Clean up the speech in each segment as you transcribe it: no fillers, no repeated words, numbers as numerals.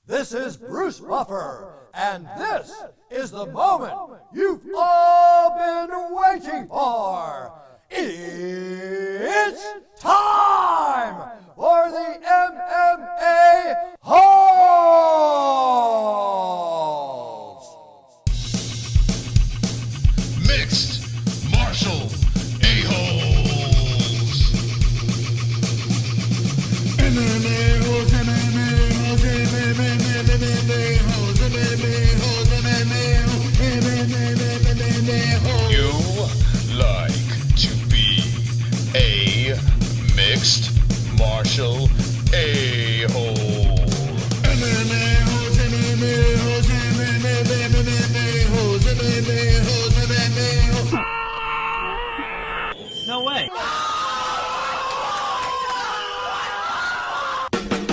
This is Bruce Buffer, and this is the moment you've all been waiting for. It's time for the MMA-Holes! Mixed martial a-holes. MMA-Holes, MMA-Holes, MMA-Holes, MMA-Holes, MMA-Holes. You like to be a mixed martial a-hole. MMA-Holes, MMA-Holes, MMA-Holes, MMA-Holes, MMA-Holes. No way.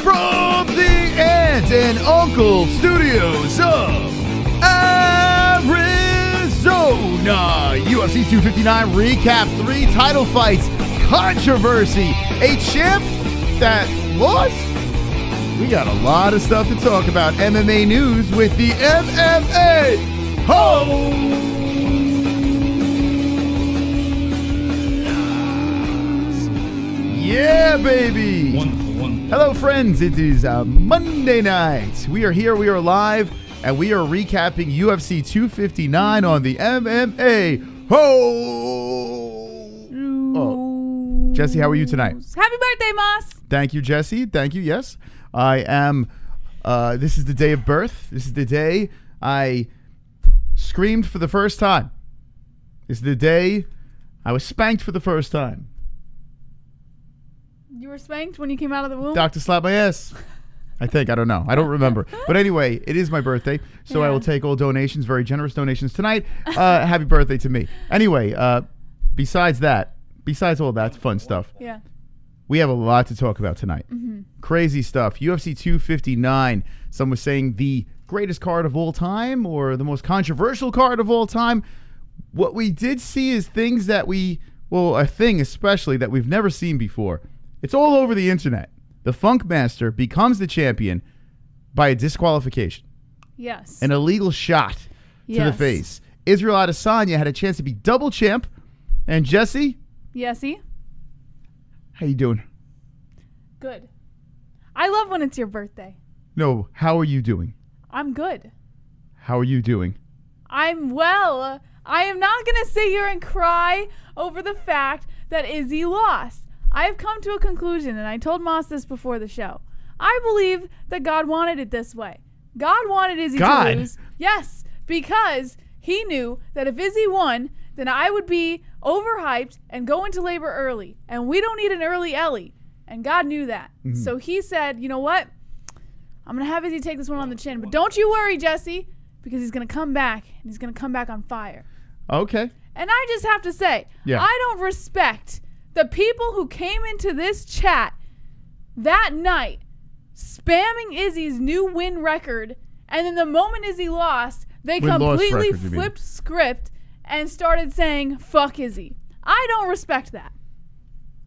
From the Aunt and Uncle Studios of Arizona, UFC 259 recap, 3 title fights, controversy, a champ that lost. We got a lot of stuff to talk about. MMA news with the MMA-Holes. Yeah, baby. Wonderful. Hello, friends. It is Monday night. We are here. We are live, and we are recapping UFC 259 on the MMA-Holes. Oh, Jesse, how are you tonight? Happy birthday, Moss. Thank you, Jesse. Thank you. Yes, I am. This is the day of birth. This is the day I screamed for the first time. This is the day I was spanked for the first time. You were spanked when you came out of the womb? Doctor slapped my ass. I think. I don't know. I don't remember. But anyway, it is my birthday, so I will take all donations, very generous donations tonight. Happy birthday to me. Anyway, besides all that fun stuff, Yeah. we have a lot to talk about tonight. Mm-hmm. Crazy stuff. UFC 259. Some was saying the greatest card of all time or the most controversial card of all time. What we did see is things that a thing especially that we've never seen before. It's all over the internet. The Funk Master becomes the champion by a disqualification. Yes. An illegal shot to the face. Israel Adesanya had a chance to be double champ. And Jesse? Yesy? How you doing? Good. I love when it's your birthday. No, how are you doing? I'm good. How are you doing? I'm well. I am not going to sit here and cry over the fact that Izzy lost. I have come to a conclusion, and I told Moss this before the show. I believe that God wanted it this way. God wanted Izzy to lose. Yes, because he knew that if Izzy won, then I would be overhyped and go into labor early. And we don't need an early Ellie. And God knew that. Mm-hmm. So he said, you know what? I'm going to have Izzy take this one on the chin. But don't you worry, Jesse, because he's going to come back, and he's going to come back on fire. Okay. And I just have to say, I don't respect the people who came into this chat that night spamming Izzy's new win record, and then the moment Izzy lost, they completely flipped script and started saying, fuck Izzy. I don't respect that.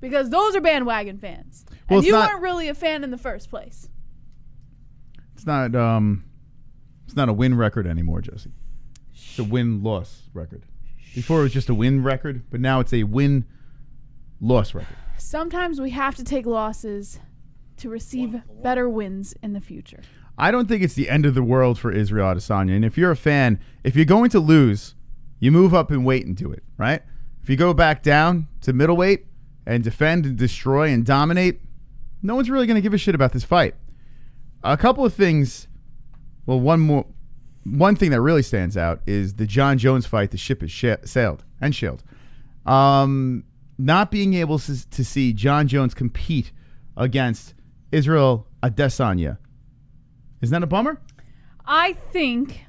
Because those are bandwagon fans. And you weren't really a fan in the first place. It's not a win record anymore, Jesse. It's a win-loss record. Before it was just a win record, but now it's a win-loss record. Sometimes we have to take losses to receive better wins in the future. I don't think it's the end of the world for Israel Adesanya. And if you're a fan, if you're going to lose, you move up in weight and do it, right? If you go back down to middleweight and defend and destroy and dominate, no one's really going to give a shit about this fight. A couple of things. Well, one thing that really stands out is the Jon Jones fight. The ship has sailed and shelled. Not being able to see Jon Jones compete against Israel Adesanya. Isn't that a bummer? I think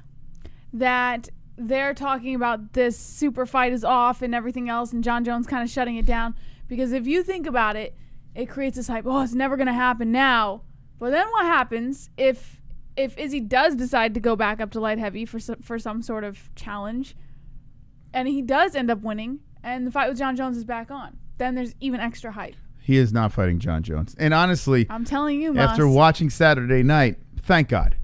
that they're talking about this super fight is off and everything else, and Jon Jones kind of shutting it down. Because if you think about it, it creates this hype, oh, it's never going to happen now. But then what happens if Izzy does decide to go back up to light heavy for some sort of challenge, and he does end up winning, and the fight with Jon Jones is back on? Then there's even extra hype. He is not fighting Jon Jones. And honestly, I'm telling you, Moss, after watching Saturday night, thank God.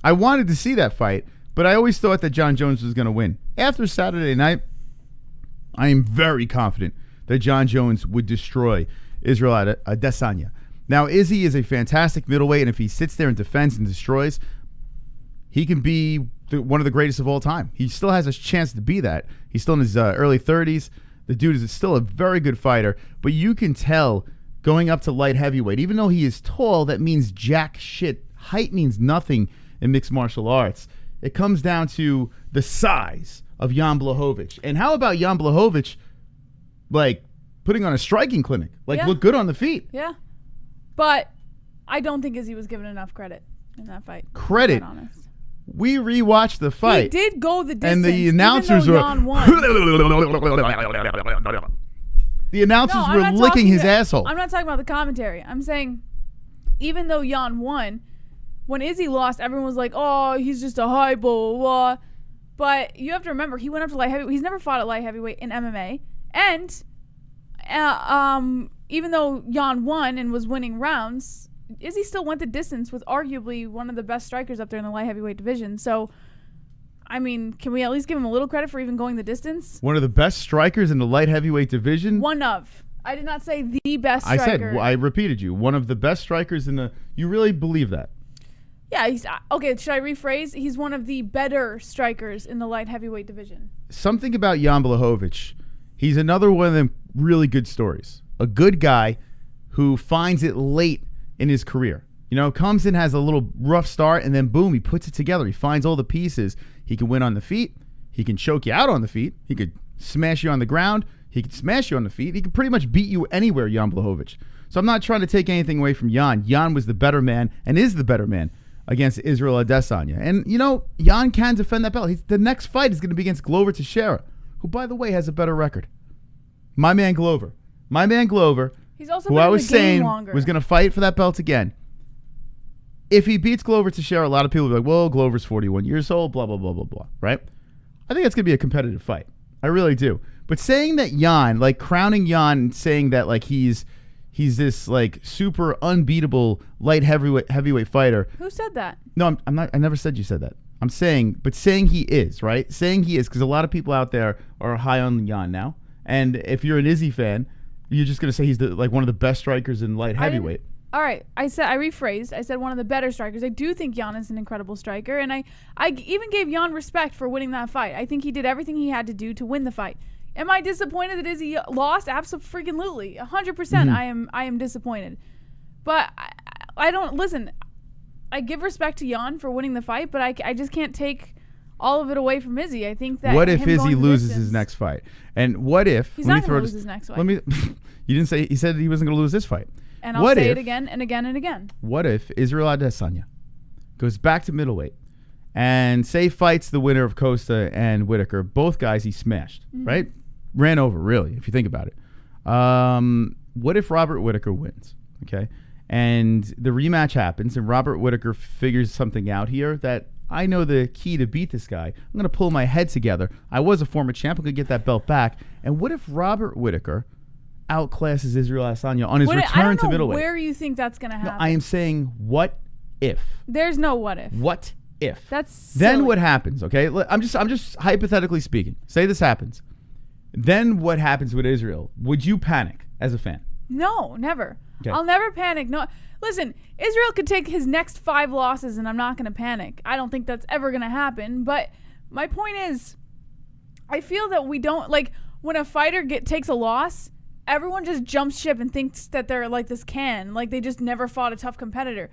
I wanted to see that fight, but I always thought that Jon Jones was going to win. After Saturday night, I am very confident that Jon Jones would destroy Israel Adesanya. Now, Izzy is a fantastic middleweight, and if he sits there and defends and destroys, he can be one of the greatest of all time. He still has a chance to be that. He's still in his early 30s. The dude is still a very good fighter, but you can tell going up to light heavyweight, even though he is tall, that means jack shit. Height means nothing in mixed martial arts. It comes down to the size of Jan Blachowicz. And how about Jan Blachowicz, like, putting on a striking clinic? Like, look good on the feet. Yeah. But I don't think Izzy was given enough credit in that fight. Credit? We rewatched the fight. He did go the distance. And the announcers were... The announcers were licking his asshole. I'm not talking about the commentary. I'm saying, even though Jan won, when Izzy lost, everyone was like, oh, he's just a high blah, blah, blah. But you have to remember, he went up to light heavyweight. He's never fought at light heavyweight in MMA. And even though Jan won and was winning rounds, Izzy still went the distance with arguably one of the best strikers up there in the light heavyweight division. So, I mean, can we at least give him a little credit for even going the distance? One of the best strikers in the light heavyweight division? One of. I did not say the best striker. I repeated you. One of the best strikers in the... You really believe that? Yeah. Okay, should I rephrase? He's one of the better strikers in the light heavyweight division. Something about Jan Blachowicz. He's another one of them really good stories. A good guy who finds it late in his career. You know, comes in, has a little rough start, and then boom, he puts it together. He finds all the pieces. He can win on the feet. He can choke you out on the feet. He could smash you on the ground. He could smash you on the feet. He could pretty much beat you anywhere, Jan Blachowicz. So I'm not trying to take anything away from Jan. Jan was the better man and is the better man against Israel Adesanya. And, you know, Jan can defend that belt. The next fight is going to be against Glover Teixeira, who, by the way, has a better record. My man Glover. He's also who I was saying was going to fight for that belt again. If he beats Glover Teixeira, a lot of people will be like, well, Glover's 41 years old, blah, blah, blah, blah, blah, right? I think that's going to be a competitive fight. I really do. But saying that Jan, like crowning Jan and saying that like he's this like super unbeatable light heavyweight fighter. Who said that? No, I'm not. I never said you said that. I'm saying he is, right? Saying he is, because a lot of people out there are high on Jan now. And if you're an Izzy fan, you're just going to say he's like one of the best strikers in light heavyweight. All right. I rephrased. I said one of the better strikers. I do think Jan is an incredible striker. And I even gave Jan respect for winning that fight. I think he did everything he had to do to win the fight. Am I disappointed that Izzy lost? Absolutely. 100%. I am disappointed. But I don't... Listen, I give respect to Jan for winning the fight, but I just can't take all of it away from Izzy. I think that... What if Izzy loses his next fight? And what if... He's not going to lose his next fight. You didn't say... He said he wasn't going to lose this fight. And I'll say it again and again and again. What if Israel Adesanya goes back to middleweight and say fights the winner of Costa and Whitaker? Both guys he smashed, right? Ran over, really, if you think about it. What if Robert Whitaker wins? Okay. And the rematch happens and Robert Whitaker figures something out here that I know the key to beat this guy. I'm going to pull my head together. I was a former champ. I'm going to get that belt back. And what if Robert Whitaker outclasses Israel Adesanya on his return to middleweight? I don't know where you think that's going to happen. No, I am saying what if. There's no what if. What if? That's silly. Then what happens, okay? I'm just hypothetically speaking. Say this happens. Then what happens with Israel? Would you panic as a fan? No, never. Okay. I'll never panic. No, listen, Israel could take his next 5 losses and I'm not going to panic. I don't think that's ever going to happen. But my point is, I feel that we don't, like, when a fighter takes a loss, everyone just jumps ship and thinks that they're like this like they just never fought a tough competitor.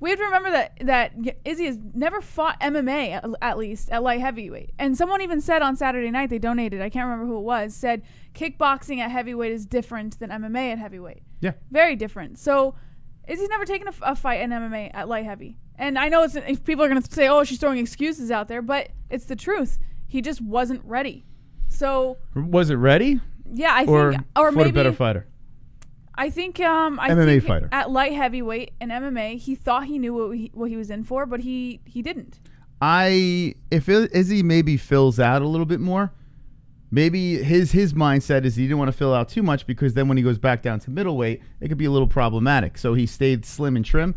We have to remember that Izzy has never fought MMA, at least, at light heavyweight. And someone even said on Saturday night, they donated, I can't remember who it was, said kickboxing at heavyweight is different than MMA at heavyweight. Yeah. Very different. So Izzy's never taken a fight in MMA at light heavy. And I know people are going to say, oh, she's throwing excuses out there, but it's the truth. He just wasn't ready. So... Was it ready? Yeah, I think... Or maybe... a better fitter? I think MMA fighter. At light heavyweight and MMA, he thought he knew what he was in for, but he didn't. If Izzy maybe fills out a little bit more, maybe his mindset is he didn't want to fill out too much because then when he goes back down to middleweight, it could be a little problematic. So he stayed slim and trim.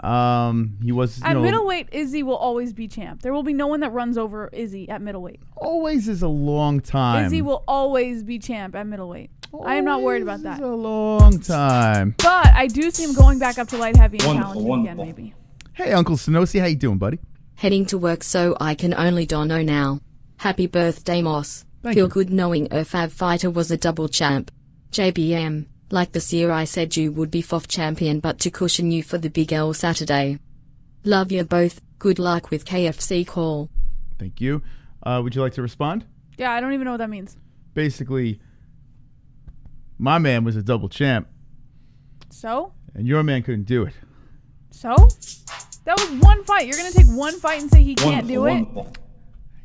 He was at middleweight. Izzy will always be champ. There will be no one that runs over Izzy at middleweight. Always is a long time. Izzy will always be champ at middleweight. I am not worried about that. It's a long time. But I do see him going back up to light heavy and challenging again, maybe. Hey, Uncle Sonosi, how you doing, buddy? Heading to work, so I can only dono now. Happy birthday, Moss. Thank Feel you. good knowing a Fab fighter was a double champ. JBM, like this year I said you would be FOF champion, but to cushion you for the Big L Saturday. Love you both. Good luck with KFC call. Thank you. Would you like to respond? Yeah, I don't even know what that means. Basically, my man was a double champ, So? and your man couldn't do it. So? That was one fight. You're going to take one fight and say he can't do it?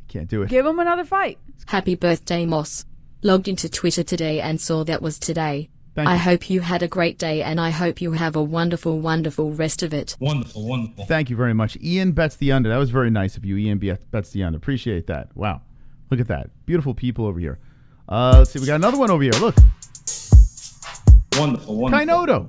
Can't do it. Give him another fight. Happy birthday, Moss. Logged into Twitter today and saw that was today. Thank I you. hope you had a great day, and I hope you have a wonderful, wonderful rest of it. Wonderful. Thank you very much. Ian bets the under. That was very nice of you. Ian bets the under. Appreciate that. Wow. Look at that. Beautiful people over here. Let's see. We got another one over here. Look. Wonderful. Kainoto.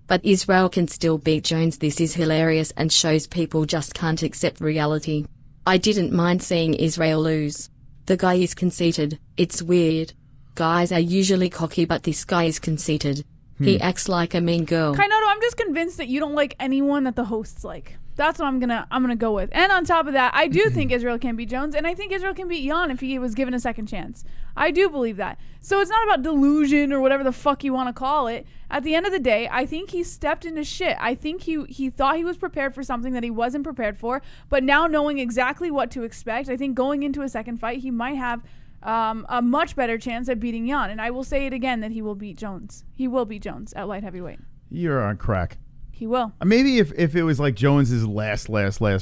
But Israel can still beat Jones. This is hilarious and shows people just can't accept reality. I didn't mind seeing Israel lose. The guy is conceited. It's weird. Guys are usually cocky, but this guy is conceited. He acts like a mean girl. Kainoto, I'm just convinced that you don't like anyone that the hosts like. That's what I'm gonna go with. And on top of that, I do think Israel can beat Jones, and I think Israel can beat Yan if he was given a second chance. I do believe that. So it's not about delusion or whatever the fuck you want to call it. At the end of the day, I think he stepped into shit. I think he thought he was prepared for something that he wasn't prepared for, but now knowing exactly what to expect, I think going into a second fight, he might have a much better chance at beating Yan. And I will say it again that he will beat Jones. He will beat Jones at light heavyweight. You're on crack. He will. Maybe if it was like Jones's last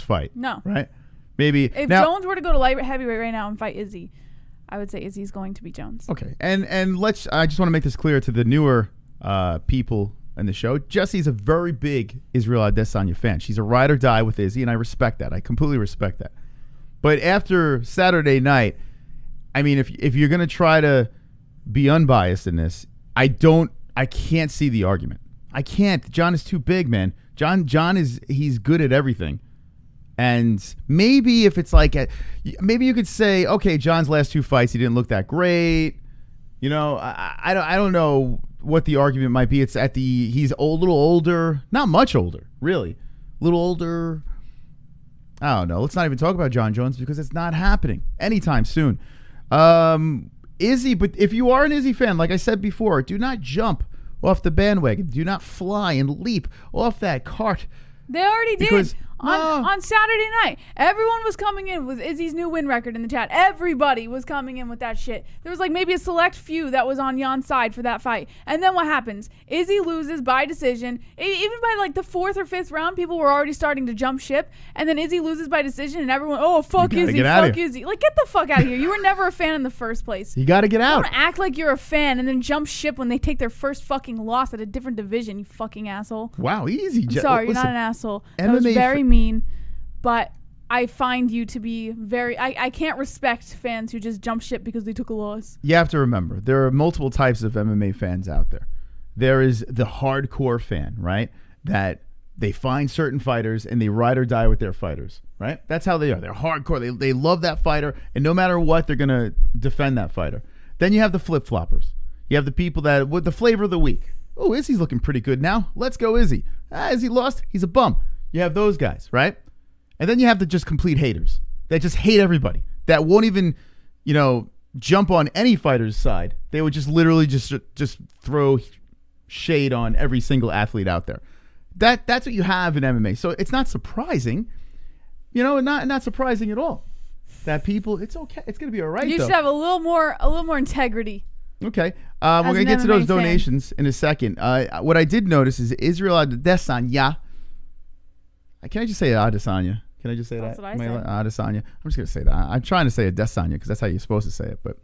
fight. No. Right? Maybe. If now, Jones were to go to light heavyweight right now and fight Izzy, I would say Izzy's going to beat Jones. Okay. And I just want to make this clear to the newer people in the show. Jessie's a very big Israel Adesanya fan. She's a ride or die with Izzy, and I respect that. I completely respect that. But after Saturday night, I mean, if you're going to try to be unbiased in this, I can't see the argument. I can't. John is too big, man. John he's good at everything. And maybe if it's like, maybe you could say, okay, John's last two fights, he didn't look that great. You know, I don't know what the argument might be. It's he's a little older, not much older, really. A little older. I don't know. Let's not even talk about Jon Jones because it's not happening anytime soon. Izzy, but if you are an Izzy fan, like I said before, do not jump off the bandwagon. Do not fly and leap off that cart. They already did. Because On Saturday night, everyone was coming in with Izzy's new win record in the chat. Everybody was coming in with that shit. There was like maybe a select few that was on Jan's side for that fight. And then what happens? Izzy loses by decision. Even by like the 4th or 5th round, people were already starting to jump ship. And then Izzy loses by decision and everyone, oh, fuck Izzy, fuck Izzy. Like, get the fuck out of here. You were never a fan in the first place. You got to get out. Don't act like you're a fan and then jump ship when they take their first fucking loss at a different division, you fucking asshole. Wow, easy. I'm sorry, you're not an asshole. That MMA was very mean. But I find you to be very... I can't respect fans who just jump ship because they took a loss. You have to remember, there are multiple types of MMA fans out there. There is the hardcore fan, right? That they find certain fighters and they ride or die with their fighters, right? That's how they are. They're hardcore. They love that fighter, and no matter what, they're going to defend that fighter. Then you have the flip-floppers. You have the people that... with the flavor of the week. Oh, Izzy's looking pretty good now. Let's go, Izzy. Izzy lost. He's a bum. You have those guys, right? And then you have the just complete haters that just hate everybody, that won't even, jump on any fighter's side. They would just literally just throw shade on every single athlete out there. That's what you have in MMA. So it's not surprising, not surprising at all that people. It's okay. It's gonna be all right. You should have a little more integrity. Okay, we're gonna get to those donations in a second. What I did notice is Israel Adesanya. Can I just say Adesanya? Can I just say that's that? What I said. Adesanya. I'm just going to say that. I'm trying to say Adesanya because that's how you're supposed to say it. But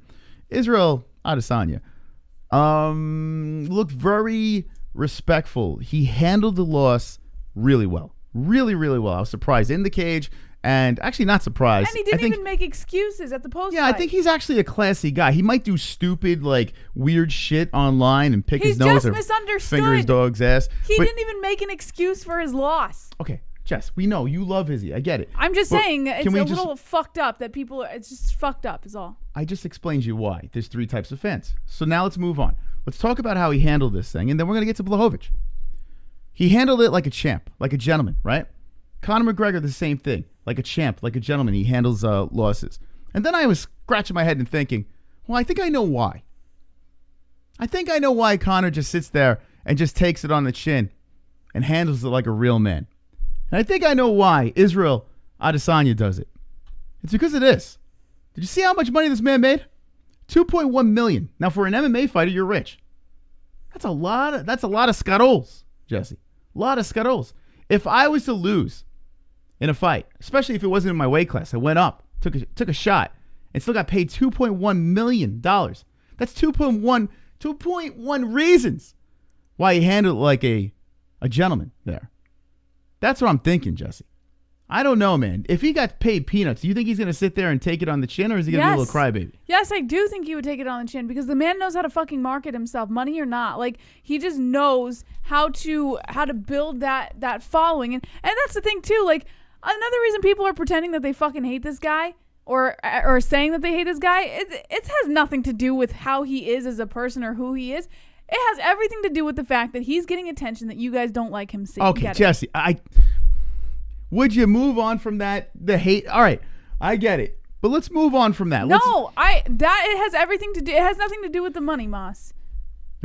Israel Adesanya looked very respectful. He handled the loss really well. Really, really well. I was surprised in the cage And actually not surprised. And he didn't even make excuses at the post. Yeah, I think he's actually a classy guy. He might do stupid, like, weird shit online and pick his nose or finger his dog's ass. He didn't even make an excuse for his loss. Okay, Jess, we know you love Izzy. I get it. I'm just saying it's a little fucked up that people. It's just fucked up is all. I just explained to you why. There's 3 types of fans. So now let's move on. Let's talk about how he handled this thing, and then we're going to get to Blachowicz. He handled it like a champ, like a gentleman, right? Conor McGregor, the same thing. Like a champ, like a gentleman. He handles losses. And then I was scratching my head and thinking, well, I think I know why. I think I know why Conor just sits there and just takes it on the chin and handles it like a real man. And I think I know why Israel Adesanya does it. It's because of this. Did you see how much money this man made? $2.1 million. Now, for an MMA fighter, you're rich. That's a lot of scarols, Jesse. A lot of scarols. If I was to lose in a fight, especially if it wasn't in my weight class, I went up, took a shot, and still got paid $2.1 million. That's 2.1 reasons why he handled it like a gentleman there. That's what I'm thinking, Jesse. I don't know, man. If he got paid peanuts, do you think he's going to sit there and take it on the chin, or is he going to be a little crybaby? Yes, I do think he would take it on the chin because the man knows how to fucking market himself, money or not. Like, he just knows how to build that following. And that's the thing, too. Like, another reason people are pretending that they fucking hate this guy or saying that they hate this guy, it has nothing to do with how he is as a person or who he is. It has everything to do with the fact that he's getting attention that you guys don't like him seeing. Okay, Jesse, would you move on from that? The hate. All right, I get it, but let's move on from that. It has everything to do. It has nothing to do with the money, Moss.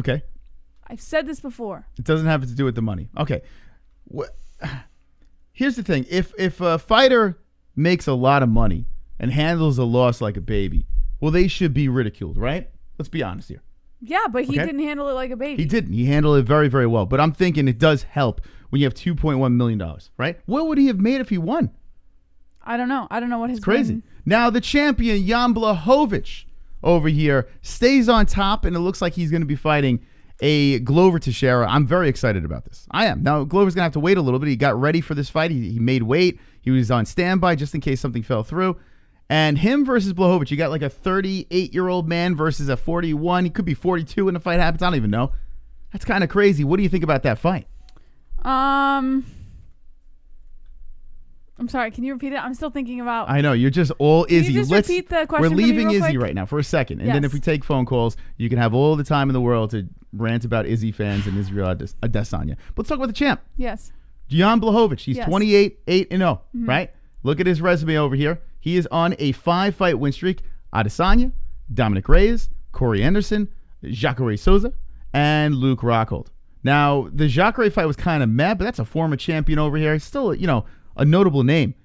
Okay. I've said this before. It doesn't have to do with the money. Okay. Here's the thing: if a fighter makes a lot of money and handles a loss like a baby, well, they should be ridiculed, right? Let's be honest here. Yeah, but he didn't handle it like a baby. He didn't. He handled it very, very well. But I'm thinking it does help when you have $2.1 million, right? What would he have made if he won? I don't know. I don't know what his crazy. Now, the champion, Jan Blachowicz, over here, stays on top, and it looks like he's going to be fighting a Glover Teixeira. I'm very excited about this. I am. Now, Glover's going to have to wait a little bit. He got ready for this fight. He made weight. He was on standby just in case something fell through. And him versus Blachowicz, you got like a 38-year-old man versus a 41. He could be 42 when the fight happens. I don't even know. That's kind of crazy. What do you think about that fight? I'm sorry. Can you repeat it? I'm still thinking about. I know you're just all Izzy. Can you just repeat the question? We're leaving Izzy quick? right now for a second, and then if we take phone calls, you can have all the time in the world to rant about Izzy fans and Israel Adesanya. But let's talk about the champ. Yes. Jan Blachowicz. He's 28-8-0. Right. Look at his resume over here. He is on a 5-fight win streak. Adesanya, Dominic Reyes, Corey Anderson, Jacare Souza, and Luke Rockhold. Now, the Jacare fight was kind of mad, but that's a former champion over here. He's still, a notable name.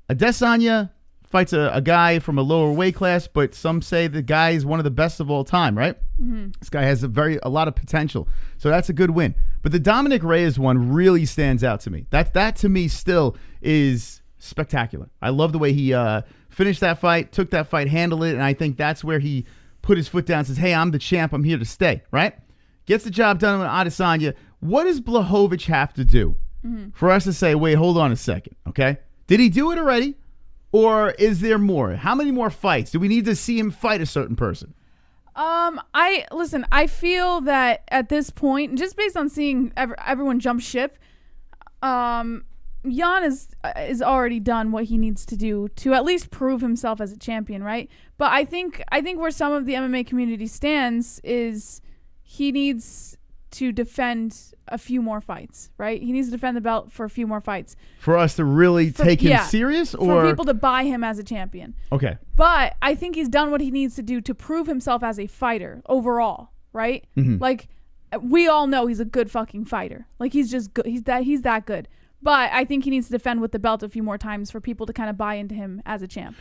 Adesanya fights a guy from a lower weight class, but some say the guy is one of the best of all time, right? Mm-hmm. This guy has a lot of potential. So that's a good win. But the Dominic Reyes one really stands out to me. That to me still is spectacular. I love the way he finished that fight, took that fight, handled it, and I think that's where he put his foot down and says, hey, I'm the champ. I'm here to stay, right? Gets the job done with Adesanya. What does Blachowicz have to do for us to say, wait, hold on a second, okay? Did he do it already? Or is there more? How many more fights? Do we need to see him fight a certain person? I feel that at this point, just based on seeing everyone jump ship, Jan is already done what he needs to do to at least prove himself as a champion, right? But I think where some of the MMA community stands is he needs to defend a few more fights, right? He needs to defend the belt for a few more fights. For us to really take him serious? Or for people to buy him as a champion. Okay. But I think he's done what he needs to do to prove himself as a fighter overall, right? Mm-hmm. Like, we all know he's a good fucking fighter. Like, he's just good. He's that good. But I think he needs to defend with the belt a few more times for people to kind of buy into him as a champ.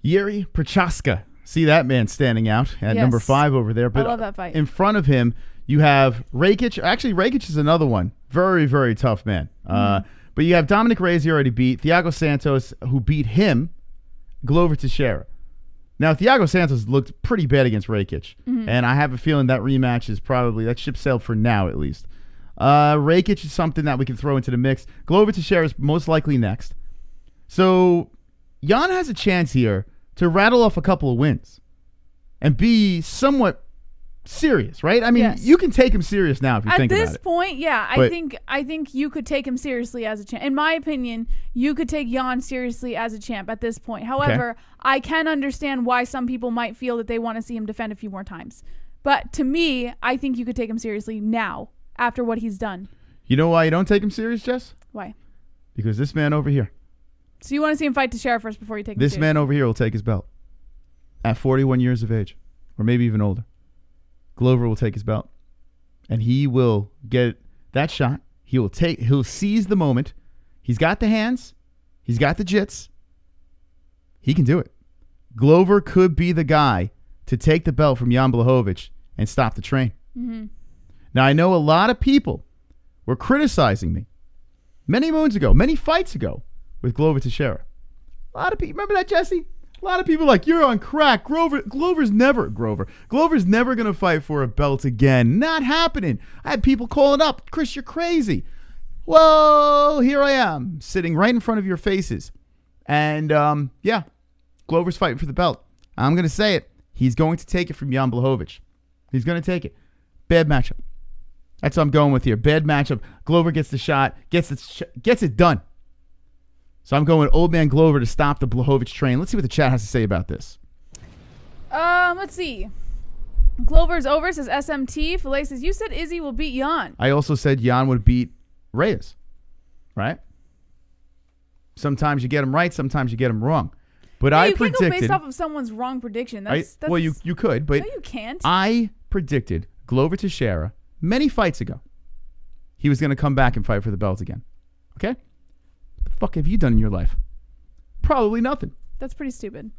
Yuri Prochaska. See that man standing out at number 5 over there. But I love that fight. In front of him, you have Rakic. Actually, Rakic is another one. Very, very tough man. But you have Dominic Reyes, he already beat. Thiago Santos, who beat him. Glover Teixeira. Now, Thiago Santos looked pretty bad against Rakic. And I have a feeling that rematch is probably, that ship sailed for now at least. Rakic is something that we can throw into the mix. Glover Teixeira is most likely next. So Jan has a chance here to rattle off a couple of wins and be somewhat serious, right? I mean, Yes. you can take him serious now if you think about it. At this point, yeah, But- I think you could take him seriously as a champ. In my opinion, you could take Jan seriously as a champ at this point. However, I can understand why some people might feel that they want to see him defend a few more times. But to me, I think you could take him seriously now after what he's done. You know why you don't take him serious, Jess? Why? Because this man over here, So you want to see him fight Teixeira first before you take him this seriously? man over here will take his belt at 41 years of age, or maybe even older. Glover will take his belt, and he will get that shot. He'll seize the moment. He's got the hands. He's got the jits. He can do it. Glover could be the guy to take the belt from Jan Blachowicz and stop the train. Mm-hmm. Now, I know a lot of people were criticizing me many moons ago, many fights ago with Glover Teixeira. A lot of people, remember that, Jesse? A lot of people like, you're on crack. Glover's never going to fight for a belt again. Not happening. I had people calling up, Chris, you're crazy. Well, here I am, sitting right in front of your faces. And, yeah, Glover's fighting for the belt. I'm going to say it. He's going to take it from Jan Blachowicz. He's going to take it. Bad matchup. That's what I'm going with here. Bad matchup. Glover gets the shot, gets it done. So I'm going old man Glover to stop the Blachowicz train. Let's see what the chat has to say about this. Let's see. Glover's over, says SMT. Filet says, you said Izzy will beat Jan. I also said Jan would beat Reyes, right? Sometimes you get him right, sometimes you get him wrong. But I you predicted. can't go based off of someone's wrong prediction. That's well, you could, but no, you can't. I predicted Glover Teixeira many fights ago. He was going to come back and fight for the belt again. Okay? What the fuck have you done in your life? Probably nothing. That's pretty stupid.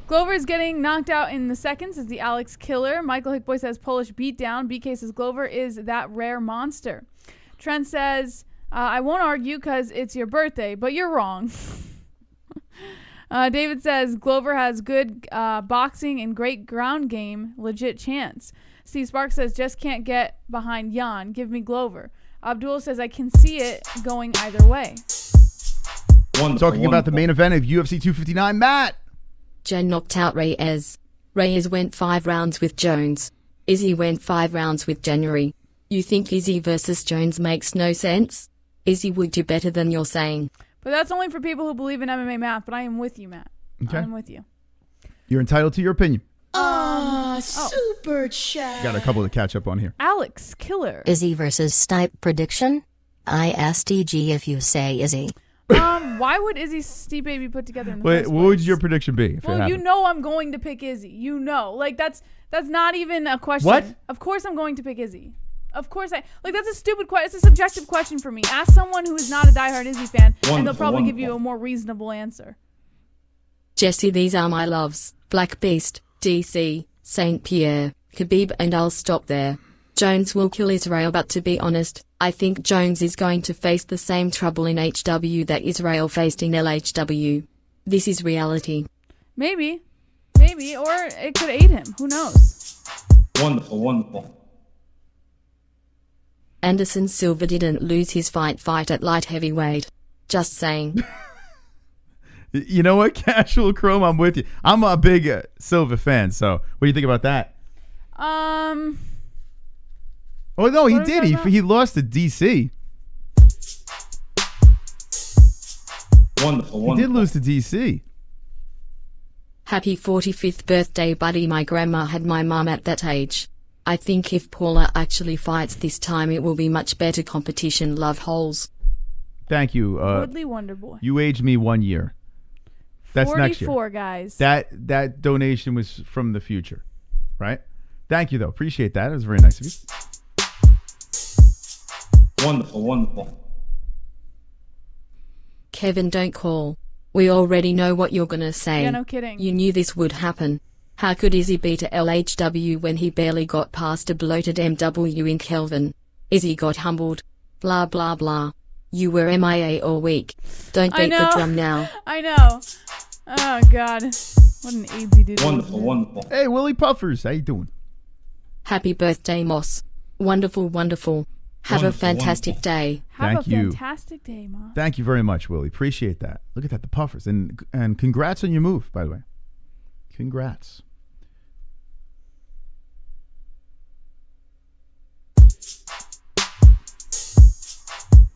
Glover's getting knocked out in the seconds is the Alex Killer. Michael Hickboy says Polish beatdown. BK says Glover is that rare monster. Trent says, I won't argue because it's your birthday, but you're wrong. David says Glover has good boxing and great ground game. Legit chance. Steve Sparks says just can't get behind Jan. Give me Glover. Abdul says I can see it going either way. Talking about the main event of UFC 259, Matt. Jen knocked out Reyes. Reyes went 5 rounds with Jones. Izzy went 5 rounds with January. You think Izzy versus Jones makes no sense? Izzy would do better than you're saying. But that's only for people who believe in MMA math. But I am with you, Matt. Okay. I'm with you. You're entitled to your opinion. Super chat. Got a couple to catch up on here. Alex Killer. Izzy versus Stipe prediction? ISTG if you say Izzy. Why would Izzy Stipe be put together in the Wait, first what would place? your prediction be? If it Well, you happened? know I'm going to pick Izzy. You know. Like, that's not even a question. What? Of course I'm going to pick Izzy. Of course that's a stupid question. It's a subjective question for me. Ask someone who is not a diehard Izzy fan, and they'll probably give you a more reasonable answer. Jesse, these are my loves. Black Beast, DC, St. Pierre, Khabib, and I'll stop there. Jones will kill Israel, but to be honest, I think Jones is going to face the same trouble in HW that Israel faced in LHW. This is reality. Maybe, or it could aid him. Who knows? Wonderful. Anderson Silva didn't lose his fight at light heavyweight. Just saying. You know what? Casual Chrome, I'm with you. I'm a big Silva fan, so what do you think about that? Oh, no, he What did. about that? He lost to DC. Wonderful. He did lose to DC. Happy 45th birthday, buddy. My grandma had my mum at that age. I think if Paula actually fights this time, it will be much better competition. Love, Holes. Thank you. Woodley Wonderboy. You aged me 1 year. That's next year. 44, guys. That donation was from the future, right? Thank you, though. Appreciate that. It was very nice of you. Wonderful. Kevin, don't call. We already know what you're gonna say. Yeah, no kidding. You knew this would happen. How could Izzy beat a LHW when he barely got past a bloated MW in Kelvin? Izzy got humbled. Blah blah blah. You were MIA all week. Don't I beat the know. drum now. I know. Oh, God. What an easy dude. Wonderful. Hey, Willie Puffers. How you doing? Happy birthday, Moss. Wonderful. Have a Wonderful, fantastic wonderful. day. Have Thank a you. fantastic day, Ma. Thank you very much, Willie. Appreciate that. Look at that, the puffers. And congrats on your move, by the way. Congrats.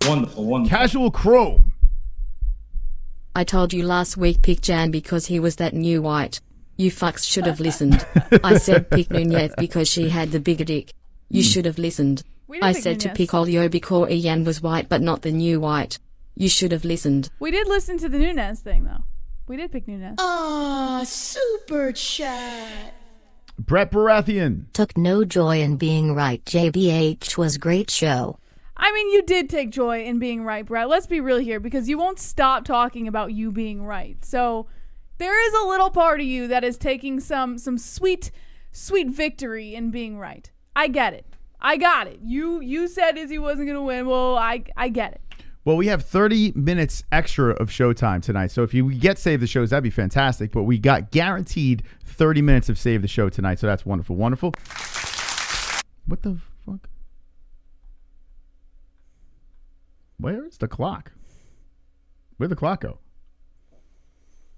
Wonderful, wonderful. Casual Chrome. I told you last week pick Jan because he was that new white. You fucks should have listened. I said pick Nunes because she had the bigger dick. You should have listened. We did I pick said to Nunes. pick Olio because Ian was white but not the new white. You should have listened. We did listen to the Nunes thing, though. We did pick Nunes. Super chat. Brett Baratheon. Took no joy in being right. JBH was great show. I mean, you did take joy in being right, Brett. Let's be real here, because you won't stop talking about you being right. So there is a little part of you that is taking some sweet victory in being right. I get it. I got it. You said Izzy wasn't going to win. Well, I get it. Well, we have 30 minutes extra of showtime tonight. So if you get Save the Shows, that'd be fantastic. But we got guaranteed 30 minutes of Save the Show tonight. So that's wonderful. Wonderful. What the fuck? Where is the clock? Where'd the clock go?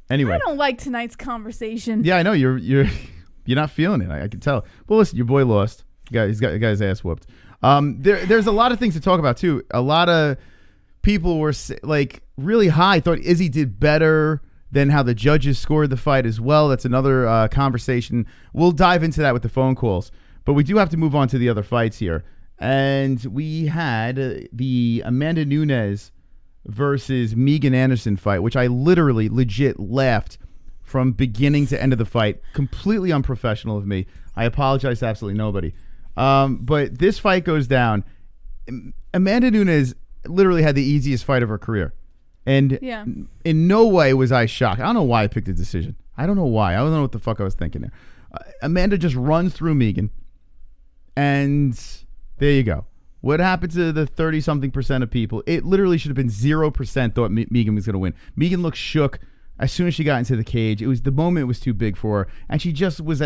Anyway. I don't like tonight's conversation. Yeah, I know. You're not feeling it. I can tell. Well, listen, your boy lost. He's got his ass whooped. There's a lot of things to talk about, too. A lot of people were like really high, thought Izzy did better than how the judges scored the fight as well. That's another conversation. We'll dive into that with the phone calls. But we do have to move on to the other fights here. And we had the Amanda Nunes versus Megan Anderson fight, which I literally legit laughed from beginning to end of the fight. Completely unprofessional of me. I apologize to absolutely nobody. But this fight goes down. Amanda Nunes literally had the easiest fight of her career. And Yeah. in no way was I shocked. I don't know why I picked the decision. I don't know why. I don't know what the fuck I was thinking there. Amanda just runs through Megan. And there you go. What happened to the 30-something% of people? It literally should have been 0% thought Megan was going to win. Megan looked shook as soon as she got into the cage. The moment was too big for her. And she just was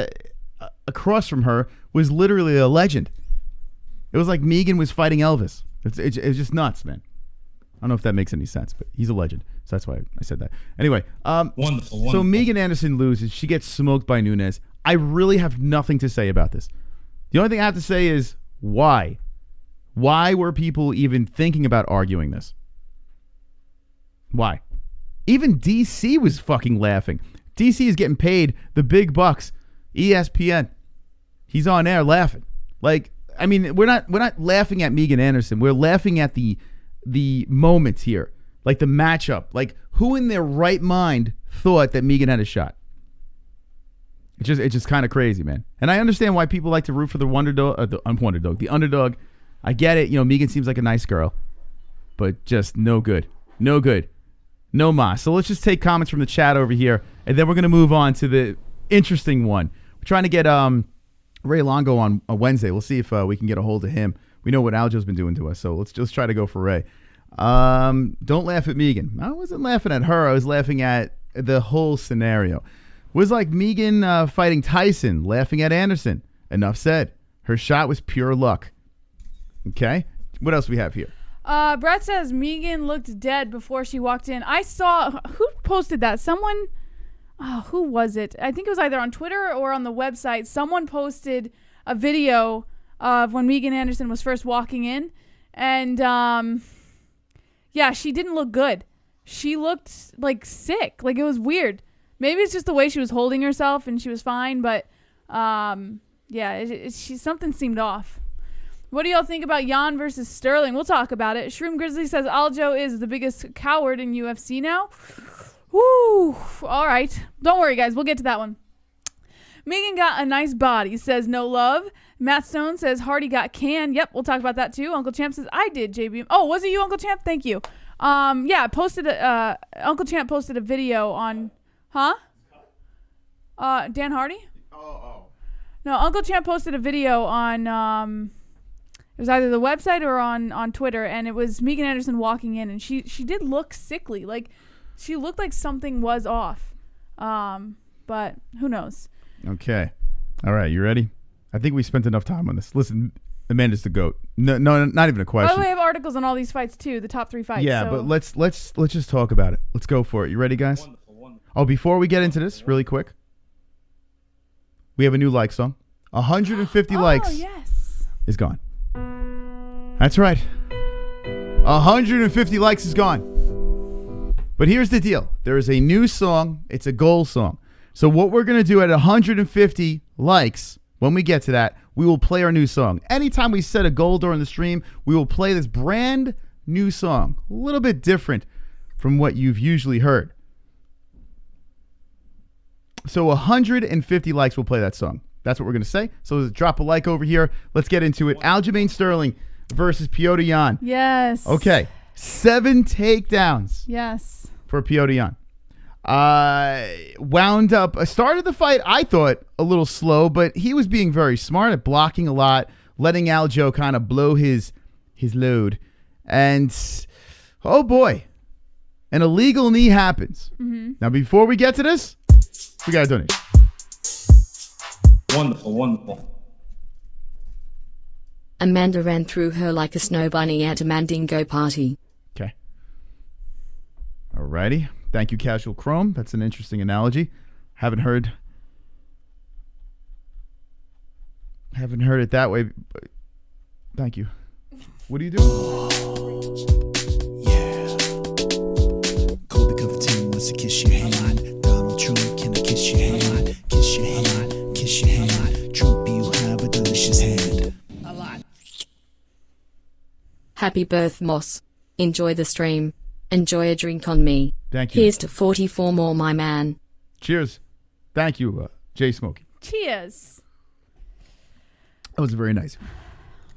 across from her was literally a legend. It was like Megan was fighting Elvis. It's just nuts, man. I don't know if that makes any sense, but he's a legend. So that's why I said that. Anyway, Wonderful. so Megan Anderson loses. She gets smoked by Nunes. I really have nothing to say about this. The only thing I have to say is why? Why were people even thinking about arguing this? Why? Even DC was fucking laughing. DC is getting paid the big bucks. ESPN. He's on air laughing. Like, I mean, we're not laughing at Megan Anderson. We're laughing at the moments here. Like the matchup. Like, who in their right mind thought that Megan had a shot? It's just kind of crazy, man. And I understand why people like to root for the the underdog. I get it. You know, Megan seems like a nice girl, but just no good. No good. No mas. So let's just take comments from the chat over here, and then we're going to move on to the interesting one. We're trying to get Ray Longo on Wednesday. We'll see if we can get a hold of him. We know what Aljo's been doing to us, so let's just try to go for Ray. Don't laugh at Megan. I wasn't laughing at her. I was laughing at the whole scenario. It was like Megan fighting Tyson, laughing at Anderson. Enough said. Her shot was pure luck. Okay? What else we have here? Brett says Megan looked dead before she walked in. I saw, who posted that? Someone, who was it? I think it was either on Twitter or on the website. Someone posted a video of when Megan Anderson was first walking in. And, yeah, she didn't look good. She looked, like, sick. Like, it was weird. Maybe it's just the way she was holding herself and she was fine. But, yeah, something seemed off. What do y'all think about Yan versus Sterling? We'll talk about it. Shroom Grizzly says Aljo is the biggest coward in UFC now. Woo! All right. Don't worry, guys. We'll get to that one. Megan got a nice body, says no love. Matt Stone says Hardy got canned. Yep, we'll talk about that too. Uncle Champ says I did, JB. Oh, was it you, Uncle Champ? Thank you. Yeah, Uncle Champ posted a video on, Dan Hardy? Oh. No, Uncle Champ posted a video on, it was either the website or on Twitter, and it was Megan Anderson walking in, and she did look sickly. Like, she looked like something was off. But who knows? Okay. All right, you ready? I think we spent enough time on this. Listen, Amanda's the GOAT. No, not even a question. By the way, I have articles on all these fights too, the top 3 fights. Yeah, but let's just talk about it. Let's go for it. You ready, guys? Wonderful. Oh, before we get into this, really quick, we have a new like song. 150 likes is gone. That's right. 150 likes is gone. But here's the deal. There is a new song. It's a goal song. So what we're going to do at 150 likes, when we get to that, we will play our new song. Anytime we set a goal during the stream, we will play this brand new song. A little bit different from what you've usually heard. So 150 likes, we'll play that song. That's what we're going to say. So drop a like over here. Let's get into it. Aljamain Sterling versus Petr Yan. Yes. Okay. 7 takedowns. Yes. For Petr Yan. Wound up, started the fight, I thought, a little slow, but he was being very smart at blocking a lot, letting Aljo kind of blow his load. And, oh boy, an illegal knee happens. Now, before we get to this, we got to donate. Wonderful. Amanda ran through her like a snow bunny at a Mandingo party. Okay. Alrighty. Thank you, Casual Chrome. That's an interesting analogy. Haven't heard it that way. But thank you. What are you doing? Yeah. Colby Covington wants to kiss your hand. Donald Trump, can I kiss your hand? Kiss your hand. Kiss your hand. Trump, you have a delicious hand. A lot. Happy birth, Moss. Enjoy the stream. Enjoy a drink on me. Thank you. Here's to 44 more, my man. Cheers. Thank you, Jay Smokey. Cheers. That was very nice.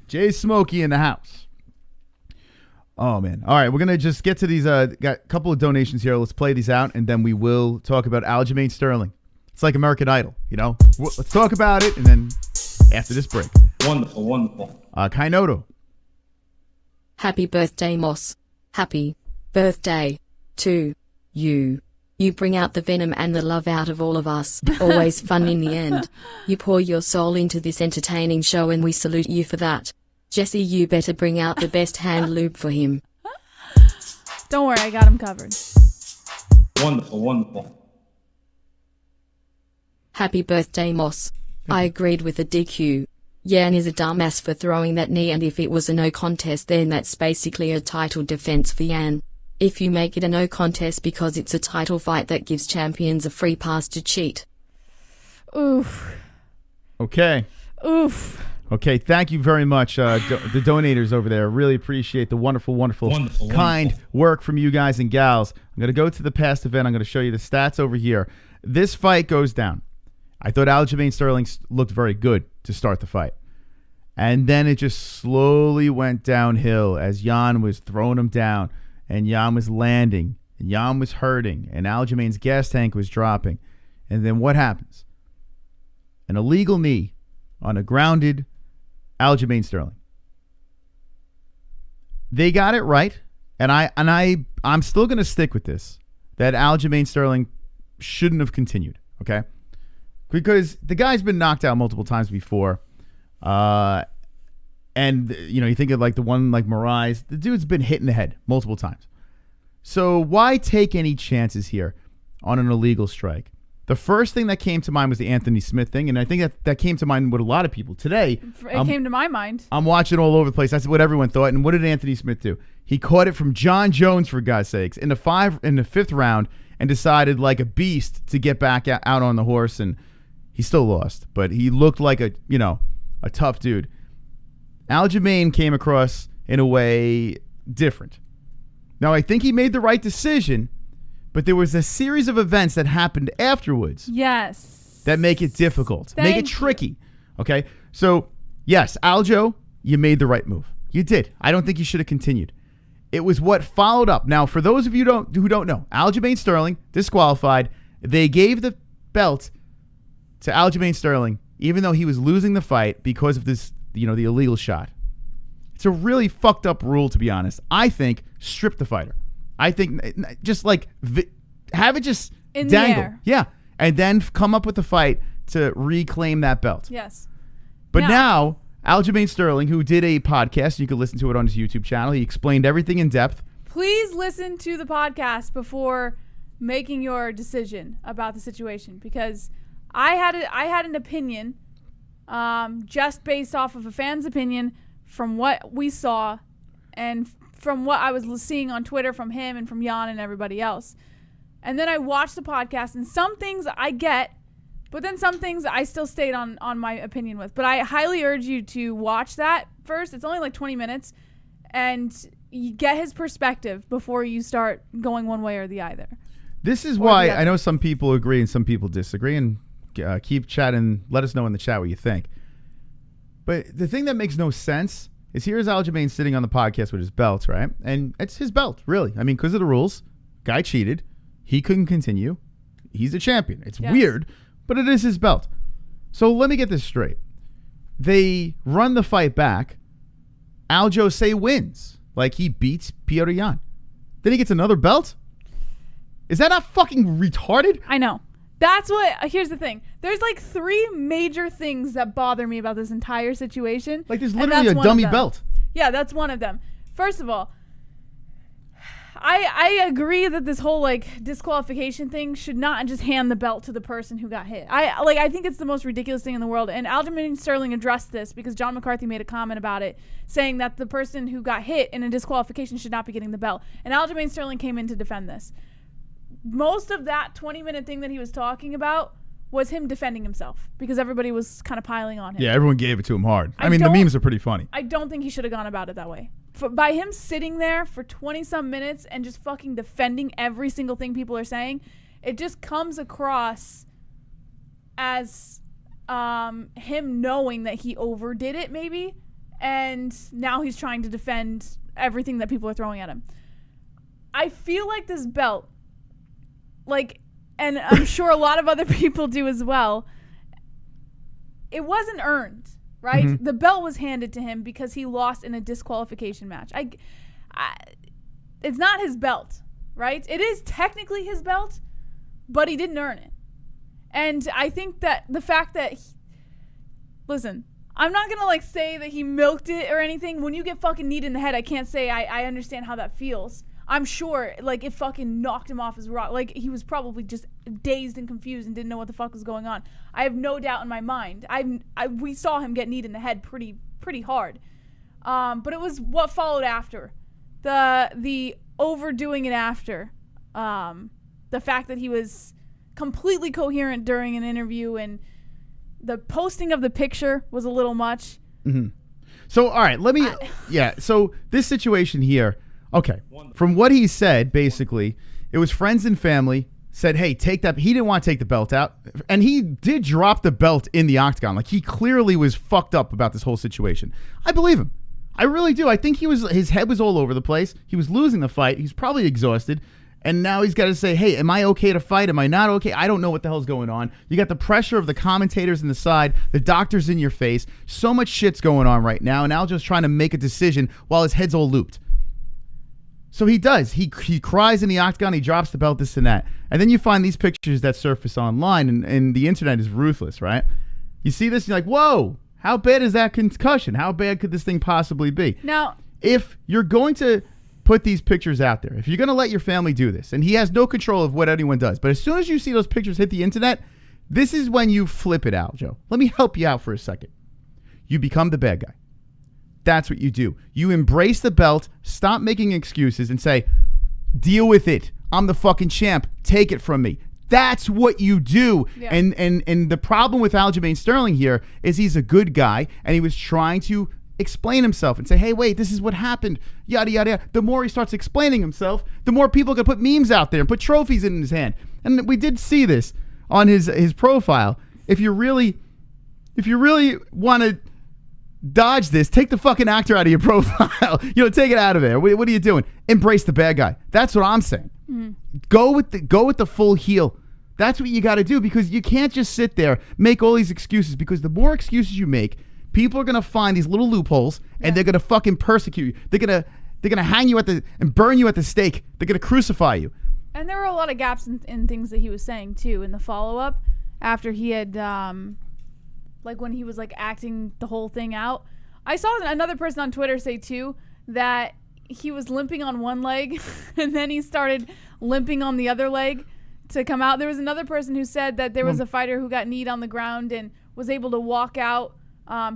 Jay Smokey in the house. Oh, man. All right, we're going to just get to these. Got a couple of donations here. Let's play these out, and then we will talk about Aljamain Sterling. It's like American Idol, you know? Let's talk about it, and then after this break. Wonderful. Kainoto. Happy birthday, Moss. Happy birthday to you. You bring out the venom and the love out of all of us. Always fun in the end. You pour your soul into this entertaining show and we salute you for that. Jesse, you better bring out the best hand lube for him. Don't worry, I got him covered. Wonderful. Happy birthday, Moss. I agreed with the DQ. Yan is a dumbass for throwing that knee, and if it was a no contest, then that's basically a title defense for Yan. If you make it a no contest because it's a title fight, that gives champions a free pass to cheat. Oof. Okay. Oof. Okay, thank you very much, the donators over there. Really appreciate the wonderful, kind work from you guys and gals. I'm going to go to the past event. I'm going to show you the stats over here. This fight goes down. I thought Aljamain Sterling looked very good to start the fight. And then it just slowly went downhill as Jan was throwing him down. And Jan was landing, and Jan was hurting, and Aljamain's gas tank was dropping. And then what happens? An illegal knee on a grounded Aljamain Sterling. They got it right, and I'm still going to stick with this, that Aljamain Sterling shouldn't have continued, okay? Because the guy's been knocked out multiple times before. And, you know, you think of like the one like Moraes. The dude's been hit in the head multiple times. So why take any chances here on an illegal strike? The first thing that came to mind was the Anthony Smith thing, and I think that came to mind with a lot of people. Today, it came to my mind. I'm watching all over the place. That's what everyone thought. And what did Anthony Smith do? He caught it from Jon Jones, for God's sakes, in the fifth round, and decided like a beast to get back out on the horse, and he still lost. But he looked like a tough dude. Aljamain came across in a way different. Now, I think he made the right decision, but there was a series of events that happened afterwards. Yes. That make it difficult, make it tricky. Okay? So, yes, Aljo, you made the right move. You did. I don't think you should have continued. It was what followed up. Now, for those of you who don't know, Aljamain Sterling, disqualified. They gave the belt to Aljamain Sterling, even though he was losing the fight because of this, the illegal shot. It's a really fucked up rule, to be honest. I think strip the fighter. I think just like have it just dangle. Yeah. And then come up with a fight to reclaim that belt. Yes. But now, Aljamain Sterling, who did a podcast, you can listen to it on his YouTube channel. He explained everything in depth. Please listen to the podcast before making your decision about the situation, because I had an opinion just based off of a fan's opinion from what we saw and from what I was seeing on Twitter from him and from Jan and everybody else. And then I watched the podcast, and some things I get, but then some things I still stayed on my opinion with. But I highly urge you to watch that first. It's only like 20 minutes. And you get his perspective before you start going one way or the other. This is why I know some people agree and some people disagree. And keep chatting. Let us know in the chat what you think. But the thing that makes no sense is here's Aljamain sitting on the podcast with his belt, right? And it's his belt, really. I mean, because of the rules. Guy cheated. He couldn't continue. He's a champion. It's weird. But it is his belt. So let me get this straight. They run the fight back. Aljose wins. Like he beats Petr Yan. Then he gets another belt? Is that not fucking retarded? I know. That's what, here's the thing. There's like 3 major things that bother me about this entire situation. Like there's literally a dummy belt. Yeah, that's one of them. First of all, I agree that this whole like disqualification thing should not just hand the belt to the person who got hit. I think it's the most ridiculous thing in the world. And Aljamain Sterling addressed this because John McCarthy made a comment about it, saying that the person who got hit in a disqualification should not be getting the belt. And Aljamain Sterling came in to defend this. Most of that 20-minute thing that he was talking about was him defending himself because everybody was kind of piling on him. Yeah, everyone gave it to him hard. I mean, the memes are pretty funny. I don't think he should have gone about it that way. By him sitting there for 20-some minutes and just fucking defending every single thing people are saying, it just comes across as him knowing that he overdid it, maybe, and now he's trying to defend everything that people are throwing at him. I feel like this belt, like, and I'm sure a lot of other people do as well, it wasn't earned. Right? Mm-hmm. The belt was handed to him because he lost in a disqualification match. It's not his belt, right? It is technically his belt, but he didn't earn it. And I think that the fact that, listen, I'm not going to like say that he milked it or anything. When you get fucking kneed in the head, I can't say I understand how that feels. I'm sure like it fucking knocked him off his rock. Like he was probably just dazed and confused and didn't know what the fuck was going on. I have no doubt in my mind. We saw him get kneed in the head pretty hard. But it was what followed after. The overdoing it after. The fact that he was completely coherent during an interview and the posting of the picture was a little much. Mm-hmm. So, all right, so this situation here, okay, from what he said, basically, it was friends and family said, hey, take that. He didn't want to take the belt out. And he did drop the belt in the octagon. Like, he clearly was fucked up about this whole situation. I believe him. I really do. I think his head was all over the place. He was losing the fight. He's probably exhausted. And now he's got to say, hey, am I okay to fight? Am I not okay? I don't know what the hell's going on. You got the pressure of the commentators in the side, the doctors in your face. So much shit's going on right now. And Aljo's trying to make a decision while his head's all looped. So he does. He cries in the octagon. He drops the belt, this and that. And then you find these pictures that surface online, and the internet is ruthless, right? You see this, and you're like, whoa, how bad is that concussion? How bad could this thing possibly be? Now, if you're going to put these pictures out there, if you're going to let your family do this, and he has no control of what anyone does, but as soon as you see those pictures hit the internet, this is when you flip it out, Joe. Let me help you out for a second. You become the bad guy. That's what you do. You embrace the belt, stop making excuses, and say, deal with it. I'm the fucking champ. Take it from me. That's what you do. Yeah. And the problem with Aljamain Sterling here is he's a good guy, and he was trying to explain himself and say, hey, wait, this is what happened, yada, yada, yada. The more he starts explaining himself, the more people are going to put memes out there and put trophies in his hand. And we did see this on his profile. If you really want to dodge this, take the fucking actor out of your profile. Take it out of there. What are you doing? Embrace the bad guy. That's what I'm saying. Mm-hmm. Go with the full heel. That's what you got to do, because you can't just sit there, make all these excuses, because the more excuses you make, people are going to find these little loopholes, and they're going to fucking persecute you. They're going to hang you and burn you at the stake. They're going to crucify you. And there were a lot of gaps in things that he was saying too in the follow-up after he had like when he was like acting the whole thing out. I saw another person on Twitter say too that he was limping on one leg and then he started limping on the other leg to come out. There was another person who said that there was a fighter who got kneed on the ground and was able to walk out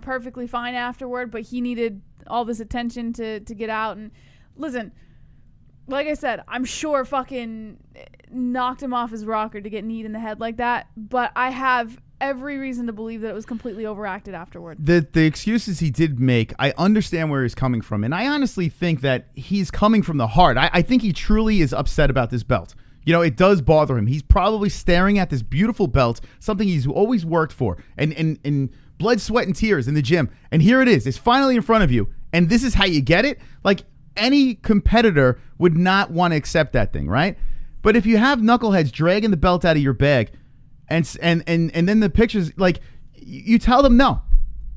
perfectly fine afterward, but he needed all this attention to get out. And listen, like I said, I'm sure fucking knocked him off his rocker to get kneed in the head like that, but I have every reason to believe that it was completely overacted afterward. The excuses he did make, I understand where he's coming from, and I honestly think that he's coming from the heart. I think he truly is upset about this belt. You know, it does bother him. He's probably staring at this beautiful belt, something he's always worked for, and blood, sweat, and tears in the gym. And here it is. It's finally in front of you, and this is how you get it? Like, any competitor would not want to accept that thing, right? But if you have knuckleheads dragging the belt out of your bag, and then the pictures, like, you tell them no.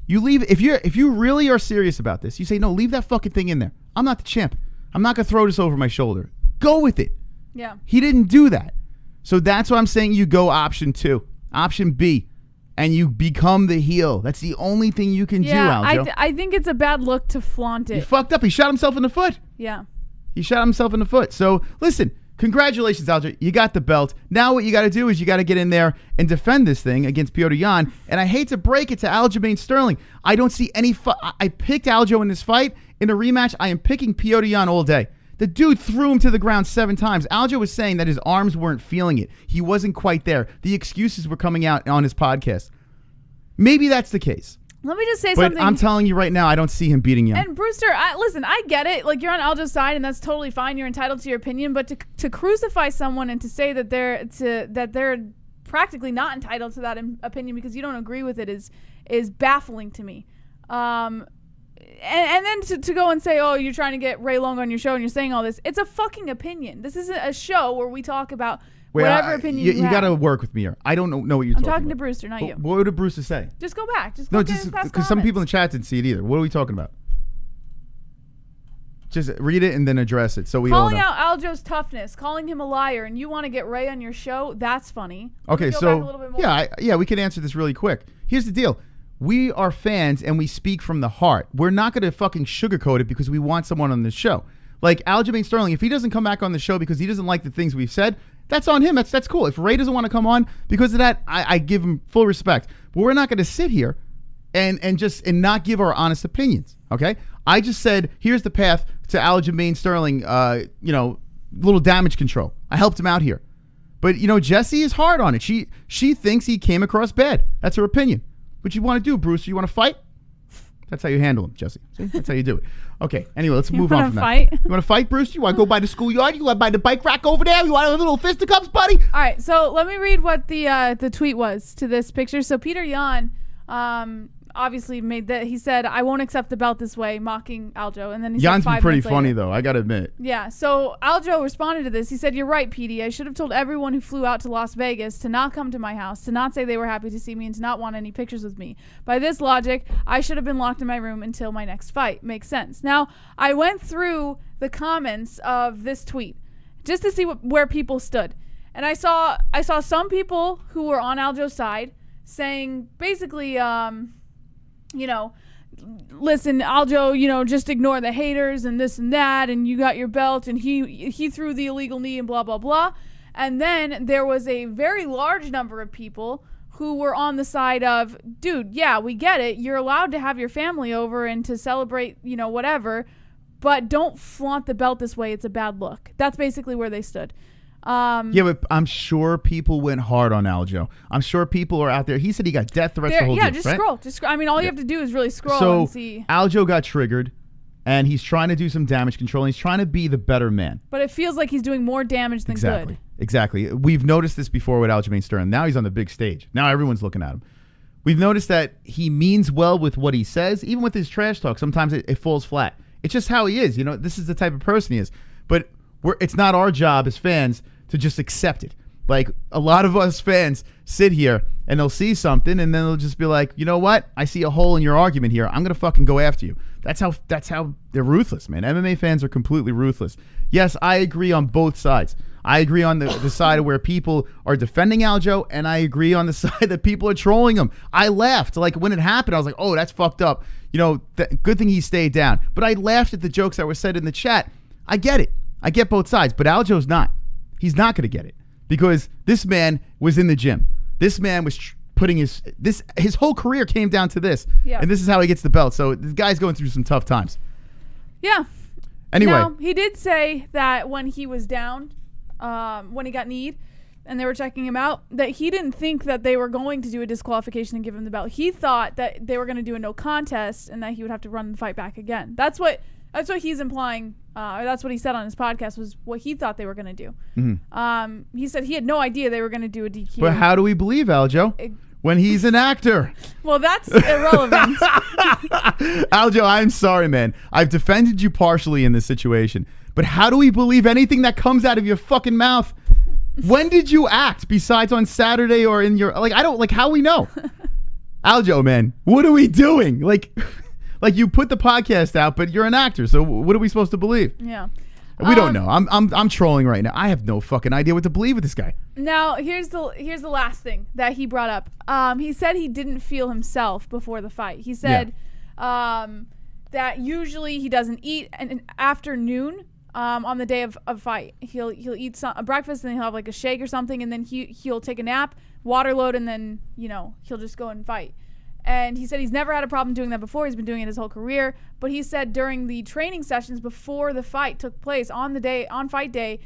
You leave. If you really are serious about this, you say no. Leave that fucking thing in there. I'm not the champ. I'm not gonna throw this over my shoulder. Go with it. Yeah. He didn't do that, so that's why I'm saying you go option 2, option B, and you become the heel. That's the only thing you can do, Aljo. I think it's a bad look to flaunt it. He fucked up. He shot himself in the foot. Yeah. He shot himself in the foot. So listen. Congratulations, Aljo. You got the belt. Now what you got to do is you got to get in there and defend this thing against Petr Yan. And I hate to break it to Aljamain Sterling. I don't see any I picked Aljo in this fight. In a rematch, I am picking Petr Yan all day. The dude threw him to the ground 7 times. Aljo was saying that his arms weren't feeling it. He wasn't quite there. The excuses were coming out on his podcast. Maybe that's the case. Let me just say something. But I'm telling you right now, I don't see him beating Yan. And Brewster, listen, I get it. Like, you're on Aljo's side, and that's totally fine. You're entitled to your opinion. But to crucify someone and to say that they're practically not entitled to that opinion because you don't agree with it is baffling to me. And then to go and say, oh, you're trying to get Ray Long on your show and you're saying all this. It's a fucking opinion. This isn't a show where we talk about whatever opinion you have. You got to work with me here. I don't know what you're talking about. I'm talking to Brewster, not you. What did Brewster say? Just go back. Just because some people in the chat didn't see it either. What are we talking about? Just read it and then address it so we all know. Calling out Aljo's toughness, calling him a liar, and you want to get Ray on your show, that's funny. Okay, so yeah, we can answer this really quick. Here's the deal. We are fans and we speak from the heart. We're not going to fucking sugarcoat it because we want someone on the show. Like Aljamain Sterling, if he doesn't come back on the show because he doesn't like the things we've said, that's on him. That's cool. If Ray doesn't want to come on because of that, I give him full respect. But we're not going to sit here and not give our honest opinions. Okay? I just said here's the path to Aljamain Sterling. Little damage control. I helped him out here. But Jessie is hard on it. She thinks he came across bad. That's her opinion. What you want to do, Bruce? You want to fight? That's how you handle him, Jesse. See? That's how you do it. Okay. Anyway, let's move on from that. You want to fight, Bruce? You want to go by the schoolyard? You want to buy the bike rack over there? You want a little fisticuffs, buddy? All right. So let me read what the tweet was to this picture. So Petr Yan obviously made that. He said, "I won't accept the belt this way," mocking Aljo. And then he Jan's said been pretty funny though. I gotta admit. Yeah. So Aljo responded to this. He said, "You're right, PD. I should have told everyone who flew out to Las Vegas to not come to my house, to not say they were happy to see me, and to not want any pictures with me. By this logic, I should have been locked in my room until my next fight. Makes sense." Now, I went through the comments of this tweet just to see where people stood, and I saw some people who were on Aljo's side saying basically, listen, Aljo, just ignore the haters and this and that, and you got your belt, and he threw the illegal knee and blah, blah, blah. And then there was a very large number of people who were on the side of, dude, yeah, we get it. You're allowed to have your family over and to celebrate, whatever, but don't flaunt the belt this way. It's a bad look. That's basically where they stood. Yeah, but I'm sure people went hard on Aljo. I'm sure people are out there. He said he got death threats the whole Yeah, day, just right? scroll. All you have to do is really scroll and see. Aljo got triggered, and he's trying to do some damage control, and he's trying to be the better man. But it feels like he's doing more damage than good. Exactly. We've noticed this before with Aljamain Sterling. Now he's on the big stage. Now everyone's looking at him. We've noticed that he means well with what he says. Even with his trash talk, sometimes it falls flat. It's just how he is. This is the type of person he is. But it's not our job as fans to just accept it. Like, a lot of us fans sit here and they'll see something and then they'll just be like, you know what? I see a hole in your argument here. I'm going to fucking go after you. That's how they're ruthless, man. MMA fans are completely ruthless. Yes, I agree on both sides. I agree on the side where people are defending Aljo, and I agree on the side that people are trolling him. I laughed. Like, when it happened, I was like, oh, that's fucked up. You know, good thing he stayed down. But I laughed at the jokes that were said in the chat. I get it. I get both sides. But Aljo's not. He's not going to get it. Because this man was in the gym. This man was putting his whole career came down to this. Yeah. And this is how he gets the belt. So this guy's going through some tough times. Yeah. Anyway. Now, he did say that when he was down, when he got kneed and they were checking him out, that he didn't think that they were going to do a disqualification and give him the belt. He thought that they were going to do a no contest and that he would have to run the fight back again. That's what he's implying. Or that's what he said on his podcast, was what he thought they were going to do. Mm-hmm. He said he had no idea they were going to do a DQ. But how do we believe Aljo when he's an actor? Well, that's irrelevant. Aljo, I'm sorry, man. I've defended you partially in this situation. But how do we believe anything that comes out of your fucking mouth? When did you act besides on Saturday or in your, like, I don't, like, how we know? Aljo, man, what are we doing? Like you put the podcast out, but you're an actor, so what are we supposed to believe? Yeah. We don't know. I'm trolling right now. I have no fucking idea what to believe with this guy. Now, here's the last thing that he brought up. He said he didn't feel himself before the fight. He said that usually he doesn't eat an afternoon. On the day of fight, he'll eat a breakfast, and then he'll have like a shake or something, and then he'll take a nap, water load, and then he'll just go and fight. And he said he's never had a problem doing that before. He's been doing it his whole career. But he said during the training sessions before the fight took place on fight day,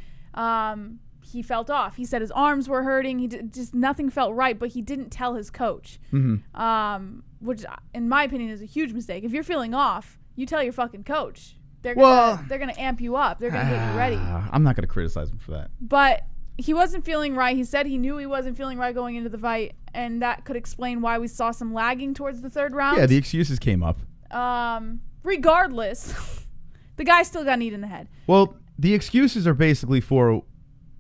he felt off. He said his arms were hurting. Just nothing felt right. But he didn't tell his coach, which in my opinion is a huge mistake. If you're feeling off, you tell your fucking coach. They're gonna amp you up. They're gonna get you ready. I'm not gonna criticize him for that. But he wasn't feeling right. He said he knew he wasn't feeling right going into the fight, and that could explain why we saw some lagging towards the third round. Yeah, the excuses came up. Regardless, the guy still got kneed in the head. Well, the excuses are basically for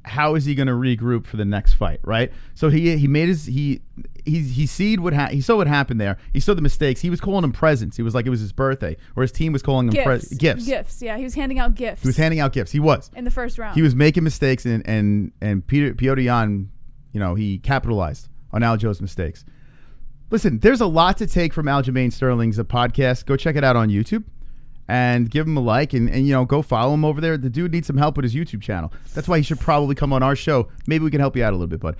how is he going to regroup for the next fight, right? So he made he saw what happened there. He saw the mistakes. He was calling them presents. He was like it was his birthday, or his team was calling them gifts. Gifts. Yeah, he was handing out gifts. He was handing out gifts. He was in the first round. He was making mistakes, and Petr Yan, he capitalized on Aljo's mistakes. Listen, there's a lot to take from Aljamain Sterling's podcast. Go check it out on YouTube. And give him a like and go follow him over there. The dude needs some help with his YouTube channel. That's why he should probably come on our show. Maybe we can help you out a little bit, bud.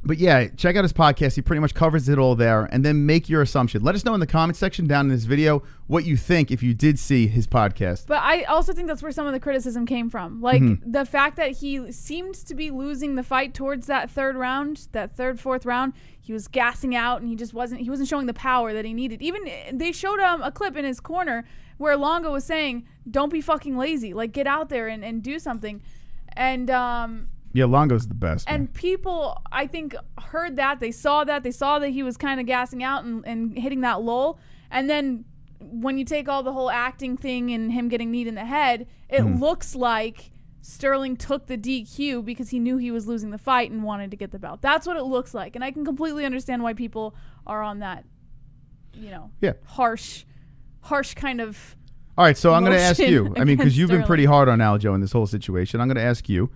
But yeah, check out his podcast. He pretty much covers it all there. And then make your assumption. Let us know in the comment section down in this video what you think if you did see his podcast. But I also think that's where some of the criticism came from. Like the fact that he seemed to be losing the fight towards that fourth round. He was gassing out, and he wasn't showing the power that he needed. Even they showed him a clip in his corner where Longo was saying, don't be fucking lazy. Like, get out there and do something. And yeah, Longo's the best. And man. People, I think, heard that. They saw that he was kind of gassing out and hitting that lull. And then when you take all the whole acting thing and him getting kneed in the head, it looks like Sterling took the DQ because he knew he was losing the fight and wanted to get the belt. That's what it looks like. And I can completely understand why people are on that, harsh kind of. All right, so I'm going to ask you. I mean, because you've been pretty hard on Aljo in this whole situation. I'm going to ask you,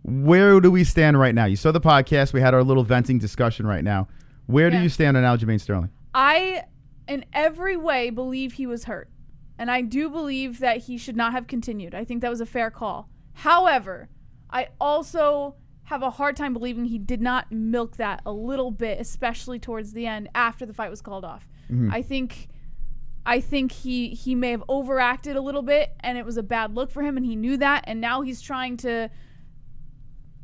where do we stand right now? You saw the podcast. We had our little venting discussion right now. Where do you stand on Aljamain Sterling? I, in every way, believe he was hurt. And I do believe that he should not have continued. I think that was a fair call. However, I also have a hard time believing he did not milk that a little bit, especially towards the end after the fight was called off. I think he may have overacted a little bit, and it was a bad look for him, and he knew that, and now he's trying to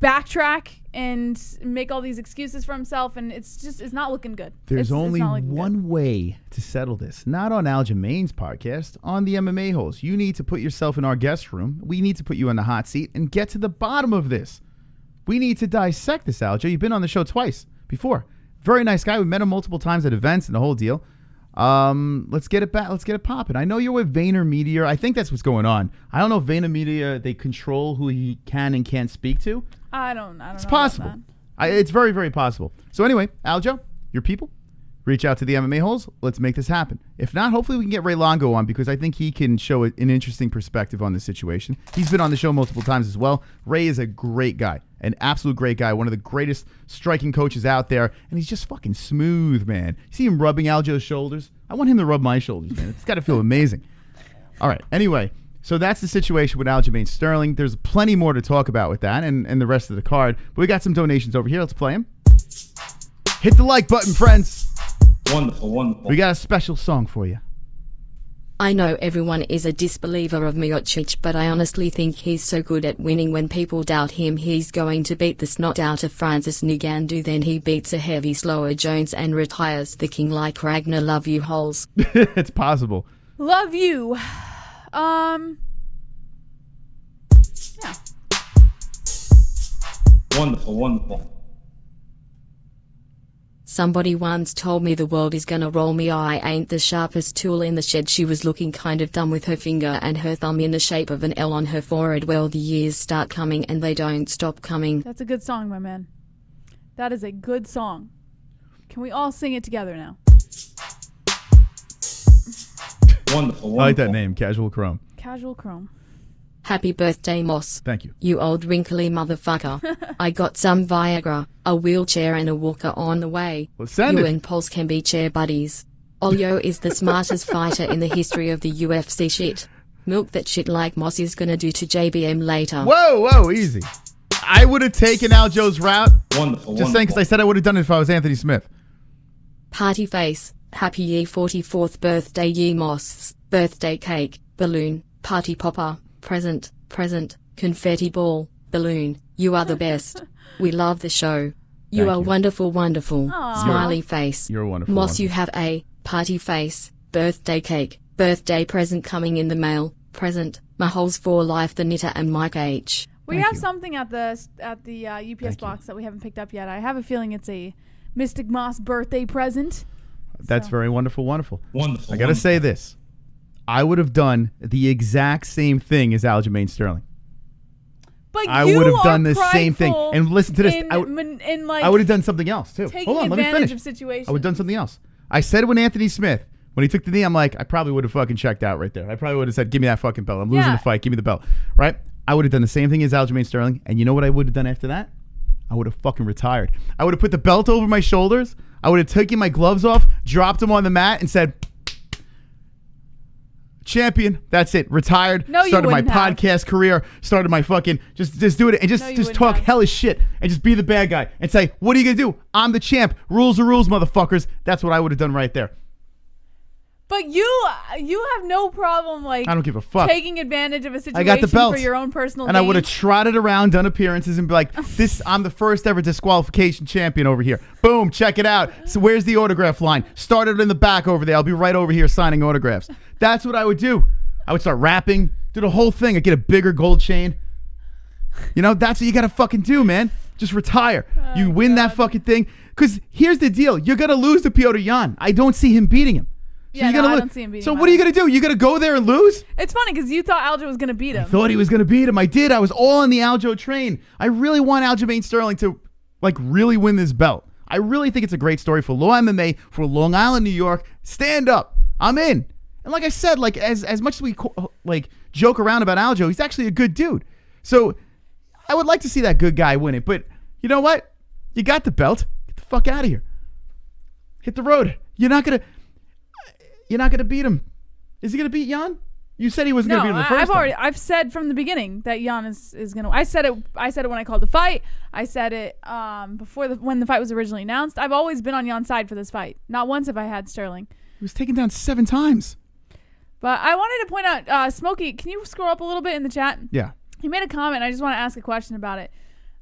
backtrack and make all these excuses for himself, and it's not looking good. There's only one way to settle this. Not on Aljamain's podcast, on the MMA-Holes. You need to put yourself in our guest room. We need to put you in the hot seat and get to the bottom of this. We need to dissect this, Aljo. You've been on the show twice before. Very nice guy. We met him multiple times at events and the whole deal. Let's get it back. Let's get it popping. I know you're with VaynerMedia. I think that's what's going on. I don't know if VaynerMedia, they control who he can and can't speak to. I don't know. It's possible. It's very, very possible. So anyway, Aljo, your people, reach out to the MMA Holes. Let's make this happen. If not, hopefully we can get Ray Longo on because I think he can show an interesting perspective on this situation. He's been on the show multiple times as well. Ray is a great guy, an absolute great guy, one of the greatest striking coaches out there, and he's just fucking smooth, man. You see him rubbing Aljo's shoulders? I want him to rub my shoulders, man. It's got to feel amazing. All right, anyway, so that's the situation with Aljamain Sterling. There's plenty more to talk about with that and the rest of the card, but we got some donations over here. Let's play them. Hit the like button, friends. Wonderful, wonderful. We got a special song for you. I know everyone is a disbeliever of Miocic, but I honestly think he's so good at winning. When people doubt him, he's going to beat the snot out of Francis Ngannou. Then he beats a heavy, slower Jones and retires the king like Ragnar. Love you, Holes. It's possible. Love you. Yeah. Wonderful, wonderful. Somebody once told me the world is gonna roll me. I ain't the sharpest tool in the shed. She was looking kind of dumb with her finger and her thumb in the shape of an L on her forehead. Well, the years start coming and they don't stop coming. That's a good song, my man. That is a good song. Can we all sing it together now? Wonderful, wonderful. I like that name, Casual Chrome. Casual Chrome. Happy birthday, Moss. Thank you. You old wrinkly motherfucker. I got some Viagra, a wheelchair and a walker on the way. Well, send you it. and Pulse can be chair buddies. Olio is the smartest fighter in the history of the UFC. Shit. Milk that shit like Moss is gonna do to JBM later. Whoa, easy. I would have taken Aljo's route. Wonderful, Just saying, because I said I would have done it if I was Anthony Smith. Party face. Happy year 44th birthday year Moss. Birthday cake. Balloon. Party popper. Present, confetti ball, balloon. You are the best. We love the show. You Thank are you. wonderful, wonderful. Aww. Smiley face. You're wonderful. Moss, wonderful. you have a party face, birthday cake, birthday present coming in the mail, present, my holes for life, the knitter and Mike H. We Thank have you. something at the UPS box that we haven't picked up yet. I have a feeling it's a Mystic Moss birthday present. That's very wonderful, wonderful. Wonderful. I got to say this. I would have done the exact same thing as Aljamain Sterling. But I you would have done the are same thing. prideful And listen to this. in I would like have done something else, too. taking Hold on, let me advantage finish. of situations. I would have done something else. I said when Anthony Smith, when he took the knee, I'm like, I probably would have fucking checked out right there. I probably would have said, give me that fucking belt. I'm losing Yeah. the fight. Give me the belt. Right? I would have done the same thing as Aljamain Sterling. And you know what I would have done after that? I would have fucking retired. I would have put the belt over my shoulders. I would have taken my gloves off, dropped them on the mat, and said, champion, that's it. Retired. No, you started my wouldn't have. podcast career. Started my fucking just do it and No, just you just wouldn't talk have. hellish shit and just be the bad guy and say, what are you gonna do? I'm the champ. Rules are rules, motherfuckers. That's what I would have done right there. But you have no problem like I don't give a fuck. taking advantage of a situation I got the belt for your own personal and I gain. would have trotted around, done appearances, and be like, "This, I'm the first ever disqualification champion over here. Boom, check it out. So where's the autograph line? Started in the back over there. I'll be right over here signing autographs." That's what I would do. I would start rapping, do the whole thing. I'd get a bigger gold chain. You know, that's what you gotta fucking do, man. Just retire. You win that fucking thing. Because here's the deal: you're gonna lose to Petr Yan. I don't see him beating him. So Yeah, you're no, gonna I lo- don't see him beating So him what are you either. gonna do? You gonna go there and lose? It's funny because you thought Aljo was going to beat him. Thought he was going to beat him. I did. I was all on the Aljo train. I really want Aljamain Sterling to, like, really win this belt. I really think it's a great story for Law MMA, for Long Island, New York. Stand up. I'm in. And like I said, like, as much as we, like, joke around about Aljo, he's actually a good dude. So I would like to see that good guy win it. But you know what? You got the belt. Get the fuck out of here. Hit the road. You're not going to beat him. Is he going to beat Yan? You said he wasn't going to beat him the first time. I've said from the beginning that Jan is gonna. I said it when I called the fight. I said it when the fight was originally announced. I've always been on Jan's side for this fight. Not once have I had Sterling. He was taken down 7 times. But I wanted to point out, Smokey, can you scroll up a little bit in the chat? Yeah. He made a comment. I just want to ask a question about it.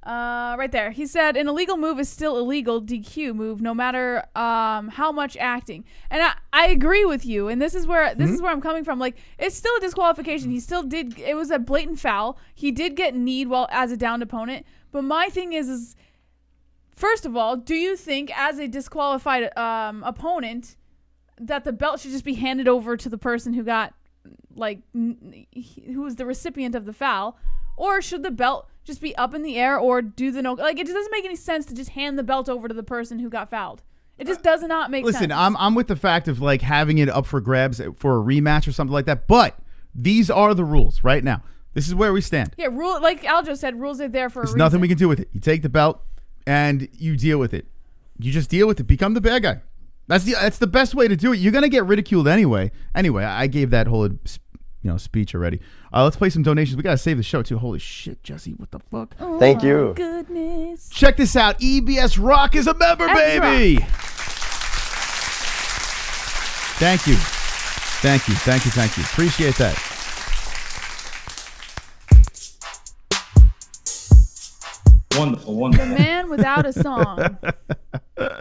Right there. He said, an illegal move is still illegal DQ move, no matter how much acting. And I agree with you. And this is where I'm coming from. Like, it's still a disqualification. He still did. It was a blatant foul. He did get kneed as a downed opponent. But my thing is first of all, do you think as a disqualified opponent that the belt should just be handed over to the person who got, like, who was the recipient of the foul? Or should the belt just be up in the air or do the no? Like, it just doesn't make any sense to just hand the belt over to the person who got fouled. It just does not make sense. Listen, I'm with the fact of like having it up for grabs for a rematch or something like that, but these are the rules right now. This is where we stand. Yeah, like Aljo said, rules are there for a reason. There's nothing we can do with it. You take the belt and you deal with it. You just deal with it. Become the bad guy. That's the best way to do it. You're gonna get ridiculed anyway. Anyway, I gave that whole speech already. Let's play some donations. We gotta save the show too. Holy shit, Jesse, what the fuck? Oh, Thank you. Goodness. Check this out. EBS Rock is a member, baby. Thank you. Appreciate that. Wonderful. The man without a song.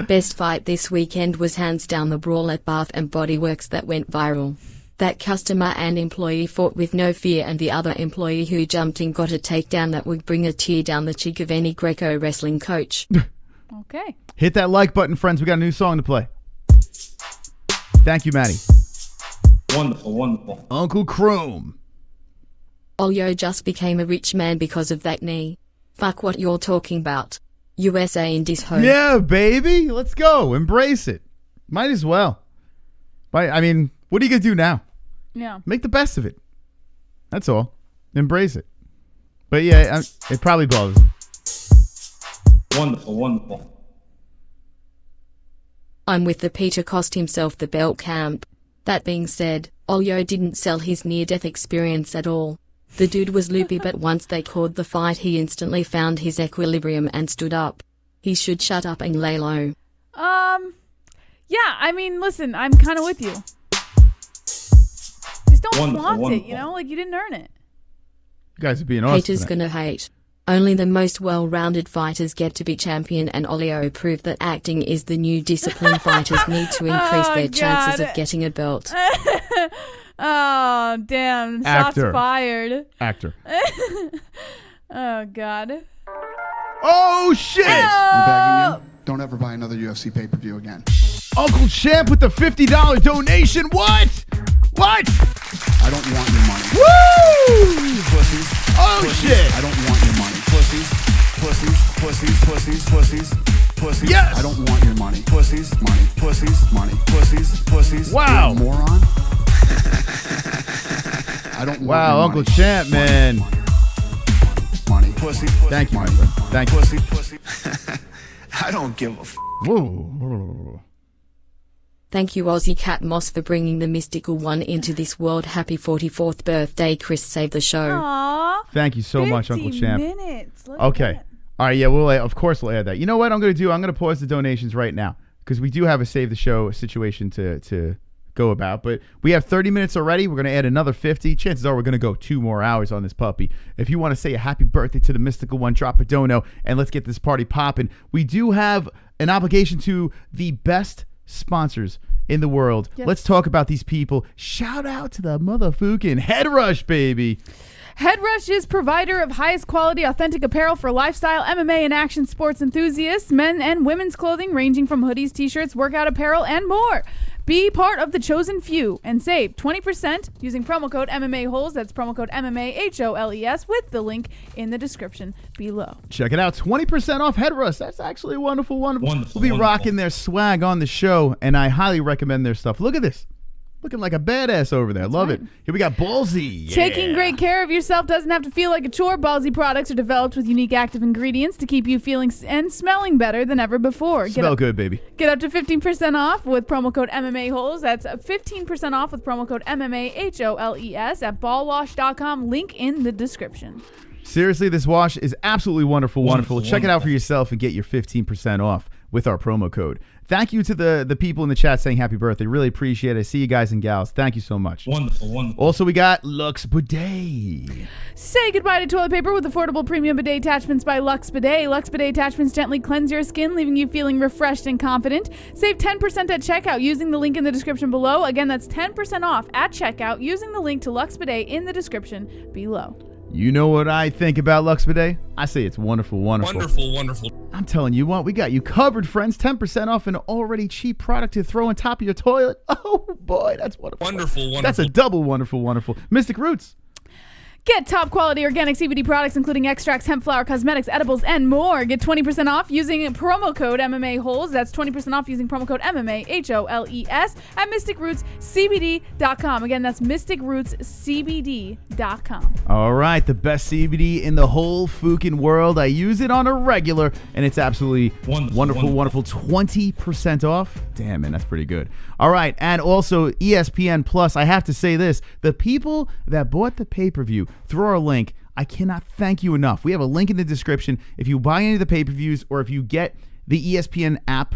Best fight this weekend was hands down the brawl at Bath and Body Works that went viral. That customer and employee fought with no fear, and the other employee who jumped in got a takedown that would bring a tear down the cheek of any Greco wrestling coach. Okay. Hit that like button, friends. We got a new song to play. Thank you, Maddie. Wonderful. Uncle Chrome. Olio just became a rich man because of that knee. Fuck what you're talking about. USA in this home. Yeah, baby. Let's go. Embrace it. Might as well. I mean, what are you going to do now? Yeah. Make the best of it. That's all. Embrace it. But yeah, it probably bothers him. Wonderful. I'm with the Peter cost himself the belt camp. That being said, Olio didn't sell his near-death experience at all. The dude was loopy, but once they called the fight he instantly found his equilibrium and stood up. He should shut up and lay low. Yeah, I mean, listen, I'm kind of with you. Just don't flaunt it, like you didn't earn it. You guys are being awesome. Haters gonna hate. Only the most well-rounded fighters get to be champion, and Olio proved that acting is the new discipline. Fighters need to increase their chances of getting a belt. Oh, damn. Actor. Shots fired. Actor. Oh, God. Oh, shit. I'm begging you, don't ever buy another UFC pay-per-view again. Uncle Champ with the $50 donation. What? I don't want your money. Woo! Pussies. Oh, pussies. shit. I don't want your money. Pussies. Yes. I don't want your money. Pussies. Money. Pussies. Wow. You're a moron. I don't want your money. Uncle Champ, man. Money. Pussy. Thank you, my friend. Thank you. Pussy. I don't give a f. Whoa. Thank you, Aussie Cat Moss, for bringing the mystical one into this world. Happy 44th birthday, Chris. Save the show. Aww. Thank you so much, Uncle Champ. Minutes. Okay. All right, yeah, of course we'll add that. You know what I'm going to do? I'm going to pause the donations right now because we do have a save the show situation to go about. But we have 30 minutes already. We're going to add another 50. Chances are we're going to go 2 more hours on this puppy. If you want to say a happy birthday to the mystical one, drop a dono and let's get this party popping. We do have an obligation to the best sponsors in the world. Yes. Let's talk about these people. Shout out to the motherfucking Head Rush, baby. Head Rush is provider of highest quality, authentic apparel for lifestyle, MMA, and action sports enthusiasts, men and women's clothing ranging from hoodies, t-shirts, workout apparel, and more. Be part of the chosen few and save 20% using promo code MMA-Holes. That's promo code MMA-HOLES with the link in the description below. Check it out. 20% off Head Rush. That's actually wonderful. We'll be rocking their swag on the show, and I highly recommend their stuff. Look at this. Looking like a badass over there. Love it. Here we got Ballsy. Yeah. Taking great care of yourself doesn't have to feel like a chore. Ballsy products are developed with unique active ingredients to keep you feeling and smelling better than ever before. Smell good, baby. Get up to 15% off with promo code MMA-Holes. That's 15% off with promo code MMA-HOLES at ballwash.com. Link in the description. Seriously, this wash is absolutely wonderful. Check it out for yourself and get your 15% off with our promo code. Thank you to the people in the chat saying happy birthday. Really appreciate it. I see you guys and gals. Thank you so much. Wonderful. Also, we got Lux Bidet. Say goodbye to toilet paper with affordable premium bidet attachments by Lux Bidet. Lux Bidet attachments gently cleanse your skin, leaving you feeling refreshed and confident. Save 10% at checkout using the link in the description below. Again, that's 10% off at checkout using the link to Lux Bidet in the description below. You know what I think about Lux Bidet? I say it's wonderful. Wonderful. I'm telling you what, we got you covered, friends. 10% off an already cheap product to throw on top of your toilet. Oh, boy, that's wonderful. Wonderful. That's a double wonderful. Mystic Roots. Get top quality organic CBD products, including extracts, hemp flower, cosmetics, edibles, and more. Get 20% off using promo code MMA-Holes. That's 20% off using promo code MMA-HOLES at mysticrootscbd.com. Again, that's mysticrootscbd.com. All right, the best CBD in the whole fucking world. I use it on a regular, and it's absolutely wonderful. 20% off. Damn, man, that's pretty good. All right, and also ESPN Plus. I have to say this. The people that bought the pay-per-view through our link, I cannot thank you enough. We have a link in the description. If you buy any of the pay-per-views or if you get the ESPN app,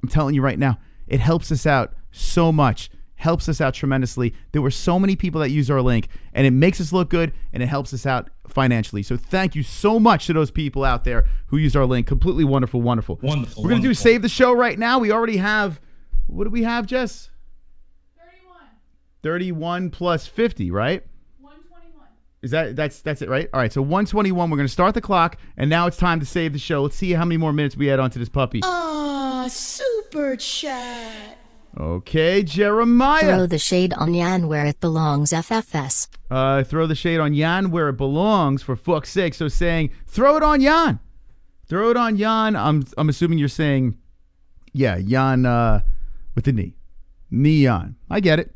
I'm telling you right now, it helps us out so much. Helps us out tremendously. There were so many people that use our link, and it makes us look good, and it helps us out financially. So thank you so much to those people out there who used our link. Completely wonderful. We're going to do Save the Show right now. We already have, what do we have, Jess? 31 plus 50, right? 121. Is that's it, right? All right, so 121. We're going to start the clock, and now it's time to save the show. Let's see how many more minutes we add onto this puppy. Super chat. Okay, Jeremiah. Throw the shade on Yan where it belongs, FFS. Throw the shade on Yan where it belongs, for fuck's sake. So saying, throw it on Yan. Throw it on Yan. I'm assuming you're saying, yeah, Yan with the knee. Knee Yan. I get it.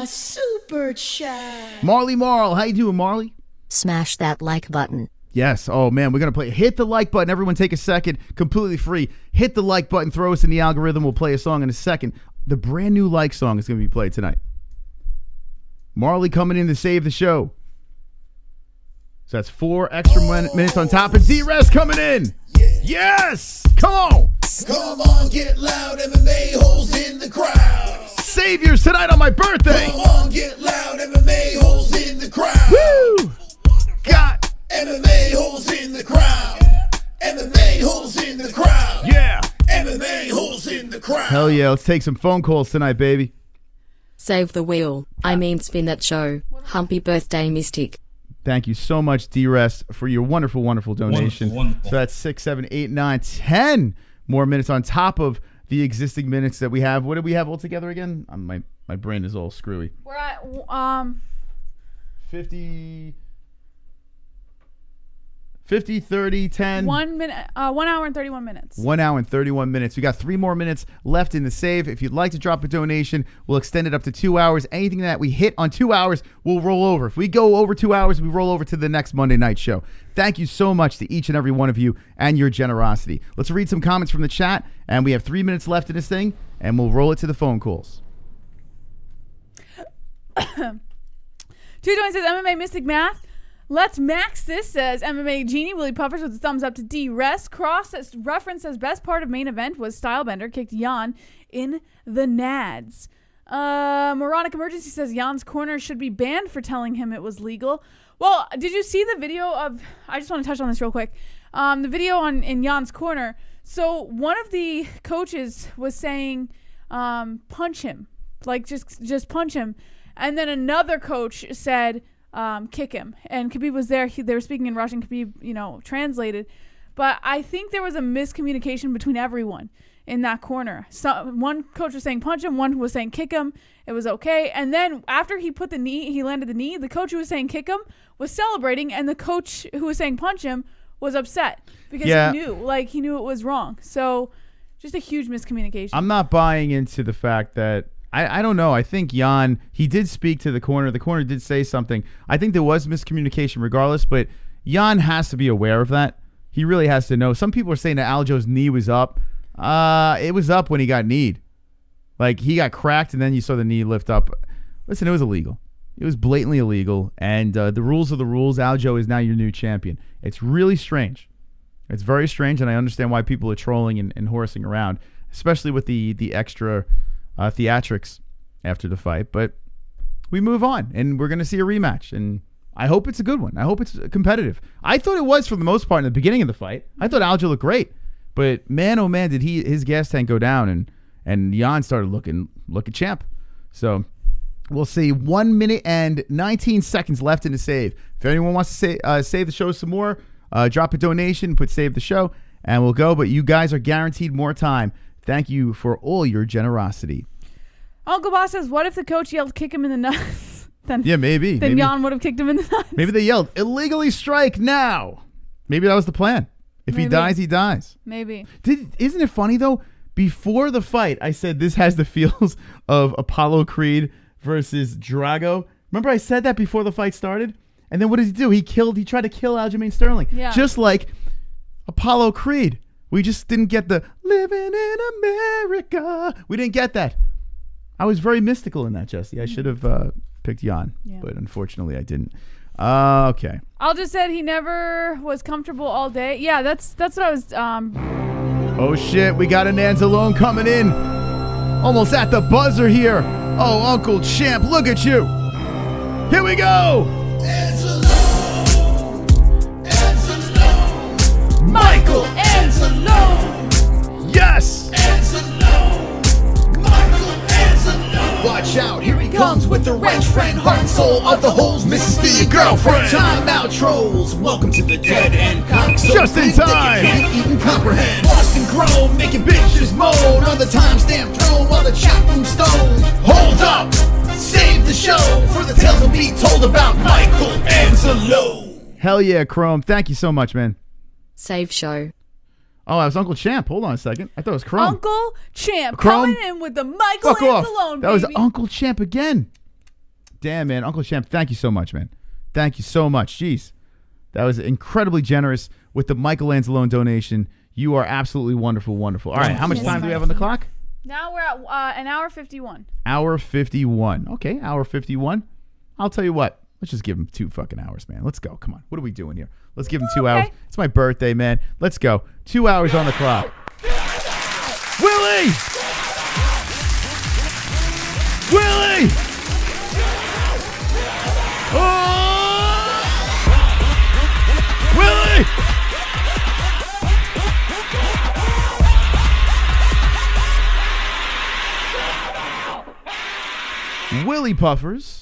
Super chat. Marley Marl. How you doing, Marley? Smash that like button. Yes. Oh, man, we're going to play. Hit the like button. Everyone take a second. Completely free. Hit the like button. Throw us in the algorithm. We'll play a song in a second. The brand new like song is going to be played tonight. Marley coming in to save the show. So that's 4 extra minutes on top of D-Rest coming in. Yeah. Yes. Come on. Come on, get loud, MMA holes in the crowd. Saviors tonight on my birthday. Come on, get loud, MMA holes in the crowd. Woo! Got MMA holes in the crowd. MMA holes in the crowd. Yeah. MMA holes in the crowd. Hell yeah, let's take some phone calls tonight, baby. Save the wheel. I mean spin that show. Happy birthday, Mystic. Thank you so much, D-Rest, for your wonderful donation. Wonderful. So that's 6, 7, 8, 9, 10 more minutes on top of the existing minutes that we have. What do we have altogether again? My brain is all screwy. We're at 50, 30, 10. 1 minute, 1 hour and 31 minutes. 1 hour and 31 minutes. We got 3 more minutes left in the save. If you'd like to drop a donation, we'll extend it up to 2 hours. Anything that we hit on 2 hours, we'll roll over. If we go over 2 hours, we roll over to the next Monday night show. Thank you so much to each and every one of you and your generosity. Let's read some comments from the chat, and we have 3 minutes left in this thing, and we'll roll it to the phone calls. 220 says MMA Mystic Math. Let's max this, says MMA Genie. Willie Puffers with a thumbs up to D-Rest. Cross says, reference says best part of main event was Stylebender kicked Yan in the nads. Moronic Emergency says Jan's corner should be banned for telling him it was legal. Well, did you see the video of, I just want to touch on this real quick. The video in Jan's corner. So one of the coaches was saying, punch him. Like just punch him. And then another coach said, kick him. And Khabib was there. They were speaking in Russian. Khabib, translated. But I think there was a miscommunication between everyone in that corner. So one coach was saying punch him. One was saying kick him. It was okay. And then after he landed the knee, the coach who was saying kick him was celebrating. And the coach who was saying punch him was upset because he knew it was wrong. So just a huge miscommunication. I'm not buying into the fact that, I don't know. I think Jan, he did speak to the corner. The corner did say something. I think there was miscommunication regardless, but Jan has to be aware of that. He really has to know. Some people are saying that Aljo's knee was up. It was up when he got kneed. Like, he got cracked, and then you saw the knee lift up. Listen, it was illegal. It was blatantly illegal, and the rules are the rules. Aljo is now your new champion. It's really strange. It's very strange, and I understand why people are trolling and horsing around, especially with the extra theatrics after the fight. But we move on, and we're going to see a rematch, and I hope it's a good one. I hope it's competitive. I thought it was for the most part in the beginning of the fight. I thought Aljo looked great, but man, oh man, did his gas tank go down, and Jan started looking champ. So we'll see. 1 minute and 19 seconds left in the save. If anyone wants to save the show some more, drop a donation, put save the show, and we'll go. But you guys are guaranteed more time. Thank you for all your generosity. Uncle Boss says, what if the coach yelled kick him in the nuts? then maybe. then Jan would have kicked him in the nuts. Maybe they yelled, illegally strike now. Maybe that was the plan. If he dies, he dies. Maybe. Isn't it funny, though? Before the fight, I said this has the feels of Apollo Creed versus Drago. Remember I said that before the fight started? And then what did he do? He tried to kill Aljamain Sterling. Yeah. Just like Apollo Creed. We just didn't get the living in America. We didn't get that. I was very mystical in that, Jesse. I should have picked Jan, but unfortunately I didn't. Okay. I'll just said he never was comfortable all day. Yeah, that's what I was. Oh shit, we got an Anzalone coming in. Almost at the buzzer here. Oh, Uncle Champ, look at you. Here we go. Michael Anzalone. Yes. Watch out, here he comes with the wrench friend, heart and soul of the holes, Mrs. For your girlfriend. Time out, trolls. Welcome to the dead end. Just in time. You can't even comprehend. Lost and grown, making bitches moan on the timestamp throne while the chat room's stoned. Hold up, save the show for the tales will be told about Michael Anzalone. Hell yeah, Chrome. Thank you so much, man. Save show. Oh, that was Uncle Champ. Hold on a second. I thought it was Chrome. Uncle Champ Chrome? coming in with the Michael Anzalone, That was Uncle Champ again. Damn, man. Uncle Champ, thank you so much, man. Thank you so much. Jeez. That was incredibly generous with the Michael Anzalone donation. You are absolutely wonderful, wonderful. All right, how much time do we have on the clock? Now we're at an hour 51. Hour 51. Okay, hour 51. I'll tell you what. Let's just give him 2 fucking hours, man. Let's go. Come on. What are we doing here? Let's give him 2 hours. It's my birthday, man. Let's go. 2 hours on the clock. Willie! Willie! Oh! Willie! Willie Puffers.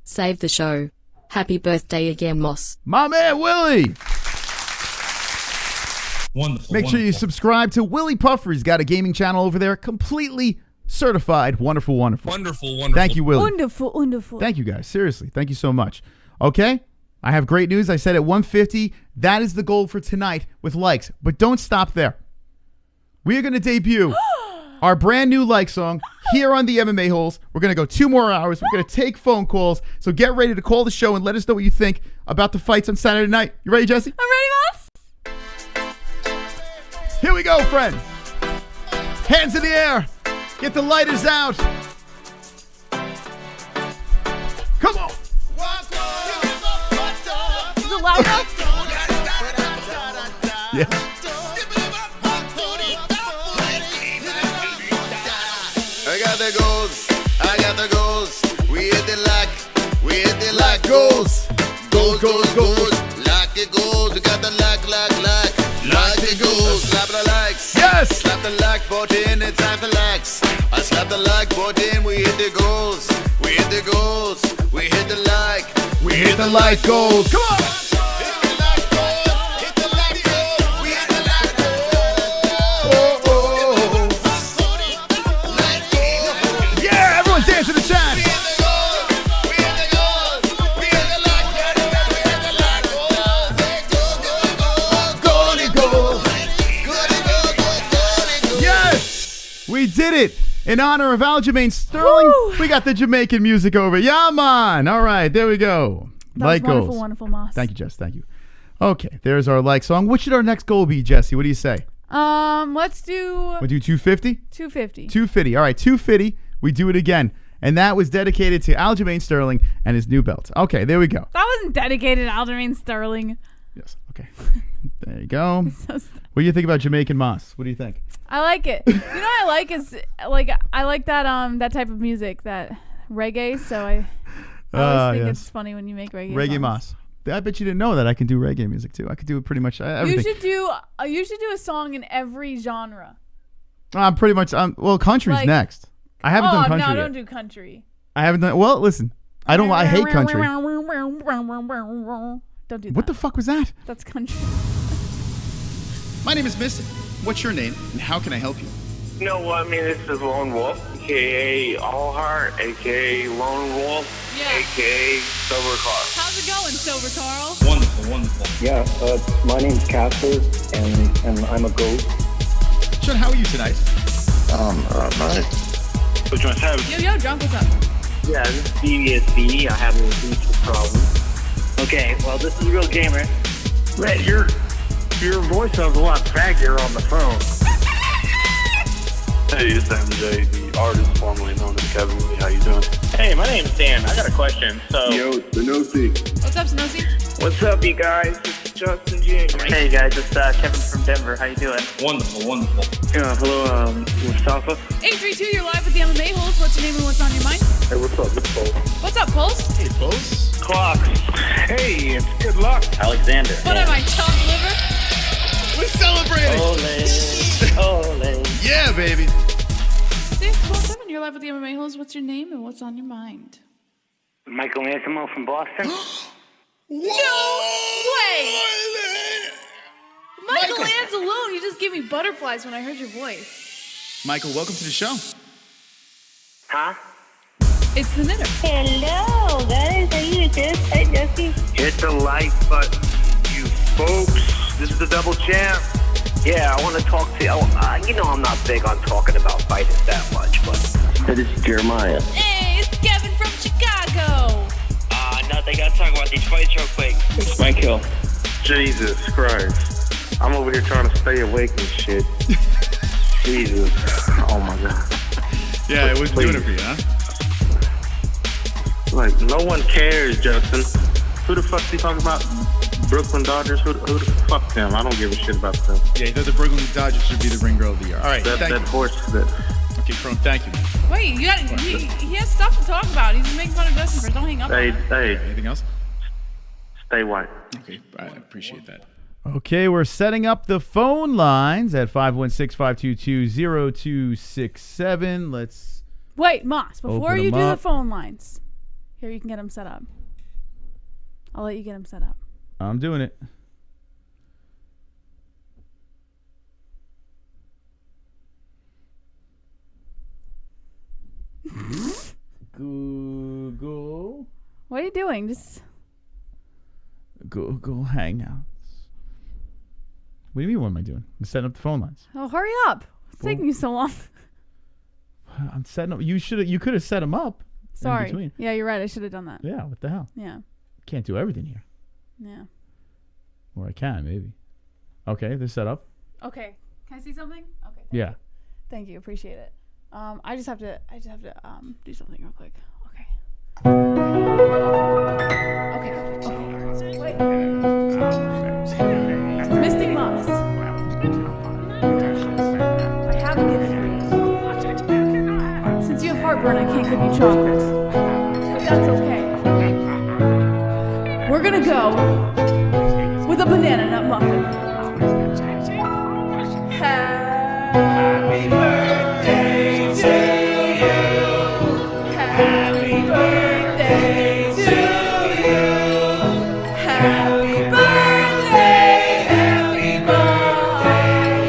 Save the show. Happy birthday again, Moss. My man, Willie. Wonderful. Make sure you subscribe to Willie Puffer. He's got a gaming channel over there, completely certified. Wonderful, wonderful. Wonderful, wonderful. Thank you, Willie. Wonderful, wonderful. Thank you, guys. Seriously. Thank you so much. Okay? I have great news. I said at 150, that is the goal for tonight with likes. But don't stop there. We are going to debut our brand new like song here on the MMA-Holes. We're going to go 2 more hours. We're going to take phone calls. So get ready to call the show and let us know what you think about the fights on Saturday night. You ready, Jesse? I'm ready, Moss. Here we go, friends. Hands in the air. Get the lighters out. Come on. Is it loud enough? Yeah. I got the goals, I got the goals. We hit the lock, goals. Goals, lock it goals. We got the lock it goals. Slap the likes, yes. Slap the like button, it's time for likes. I slap the like button, we hit the goals. We hit the goals, we hit the like. We hit the like goals. Come on. We did it! In honor of Aljamain Sterling, we got the Jamaican music over. Yeah, man! All right, there we go. That like was wonderful, goals. wonderful, Moss. Thank you, Jess. Thank you. Okay, there's our like song. What should our next goal be, Jesse? What do you say? Let's do... We'll do 250? 250. 250. All right, 250. We do it again. And that was dedicated to Aljamain Sterling and his new belt. Okay, there we go. That wasn't dedicated to Aljamain Sterling. Yes, okay. There you go. What do you think about Jamaican Moss? What do you think? I like it. You know what I like is I like that type of music, that reggae. So I always think it's funny when you make reggae songs. Moss. I bet you didn't know that I can do reggae music too. I could do pretty much everything. You should do a song in every genre. I'm pretty much. Well, country's next. I haven't done country no, yet. don't do country. I haven't done. Well, listen. I don't. I hate country. Don't do that. What the fuck was that? That's country. My name is Mystic. What's your name, and how can I help you? No, I mean, this is Lone Wolf. a.k.a. Allheart, a.k.a. Lone Wolf, a.k.a. Sober Carl. How's it going, Sober Carl? Wonderful, wonderful. Yeah, my name's Casper, and I'm a ghost. Sean, how are you tonight? Nice. What you want to have? Yo, drunk, what's up? Yeah, this is BBSB. I have a huge problem. Okay, well, this is Real Gamer. Man, your voice sounds a lot faggier on the phone. Hey, it's MJ, the artist formerly known as Kevin Lee. How you doing? Hey, my name's Dan. I got a question. Yo, Sanosi. What's up, Sanosi? What's up, you guys? It's Justin Jr. Hey, guys, it's Kevin from Denver. How you doing? Wonderful, wonderful. Hello, Mustafa. 832, you're live with the MMA-Holes. What's your name and what's on your mind? Hey, what's up? It's Pulse. What's up, Pulse? Hey, Pulse. Clocks. Hey, it's good luck. Alexander. What am I, chopped liver? We're celebrating. Ole. Yeah, baby. 617, you're live with the MMA-Holes. What's your name and what's on your mind? Michael Antimo from Boston. No way! Michael Anzalone, you just gave me butterflies when I heard your voice. Michael, welcome to the show. Huh? It's the knitter. Hello, guys. How you doing? Hi, Jesse. Hit the like button, you folks. This is the double champ. Yeah, I want to talk to you. You know I'm not big on talking about fighters that much, but... This is Jeremiah. Hey, it's Kevin from Chicago. Nothing. Gotta talk about these fights real quick. It's my kill. Jesus Christ. I'm over here trying to stay awake and shit. Jesus. Oh my God. Yeah, it was doing it for you, huh? Like, no one cares, Justin. Who the fuck's he talking about? Brooklyn Dodgers? Who the fuck them? I don't give a shit about them. Yeah, he thought the Brooklyn Dodgers should be the ring girl of the year. All right, that horse. Okay, Chrome, thank you, man. Wait, he has stuff to talk about. He's making fun of Justin first. Don't hang up on him. Hey. Anything else? Stay white. Okay, I appreciate that. Okay, we're setting up the phone lines at 516-522-0267. Let's... Wait, Moss, before Open you them do the up. phone lines, here, you can get them set up. I'll let you get them set up. I'm doing it. Google. What are you doing? Just Google Hangouts. What do you mean, what am I doing? I'm setting up the phone lines. oh, hurry up! It's taking you so long. I'm setting up. You could have set them up. in Sorry. between. Yeah, you're right. I should have done that. Yeah, what the hell? Yeah. Can't do everything here. Yeah. Or I can, maybe. Okay, they're set up. Okay. Can I see something? Okay. Yeah. Thank you. Appreciate it. I just have to do something real quick. Okay. Wait. Mystic Moss. I have a gift for you. Since you have heartburn, I can't give you chocolate. But that's okay. We're gonna go with a banana nut muffin. Happy birthday to you. Happy birthday to you. Happy birthday. Happy birthday.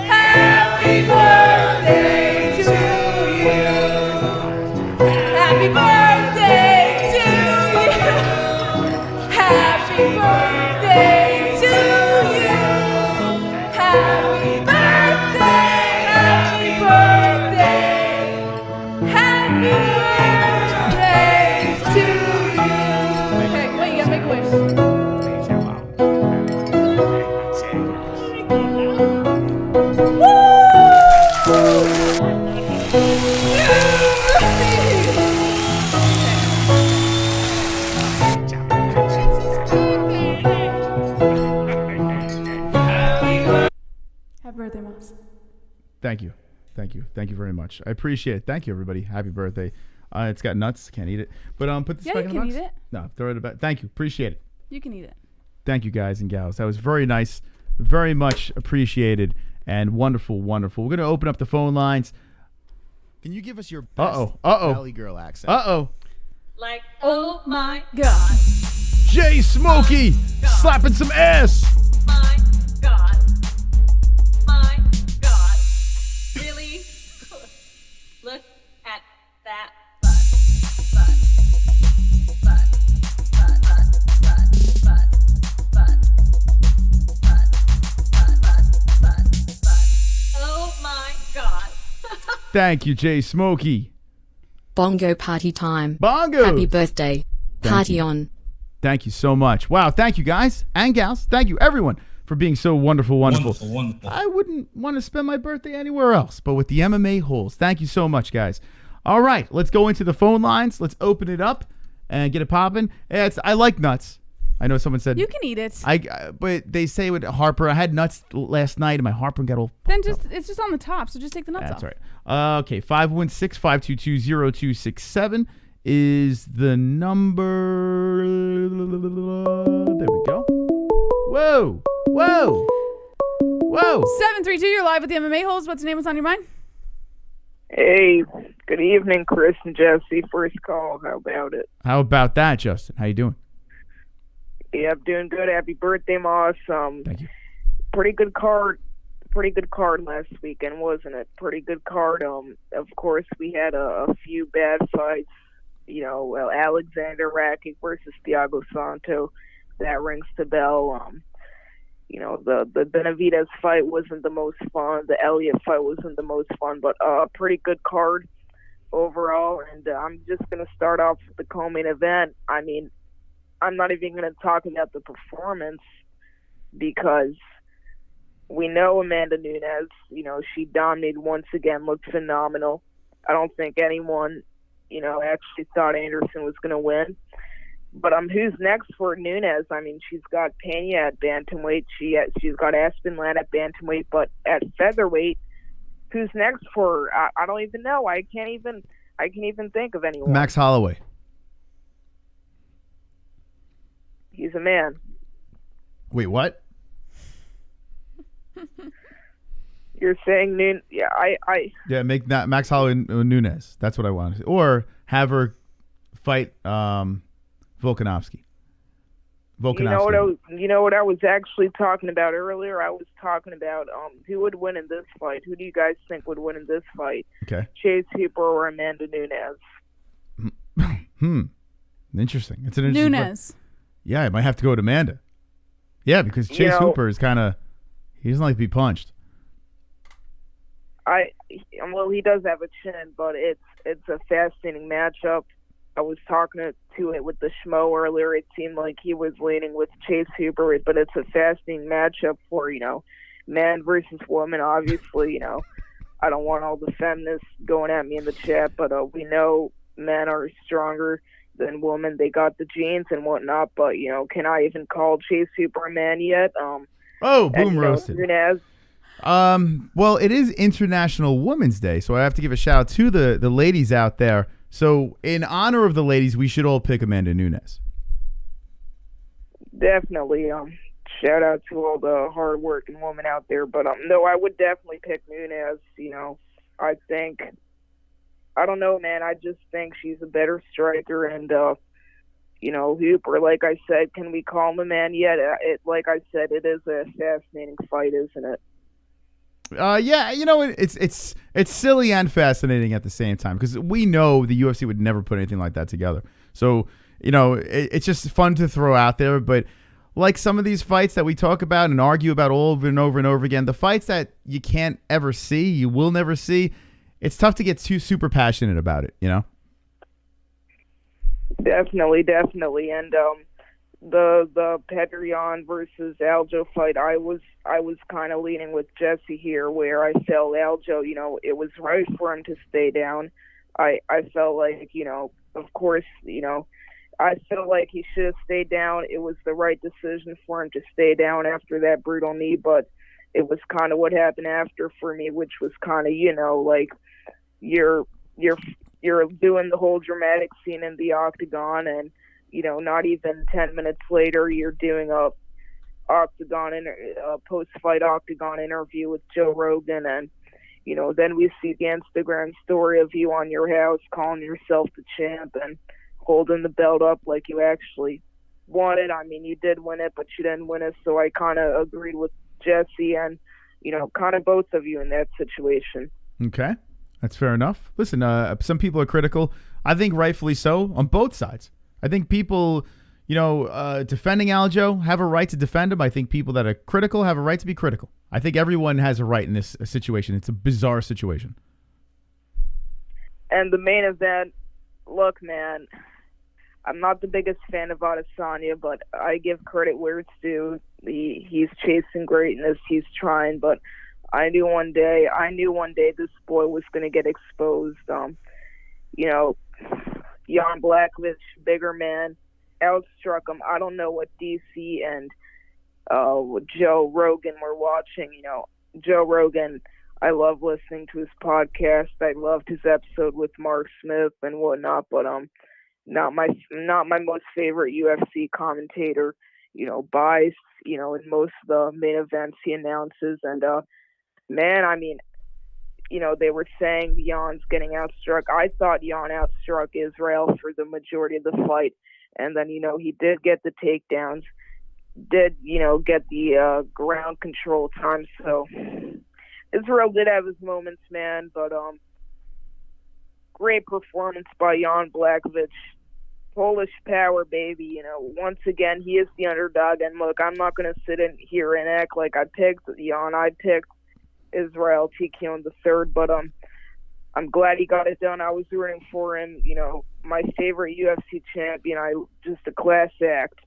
Happy birthday to you. Happy birthday to you. Happy birthday to you. Happy birthday. Happy birthday. Happy birthday to you. Okay, wait, you gotta make a wish. Happy birthday, Moms. Thank you. Thank you. Thank you very much. I appreciate it. Thank you, everybody. Happy birthday. It's got nuts. Can't eat it. But put this Yeah, back you in the can box. eat it. No, throw it back. Thank you. Appreciate it. You can eat it. Thank you, guys and gals. That was very nice. Very much appreciated and wonderful, wonderful. We're going to open up the phone lines. Can you give us your best Uh-oh. Valley Girl accent? Uh-oh. Like, oh my God. Jay Smokey slapping some ass. My God. My God. Really? Look Thank you, Jay Smokey. Bongo party time. Bongo. Happy birthday. Party you. on. Thank you so much. Wow, thank you guys and gals. Thank you everyone for being so wonderful. Wonderful. I wouldn't want to spend my birthday anywhere else, but with the MMA Holes. Thank you so much, guys. All right, let's go into the phone lines. Let's open it up and get it popping. I like nuts. I know someone said you can eat it. But they say with heartburn. I had nuts last night and my heartburn got all. Then it's just on the top, so just take the nuts off. That's right. Okay, 516-522-0267 is the number. There we go. Whoa. 732, you're live with the MMA Holes. What's the name? What's on your mind? Hey, good evening, Chris and Jesse. First call. How about it? How about that, Justin? How you doing? Yeah, I'm doing good. Happy birthday, Moss. Thank you. Pretty good card last weekend, wasn't it? Pretty good card. Of course, we had a few bad fights. You know, Alexander Rakic versus Thiago Santos. That rings the bell. You know, the Benavidez fight wasn't the most fun. The Elliott fight wasn't the most fun, but a pretty good card overall. And I'm just going to start off with the co-main event. I mean, I'm not even going to talk about the performance because we know Amanda Nunes, you know, she dominated once again, looked phenomenal. I don't think anyone, you know, actually thought Anderson was going to win. But who's next for Nunes? I mean, she's got Pena at bantamweight. She's got Aspen Ladd at bantamweight. But at featherweight, who's next for her? I don't even know. I can't even think of anyone. Max Holloway. He's a man. Wait, what? You're saying Nunes? Yeah, Yeah, make that Max Holloway Nunes. That's what I wanted. Or have her fight Volkanovski. You know what I was actually talking about earlier? I was talking about who would win in this fight. Who do you guys think would win in this fight? Okay. Chase Hooper or Amanda Nunes? Interesting. It's an interesting Nunes. Fight. Yeah, I might have to go with Amanda. Yeah, because Chase Hooper is kind of, he doesn't like to be punched. Well, he does have a chin, but it's a fascinating matchup. I was talking to it with the Schmo earlier. It seemed like he was leaning with Chase Hooper, but it's a fascinating matchup for, you know, man versus woman. Obviously, you know, I don't want all the feminists going at me in the chat, but we know men are stronger than women. They got the genes and whatnot, but, you know, can I even call Chase Hooper a man yet? Boom roasted. Well, it is International Women's Day, so I have to give a shout out to the ladies out there. So, in honor of the ladies, we should all pick Amanda Nunes. Definitely. Shout out to all the hard-working women out there. But, no, I would definitely pick Nunes. You know, I don't know, man. I just think she's a better striker. And, you know, Hooper, like I said, can we call him a man yet? Like I said, it is a fascinating fight, isn't it? Yeah, you know, it's silly and fascinating at the same time because we know the UFC would never put anything like that together. So, you know, it's just fun to throw out there. But like some of these fights that we talk about and argue about over and over and over again, the fights that you can't ever see, you will never see, it's tough to get too super passionate about it, you know? Definitely. And the Petr Yan versus Aljo fight, I was kind of leaning with Jesse here, where I felt Aljo, you know, it was right for him to stay down. I felt like, you know, of course, you know, I felt like he should have stayed down. It was the right decision for him to stay down after that brutal knee, but it was kind of what happened after for me, which was kind of, you know, like you're doing the whole dramatic scene in the octagon, and you know, not even 10 minutes later, you're doing a post-fight octagon interview with Joe Rogan, and you know, then we see the Instagram story of you on your house calling yourself the champ and holding the belt up like you actually won it. I mean, you did win it, but you didn't win it. So I kind of agreed with Jesse and, you know, kind of both of you in that situation. Okay. That's fair enough. Listen, some people are critical. I think rightfully so on both sides. I think people, you know, defending Aljo have a right to defend him. I think people that are critical have a right to be critical. I think everyone has a right in this situation. It's a bizarre situation. And the main event, look, man, I'm not the biggest fan of Adesanya, but I give credit where it's due. He's chasing greatness. He's trying, but I knew one day this boy was going to get exposed. You know, Jan Blachowicz, bigger man, outstruck him. I don't know what DC and Joe Rogan were watching. You know, Joe Rogan, I love listening to his podcast. I loved his episode with Mark Smith and whatnot, but not my most favorite UFC commentator. You know, biased. You know, in most of the main events he announces, and man, I mean, you know, they were saying Jan's getting outstruck. I thought Jan outstruck Israel for the majority of the fight, and then, you know, he did get the takedowns, did, you know, get the ground control time. So Israel did have his moments, man, but great performance by Jan Blachowicz. Polish power, baby. You know, once again, he is the underdog. And look, I'm not going to sit in here and act like I picked Jan. I picked Israel TKO in the third, but I'm glad he got it done. I was rooting for him. You know, my favorite UFC champion. Just a class act.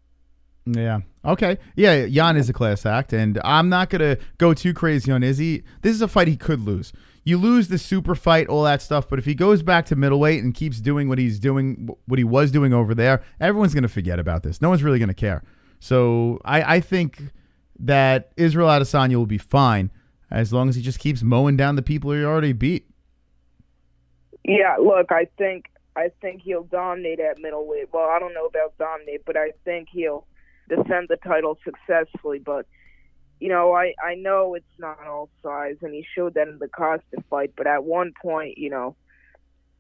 Yeah. Okay. Yeah, Jan is a class act, and I'm not going to go too crazy on Izzy. This is a fight he could lose. You lose the super fight, all that stuff, but if he goes back to middleweight and keeps doing what he was doing over there, everyone's going to forget about this. No one's really going to care. So I think that Israel Adesanya will be fine as long as he just keeps mowing down the people he already beat. Yeah, look, I think he'll dominate at middleweight. Well, I don't know about dominate, but I think he'll defend the title successfully. But, you know, I know it's not all size, and he showed that in the COSTA fight. But at one point, you know,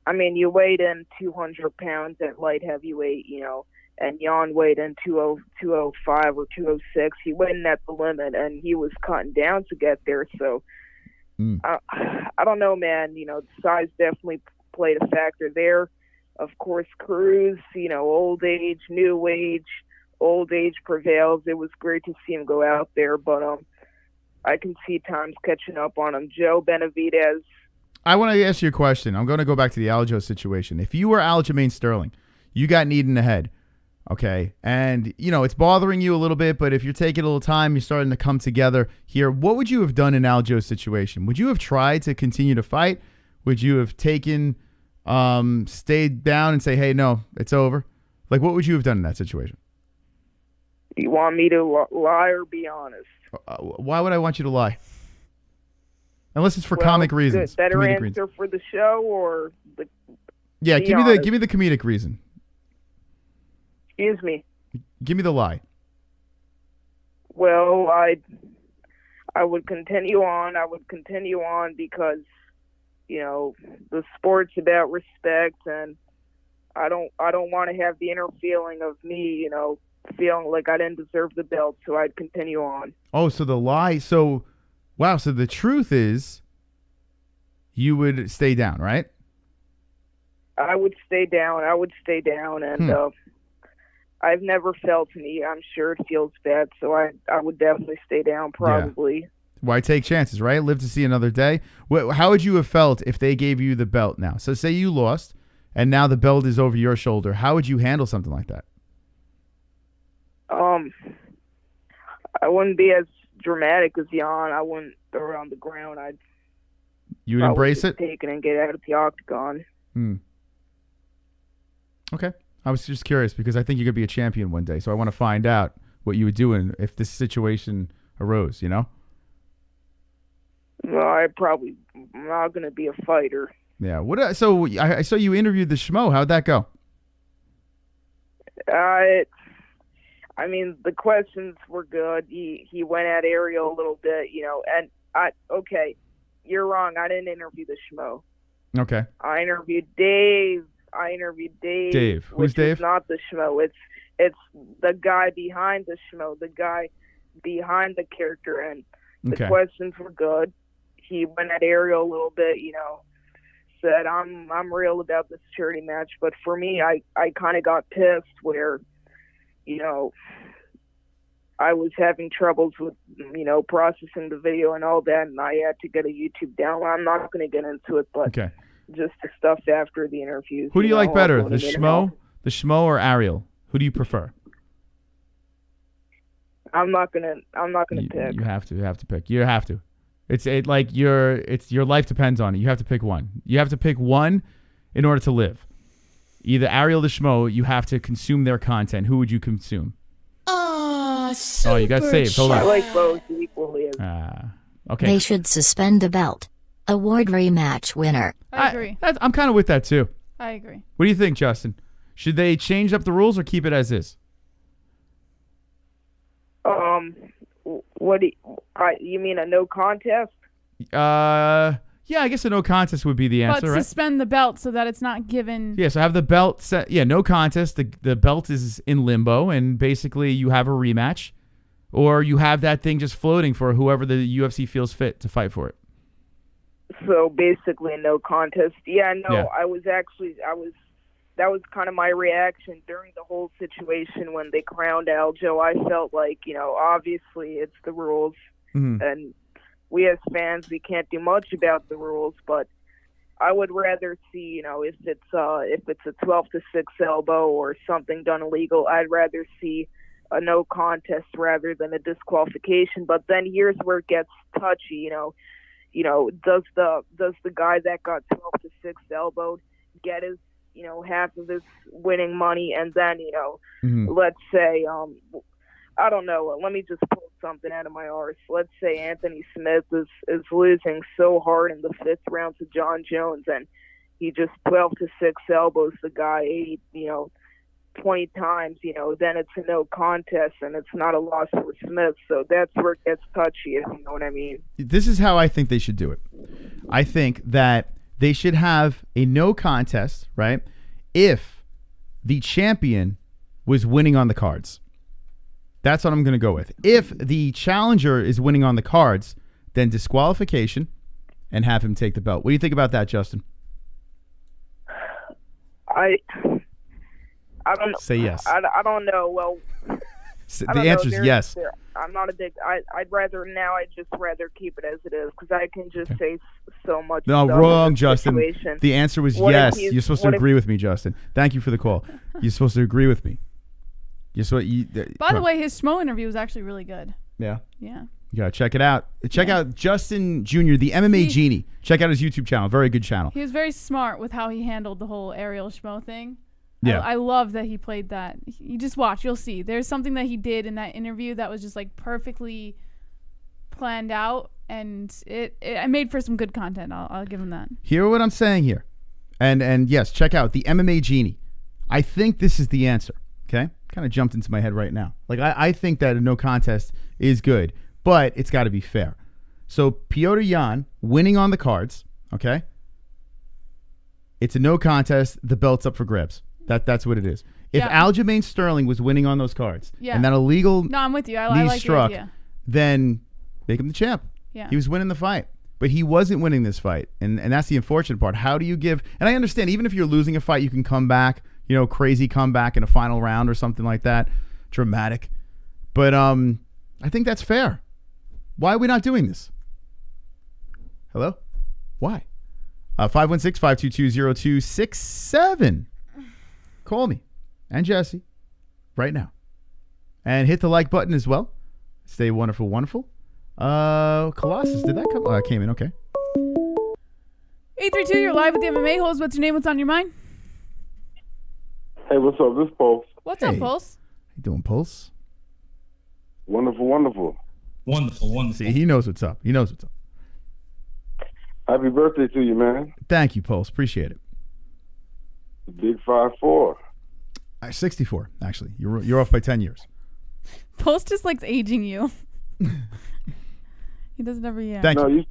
I mean, you weighed in 200 pounds at light heavyweight, you know, and Jan weighed in 205 or 206. He weighed in at the limit, and he was cutting down to get there. So I don't know, man. You know, the size definitely played a factor there. Of course, Cruz, you know, old age, new age. Old age prevails. It was great to see him go out there, but I can see time's catching up on him. Joe Benavidez. I want to ask you a question. I'm going to go back to the Aljo situation. If you were Aljamain Sterling, you got kneed in the head, okay, and, you know, it's bothering you a little bit, but if you're taking a little time, you're starting to come together here, what would you have done in Aljo's situation? Would you have tried to continue to fight? Would you have taken, stayed down and say, hey, no, it's over? Like, what would you have done in that situation? You want me to lie or be honest? Why would I want you to lie? Unless it's for comic reasons. Better answer for the show or the? Yeah, give me the comedic reason. Excuse me. Give me the lie. Well, I would continue on. I would continue on because, you know, the sport's about respect, and I don't want to have the inner feeling of me, you know, feeling like I didn't deserve the belt, so I'd continue on. Oh, so the lie. So, wow. So the truth is you would stay down, right? I would stay down. And I've never felt any. I'm sure it feels bad, so I would definitely stay down, probably. Yeah. Why take chances, right? Live to see another day. How would you have felt if they gave you the belt now? So say you lost, and now the belt is over your shoulder. How would you handle something like that? I wouldn't be as dramatic as Jan. I wouldn't throw it on the ground. You'd embrace it? Take it and get out of the octagon. Okay. I was just curious because I think you could be a champion one day, so I want to find out what you would do if this situation arose, you know? Well, I'm not going to be a fighter. Yeah. So I saw you interviewed the Schmo. How'd that go? I mean, the questions were good. He went at Ariel a little bit, you know, and okay, you're wrong. I didn't interview the Schmo. Okay. I interviewed Dave. Dave. Who's Dave? It's not the Schmo. It's the guy behind the Schmo, the guy behind the character, and the questions were good. He went at Ariel a little bit, you know, said I'm real about this charity match, but for me, I kind of got pissed where, you know, I was having troubles with, you know, processing the video and all that, and I had to get a YouTube download. I'm not going to get into it, but just the stuff after the interviews. Who do you like better, also the in Schmo or Ariel? Who do you prefer? I'm not gonna pick. You have to pick. You have to. It's your life depends on it. You have to pick one. You have to pick one in order to live. Either Ariel or Schmo, you have to consume their content. Who would you consume? Oh, you got saved. Hold on. I like both equally. Okay. They should suspend the belt. Award rematch winner. I agree. I'm kind of with that too. I agree. What do you think, Justin? Should they change up the rules or keep it as is? What do you mean, a no contest? Yeah, I guess a no contest would be the answer, But right? suspend the belt so that it's not given. Yeah, so have the belt set. Yeah, no contest. The belt is in limbo, and basically you have a rematch, or you have that thing just floating for whoever the UFC feels fit to fight for it. So basically, a no contest. Yeah, no, Yeah. That was kind of my reaction during the whole situation when they crowned Aljo. I felt like, obviously it's the rules, and we as fans, we can't do much about the rules, but I would rather see, if it's a 12-6 elbow or something done illegal, I'd rather see a no contest rather than a disqualification. But then here's where it gets touchy, does the guy that got 12-6 elbowed get his half of his winning money, and then let's say I don't know, let me just pull something out of my arse. Let's say Anthony Smith is losing so hard in the 5th round to Jon Jones, and he just 12-6 elbows the guy 20 times, then it's a no contest and it's not a loss for Smith. So that's where it gets touchy, if you know what I mean. This is how I think they should do it. I think that they should have a no contest, right? If the champion was winning on the cards. That's what I'm going to go with. If the challenger is winning on the cards, then disqualification and have him take the belt. What do you think about that, Justin? I don't know. Say yes. I don't know. Well, the answer is yes. I'm not a big. I'd rather keep it as it is because I can just say so much. No, wrong, Justin. Situation. The answer was yes. You're supposed to agree with me, Justin. Thank you for the call. You're supposed to agree with me. By the way, his Schmo interview was actually really good. Yeah. Yeah. You gotta check it out. Check out Justin Jr., the MMA Genie. Check out his YouTube channel. Very good channel. He was very smart with how he handled the whole Ariel Schmo thing. Yeah. I love that he played that. You just watch, you'll see. There's something that he did in that interview that was just like perfectly planned out, and it made for some good content. I'll give him that. Hear what I'm saying here. And yes, check out the MMA Genie. I think this is the answer. Okay? Kind of jumped into my head right now. Like I think that a no contest is good, but it's got to be fair. So Petr Yan winning on the cards, okay? It's a no contest. The belt's up for grabs. That's what it is. If Aljamain Sterling was winning on those cards, and that illegal I'm with you. I like struck, your idea. then make him the champ. Yeah. He was winning the fight, but he wasn't winning this fight, and that's the unfortunate part. How do you give? And I understand, even if you're losing a fight, you can come back. Crazy comeback in a final round or something like that, dramatic. But I think that's fair. Why are we not doing this? Hello? Why? 516-522-0267. Call me and Jesse right now. And hit the like button as well. Stay wonderful, wonderful. Colossus, did that come? Oh, that came in, okay. 832, you're live with the MMA-Holes. What's your name? What's on your mind? Hey, what's up? This is Pulse. What's up, Pulse? How you doing, Pulse? Wonderful, wonderful. Wonderful, wonderful. See, he knows what's up. He knows what's up. Happy birthday to you, man. Thank you, Pulse. Appreciate it. Big 5'4". 64, actually. You're off by 10 years. Pulse just likes aging you. He doesn't ever, Thank you.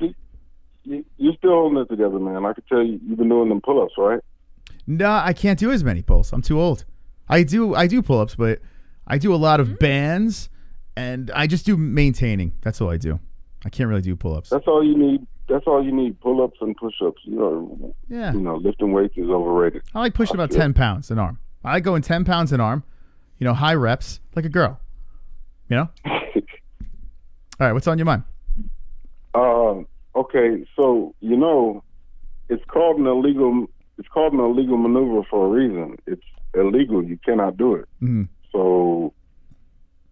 You're still holding it together, man. I can tell you've been doing them pull-ups, right? No, I can't do as many Pulse. I'm too old. I do pull-ups, but I do a lot of bands, and I just do maintaining. That's all I do. I can't really do pull-ups. That's all you need. That's all you need. Pull-ups and push-ups. Yeah. Lifting weights is overrated. I like pushing about 10 pounds an arm. I like going 10 pounds an arm, high reps, like a girl. All right, what's on your mind? Okay, so, it's called an illegal maneuver for a reason. It's illegal. You cannot do it. Mm-hmm. So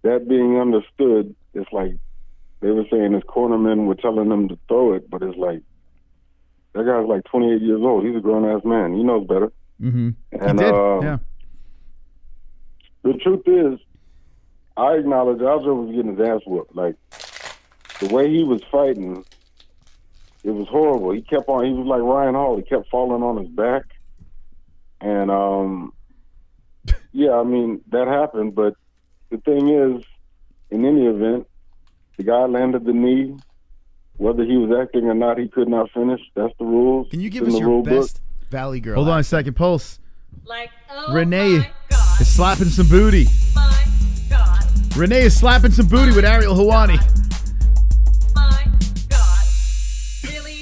that being understood, it's like they were saying his cornermen were telling him to throw it, but it's like that guy's like 28 years old. He's a grown-ass man. He knows better. Mm-hmm. And He did. Yeah. the truth is, I acknowledge Aljo was getting his ass whooped. Like, the way he was fighting, it was horrible. He was like Ryan Hall. He kept falling on his back. And, yeah, I mean, that happened. But the thing is, in any event, the guy landed the knee. Whether he was acting or not, he could not finish. That's the rules. Can you give It's us in the your rule book. best Valley Girl? Hold on a second, Pulse. Like, Renee is slapping some booty. Renee is slapping some booty with Ariel Helwani.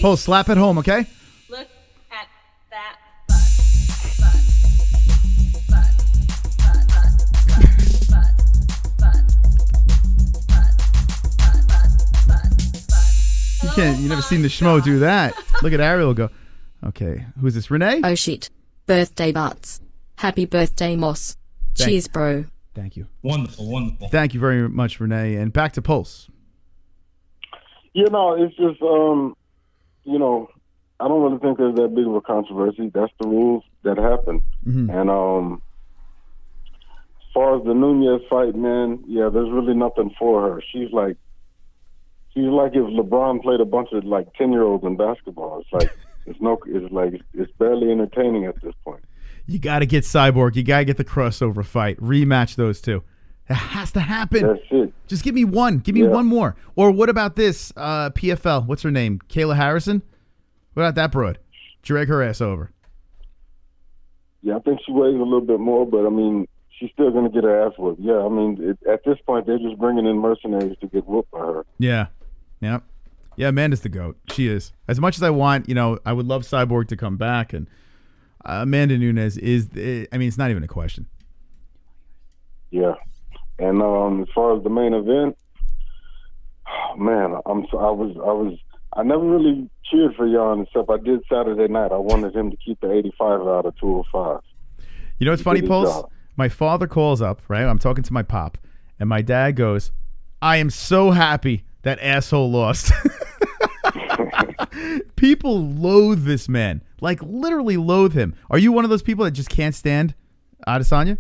Pulse, slap at home, okay? Look at that You never seen the schmo do that. Look at Ariel go. Okay, who's this, Renee? Oh shit. Birthday butts. Happy birthday, Moss. Cheers, bro. Thank you. Wonderful, wonderful. Thank you very much, Renee. And back to Pulse. You know, it's just, you know, I don't really think there's that big of a controversy. That's the rules that happen. Mm-hmm. And as far as the Nunes fight, man, yeah, there's really nothing for her. She's like if LeBron played a bunch of like 10-year-olds in basketball. It's like it's barely entertaining at this point. You got to get Cyborg. You got to get the crossover fight. Rematch those two. It has to happen. That's it. Just give me one. Give me one more. Or what about this PFL? What's her name? Kayla Harrison? What about that broad? Drag her ass over. Yeah, I think she weighs a little bit more, but I mean, she's still going to get her ass whooped. Yeah, I mean, at this point, they're just bringing in mercenaries to get whooped by her. Yeah. Yep. Yeah, Amanda's the GOAT. She is. As much as I want, I would love Cyborg to come back, and Amanda Nunes is, I mean, it's not even a question. Yeah. And as far as the main event, man, I never really cheered for Jan, except I did Saturday night. I wanted him to keep the 85 out of 205. You know what's funny, Pulse? My father calls up, right? I'm talking to my pop, and my dad goes, I am so happy that asshole lost. People loathe this man. Like, literally loathe him. Are you one of those people that just can't stand Adesanya?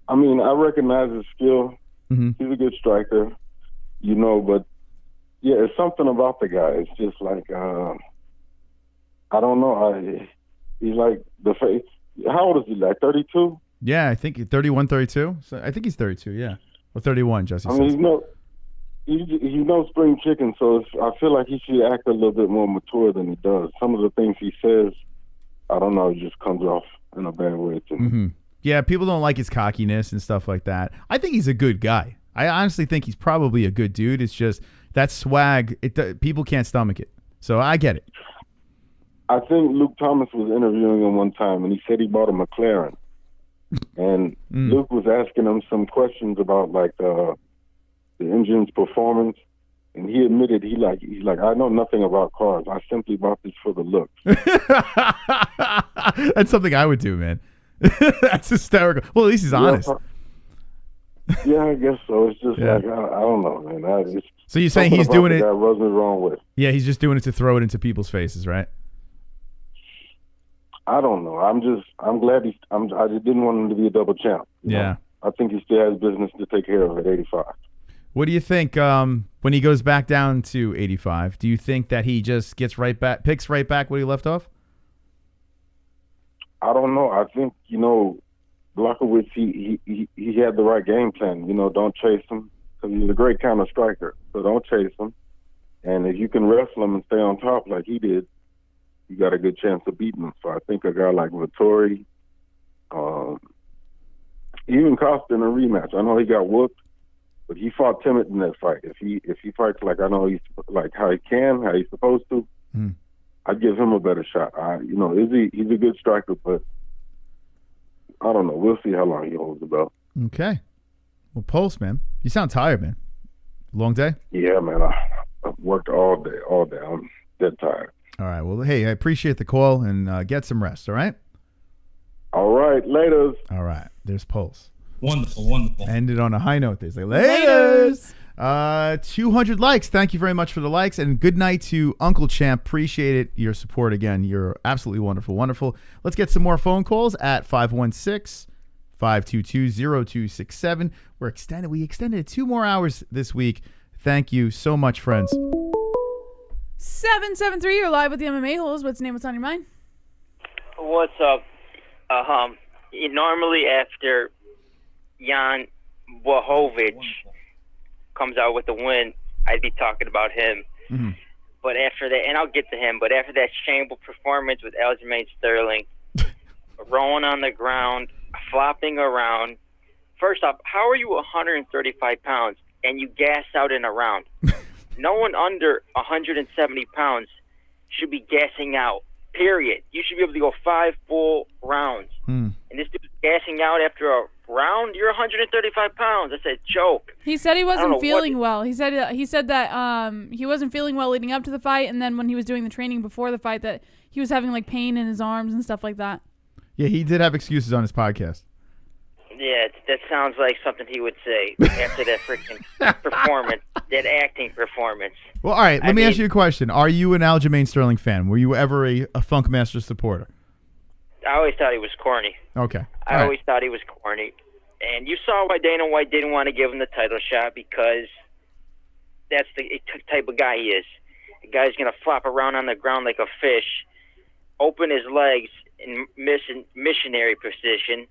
I mean, I recognize his skill. Mm-hmm. He's a good striker, but yeah, it's something about the guy. It's just like, I don't know. He's like the face. How old is he? Like 32? Yeah, I think 31, 32. So I think he's 32, yeah. Or 31, Jesse says. I mean, he's no spring chicken, so I feel like he should act a little bit more mature than he does. Some of the things he says, I don't know, it just comes off in a bad way to me. Mm-hmm. Yeah, people don't like his cockiness and stuff like that. I think he's a good guy. I honestly think he's probably a good dude. It's just that swag, people can't stomach it. So I get it. I think Luke Thomas was interviewing him one time, and he said he bought a McLaren. And Luke was asking him some questions about, like, the engine's performance. And he admitted he's like, I know nothing about cars. I simply bought this for the looks. That's something I would do, man. That's hysterical. Well, at least he's honest. Yeah, I guess so. It's just like, I don't know, man. So you're saying he's doing it? That rubs me wrong with. Yeah, he's just doing it to throw it into people's faces, right? I don't know. I'm glad I just didn't want him to be a double champ. You know? I think he still has business to take care of at 85. What do you think when he goes back down to 85? Do you think that he just picks right back where he left off? I don't know. I think, Blachowicz, he had the right game plan. Don't chase him, because he's a great counter striker. So don't chase him. And if you can wrestle him and stay on top like he did, you got a good chance of beating him. So I think a guy like Vettori, even Costa in a rematch. I know he got whooped, but he fought timid in that fight. If he fights like I know he's like how he's supposed to, I'd give him a better shot. Izzy, he's a good striker, but I don't know. We'll see how long he holds the belt. Okay. Well, Pulse, man, you sound tired, man. Long day? Yeah, man. I've worked all day. I'm dead tired. All right. Well, hey, I appreciate the call, and get some rest, all right? All right. Laters. All right. There's Pulse. Wonderful, wonderful. Ended on a high note. They say, laters. 200 likes. Thank you very much for the likes, and good night to Uncle Champ. Appreciate it. Your support again. You're absolutely wonderful. Wonderful. Let's get some more phone calls at 516-522-0267. We extended it 2 more hours this week. Thank you so much, friends. 773, you're live with the MMA-Holes. What's the name? What's on your mind? What's up? Normally after Jan Blachowicz comes out with a win, I'd be talking about him. Mm-hmm. But after that, and I'll get to him, but after that shameful performance with Aljamain Sterling, rolling on the ground, flopping around. First off, how are you 135 pounds and you gas out in a round? No one under 170 pounds should be gassing out, period. You should be able to go 5 full rounds. And this dude's gassing out after a round. You're 135 pounds. That's a joke. He said he wasn't feeling well. He said that he wasn't feeling well leading up to the fight, and then when he was doing the training before the fight, that he was having like pain in his arms and stuff like that. Yeah, he did have excuses on his podcast. Yeah, that sounds like something he would say after that freaking performance, that acting performance. Well, all right, let me ask you a question. Are you an Aljamain Sterling fan? Were you ever a Funkmaster supporter? I always thought he was corny. Okay. I always thought he was corny. And you saw why Dana White didn't want to give him the title shot, because that's the type of guy he is. The guy's going to flop around on the ground like a fish, open his legs in missionary position.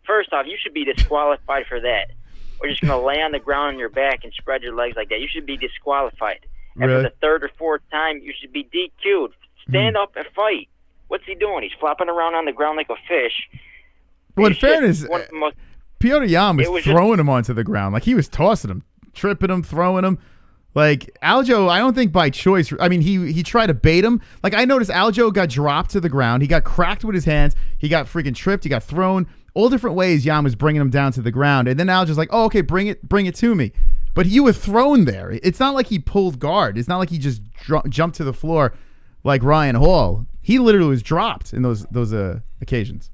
First off, you should be disqualified for that. Or just going to lay on the ground on your back and spread your legs like that. You should be disqualified. After the third or fourth time, you should be DQ'd. Stand up and fight. What's he doing? He's flopping around on the ground like a fish. Well, in fairness, Petr Yan was throwing him onto the ground. Like, he was tossing him, tripping him, throwing him. Like, Aljo, I don't think by choice. I mean, he tried to bait him. Like, I noticed Aljo got dropped to the ground. He got cracked with his hands. He got freaking tripped. He got thrown. All different ways Yan was bringing him down to the ground. And then Aljo's like, oh, okay, bring it to me. But you were thrown there. It's not like he pulled guard. It's not like he just jumped to the floor like Ryan Hall. He literally was dropped in those occasions.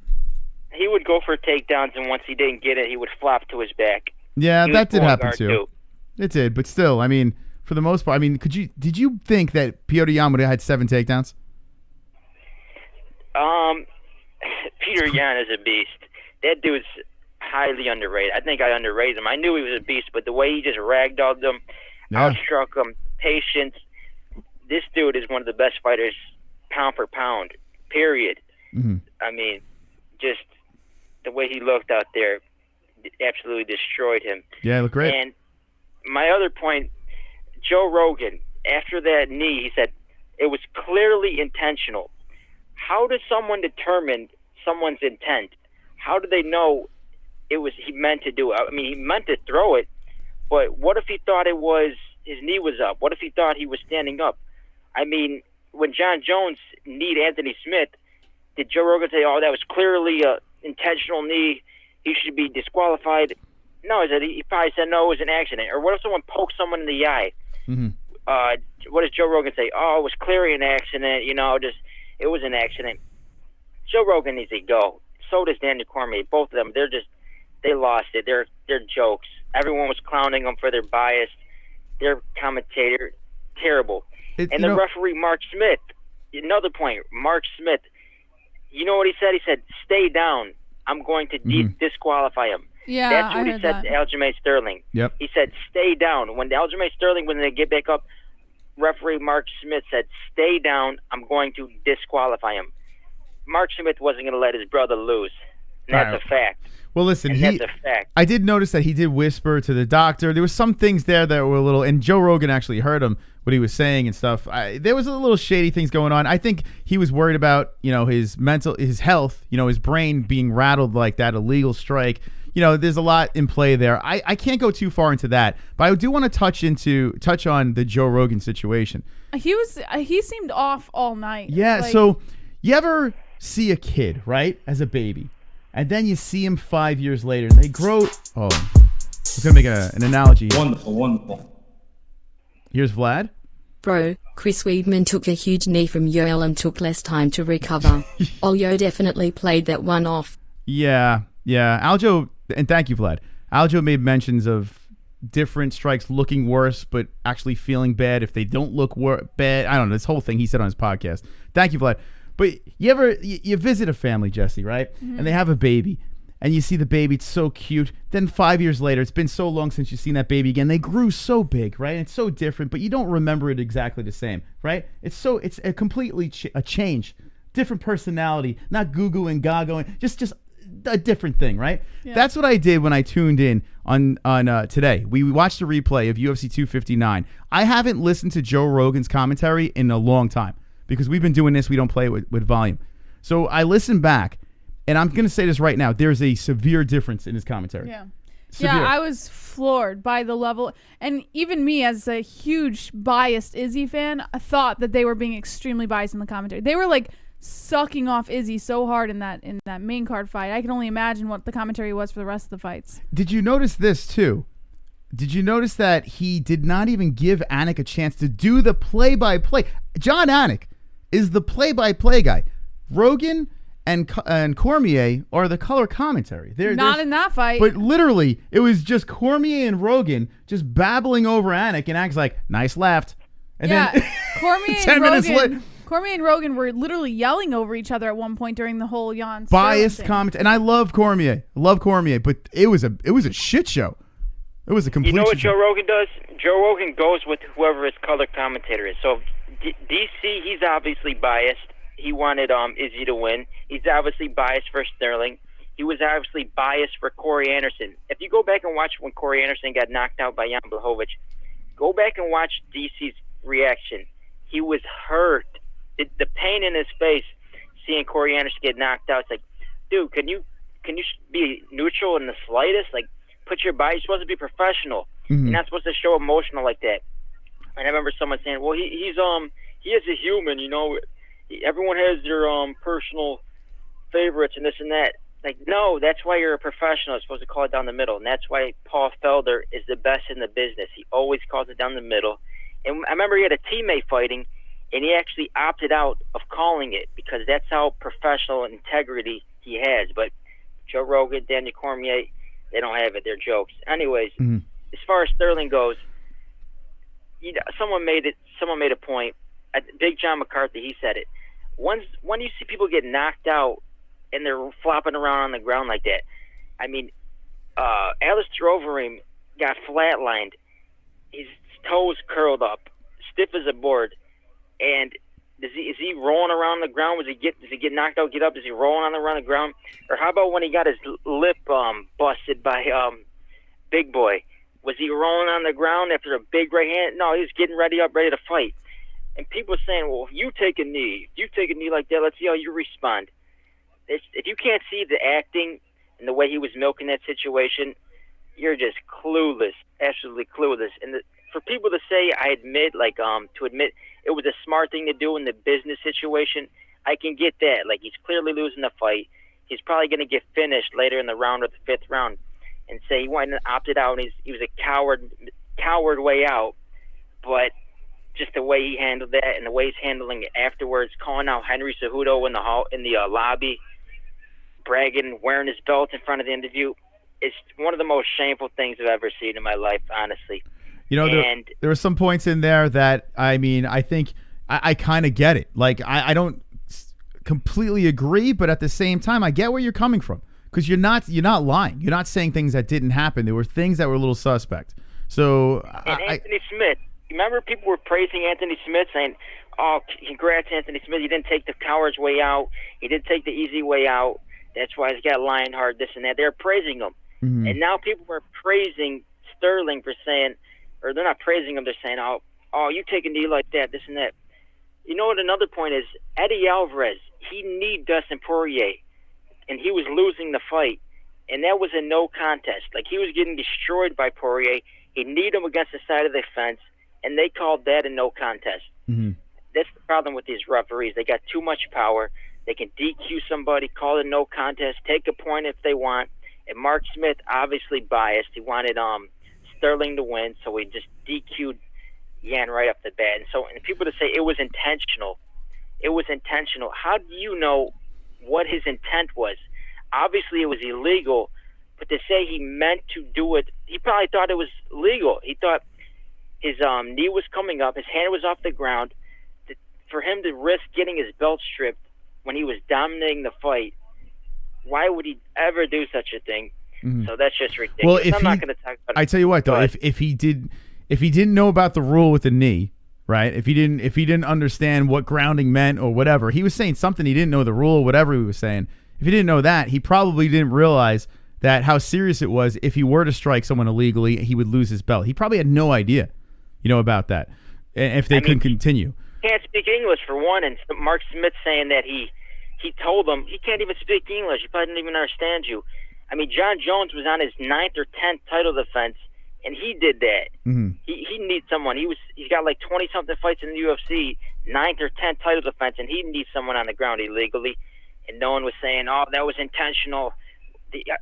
He would go for takedowns, and once he didn't get it, he would flop to his back. Yeah, that did happen too. It did, but still, I mean, for the most part, I mean, did you think that Petr Yan would have had 7 takedowns? Petr Yan is a beast. That dude's highly underrated. I think I underrated him. I knew he was a beast, but the way he just ragdolled them, outstruck him, patience. This dude is one of the best fighters, pound for pound, period. Mm-hmm. I mean, just the way he looked out there absolutely destroyed him. Yeah, he looked great. And my other point, Joe Rogan, after that knee, he said it was clearly intentional. How does someone determine someone's intent? How do they know he meant to do it? I mean, he meant to throw it, but what if he thought his knee was up? What if he thought he was standing up? I mean, when Jon Jones kneed Anthony Smith, did Joe Rogan say, oh, that was clearly an intentional knee, he should be disqualified? No, he probably said, no, it was an accident. Or what if someone poked someone in the eye? Mm-hmm. What does Joe Rogan say? Oh, it was clearly an accident, it was an accident. Joe Rogan needs to go. So does Daniel Cormier. Both of them, they lost it. They're jokes. Everyone was clowning them for their bias. Their commentator, terrible. And the referee, Mark Smith, another point, Mark Smith, you know what he said? He said, stay down. I'm going to disqualify him. Yeah, that's what he said to Aljamain Sterling. Yep. He said, stay down. When Aljamain Sterling, when they get back up, referee Mark Smith said, stay down. I'm going to disqualify him. Mark Smith wasn't going to let his brother lose. And that's a fact. Well, listen, that's a fact. I did notice that he did whisper to the doctor. There was some things there that were a little, and Joe Rogan actually heard him, what he was saying and stuff. There was a little shady things going on. I think he was worried about, his health, his brain being rattled like that illegal strike. There's a lot in play there. I can't go too far into that, but I do want to touch on the Joe Rogan situation. He seemed off all night. Yeah. So you ever see a kid, right, as a baby, and then you see him 5 years later, and they grow. Oh, I was gonna make an analogy. Wonderful. Here's Vlad. Bro, Chris Weidman took a huge knee from Yoel and took less time to recover. Olyo definitely played that one off. Yeah. Aljo, and thank you, Vlad. Aljo made mentions of different strikes looking worse, but actually feeling bad if they don't look bad. I don't know, this whole thing he said on his podcast. Thank you, Vlad. But you visit a family, Jesse, right? Mm-hmm. And they have a baby. And you see the baby, it's so cute. Then 5 years later, it's been so long since you've seen that baby again. They grew so big, right? And it's so different, but you don't remember it exactly the same, right? It's a completely a change. Different personality, not goo-goo and gaga, just a different thing, right? Yeah. That's what I did when I tuned in on today. We watched a replay of UFC 259. I haven't listened to Joe Rogan's commentary in a long time because we've been doing this. We don't play it with volume. So I listened back. And I'm going to say this right now. There's a severe difference in his commentary. Yeah. Severe. Yeah, I was floored by the level. And even me, as a huge biased Izzy fan, I thought that they were being extremely biased in the commentary. They were like sucking off Izzy so hard in that main card fight. I can only imagine what the commentary was for the rest of the fights. Did you notice this too? Did you notice that he did not even give Anik a chance to do the play-by-play? John Anik is the play-by-play guy. Rogan and Cormier are the color commentary. Not in that fight. But literally, it was just Cormier and Rogan just babbling over Anik, and Anik's like, nice left. And then Cormier and Rogan were literally yelling over each other at one point during the whole Jan biased comment. And I love Cormier. But it was a shit show. It was a complete. You know what show. Joe Rogan does? Joe Rogan goes with whoever his color commentator is. So DC, he's obviously biased. He wanted Izzy to win. He's obviously biased for Sterling. He was obviously biased for Corey Anderson. If you go back and watch when Corey Anderson got knocked out by Jan Blachowicz, go back and watch DC's reaction. He was hurt. The pain in his face seeing Corey Anderson get knocked out. It's like, dude, can you be neutral in the slightest? Like, put your body. You're supposed to be professional. Mm-hmm. You're not supposed to show emotional like that. And I remember someone saying, well, he is a human, you know. Everyone has their personal favorites and this and that. Like, no, that's why you're a professional. You're supposed to call it down the middle. And that's why Paul Felder is the best in the business. He always calls it down the middle. And I remember he had a teammate fighting, and he actually opted out of calling it because that's how professional integrity he has. But Joe Rogan, Daniel Cormier, they don't have it. They're jokes. Anyways, as far as Sterling goes, someone made a point. Big John McCarthy, he said it. When you see people get knocked out and they're flopping around on the ground like that, I mean, Alistair Overeem got flatlined. His toes curled up, stiff as a board. And is he rolling around the ground? Does he get knocked out, get up? Is he rolling around the ground? Or how about when he got his lip busted by Big Boy? Was he rolling on the ground after a big right hand? No, he was getting ready to fight. And people are saying, well, if you take a knee like that, let's see how you respond. If you can't see the acting and the way he was milking that situation, you're just clueless, absolutely clueless. And for people to say, to admit it was a smart thing to do in the business situation, I can get that. Like, he's clearly losing the fight. He's probably going to get finished later in the round or the fifth round. And say he went and opted out, and he was a coward way out. But just the way he handled that and the way he's handling it afterwards, calling out Henry Cejudo in the lobby, bragging, wearing his belt in front of the interview, it's one of the most shameful things I've ever seen in my life, honestly. You know, there were some points in there that, I mean, I think I kind of get it. Like, I don't completely agree, but at the same time, I get where you're coming from. Because you're not lying. You're not saying things that didn't happen. There were things that were a little suspect. So Anthony Smith. Remember, people were praising Anthony Smith, saying, "Oh, congrats, Anthony Smith. He didn't take the coward's way out. He didn't take the easy way out. That's why he's got Lionheart, this and that." They're praising him, and now people are praising Sterling for saying, or they're not praising him. They're saying, "Oh, you take a knee like that, this and that." You know what? Another point is Eddie Alvarez. He kneed Dustin Poirier, and he was losing the fight, and that was a no contest. Like, he was getting destroyed by Poirier. He kneed him against the side of the fence, and they called that a no contest. That's the problem with these referees. They got too much power. They can DQ somebody, call it a no contest, take a point if they want. And Mark Smith, obviously biased. He wanted Sterling to win, so he just DQ'd Yan right off the bat. And people to say it was intentional. It was intentional. How do you know what his intent was? Obviously, it was illegal, but to say he meant to do it, he probably thought it was legal. He thought his knee was coming up, his hand was off the ground. For him to risk getting his belt stripped when he was dominating the fight, why would he ever do such a thing? Mhm. So that's just ridiculous. Well, I'm not going to talk about it. I tell you what, though, if he didn't know about the rule with the knee, right? If he didn't understand what grounding meant or whatever, he was saying something he didn't know the rule, whatever he was saying. If he didn't know that, he probably didn't realize that how serious it was. If he were to strike someone illegally, he would lose his belt. He probably had no idea, about that. If they couldn't continue. Can't speak English for one, and Mark Smith saying that he told him he can't even speak English. He probably didn't even understand you. I mean, Jon Jones was on his 9th or 10th title defense, and he did that. Mm-hmm. He needs someone. He's got like 20-something fights in the UFC, 9th or 10th title defense, and he needs someone on the ground illegally. And no one was saying, oh, that was intentional.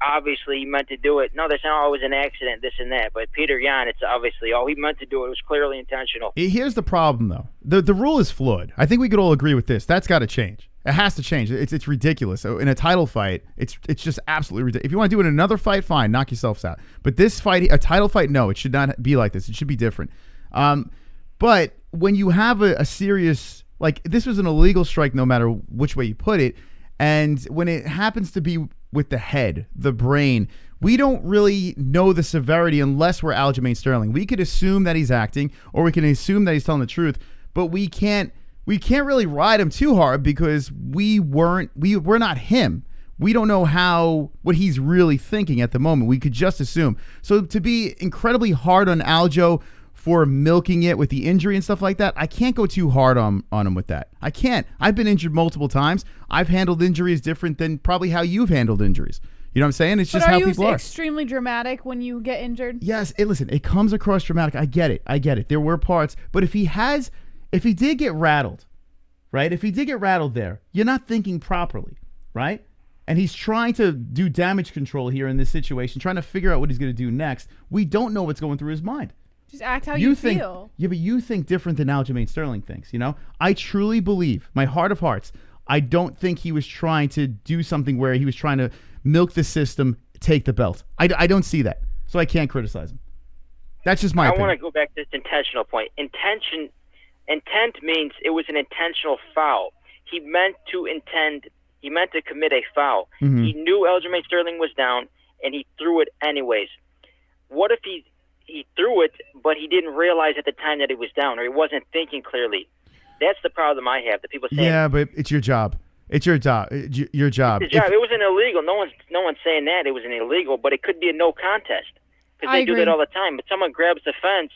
Obviously, he meant to do it. No, they're saying, oh, it was an accident, this and that. But Petr Yan, it's obviously, oh, he meant to do it. It was clearly intentional. Here's the problem, though. The rule is flawed. I think we could all agree with this. That's got to change. It has to change. It's ridiculous. So in a title fight, it's just absolutely ridiculous. If you want to do it in another fight, fine, knock yourselves out. But this fight, a title fight, no, it should not be like this. It should be different. But when you have a serious, like this was an illegal strike no matter which way you put it, and when it happens to be with the head, the brain, we don't really know the severity unless we're Aljamain Sterling. We could assume that he's acting, or we can assume that he's telling the truth, but we can't really ride him too hard because we're not him. We don't know what he's really thinking at the moment. We could just assume. So to be incredibly hard on Aljo for milking it with the injury and stuff like that, I can't go too hard on him with that. I can't. I've been injured multiple times. I've handled injuries different than probably how you've handled injuries. You know what I'm saying? It's just how people are. Are you extremely dramatic when you get injured? Yes. Listen, it comes across dramatic. I get it. There were parts. But if he did get rattled, right? If he did get rattled there, you're not thinking properly, right? And he's trying to do damage control here in this situation, trying to figure out what he's going to do next. We don't know what's going through his mind. Just act how you feel. Yeah, but you think different than Aljamain Sterling thinks, I truly believe, my heart of hearts, I don't think he was trying to do something where he was trying to milk the system, take the belt. I don't see that. So I can't criticize him. That's just my opinion. I want to go back to this intentional point. Intent means it was an intentional foul. He meant to commit a foul. Mm-hmm. He knew Aljamain Sterling was down, and he threw it anyways. What if he threw it, but he didn't realize at the time that he was down, or he wasn't thinking clearly? That's the problem I have. That people say, yeah, but it's your job. It's your job. Your job. It's his job. It wasn't illegal. No one's saying that it was an illegal, but it could be a no contest because they do that all the time. But someone grabs the fence.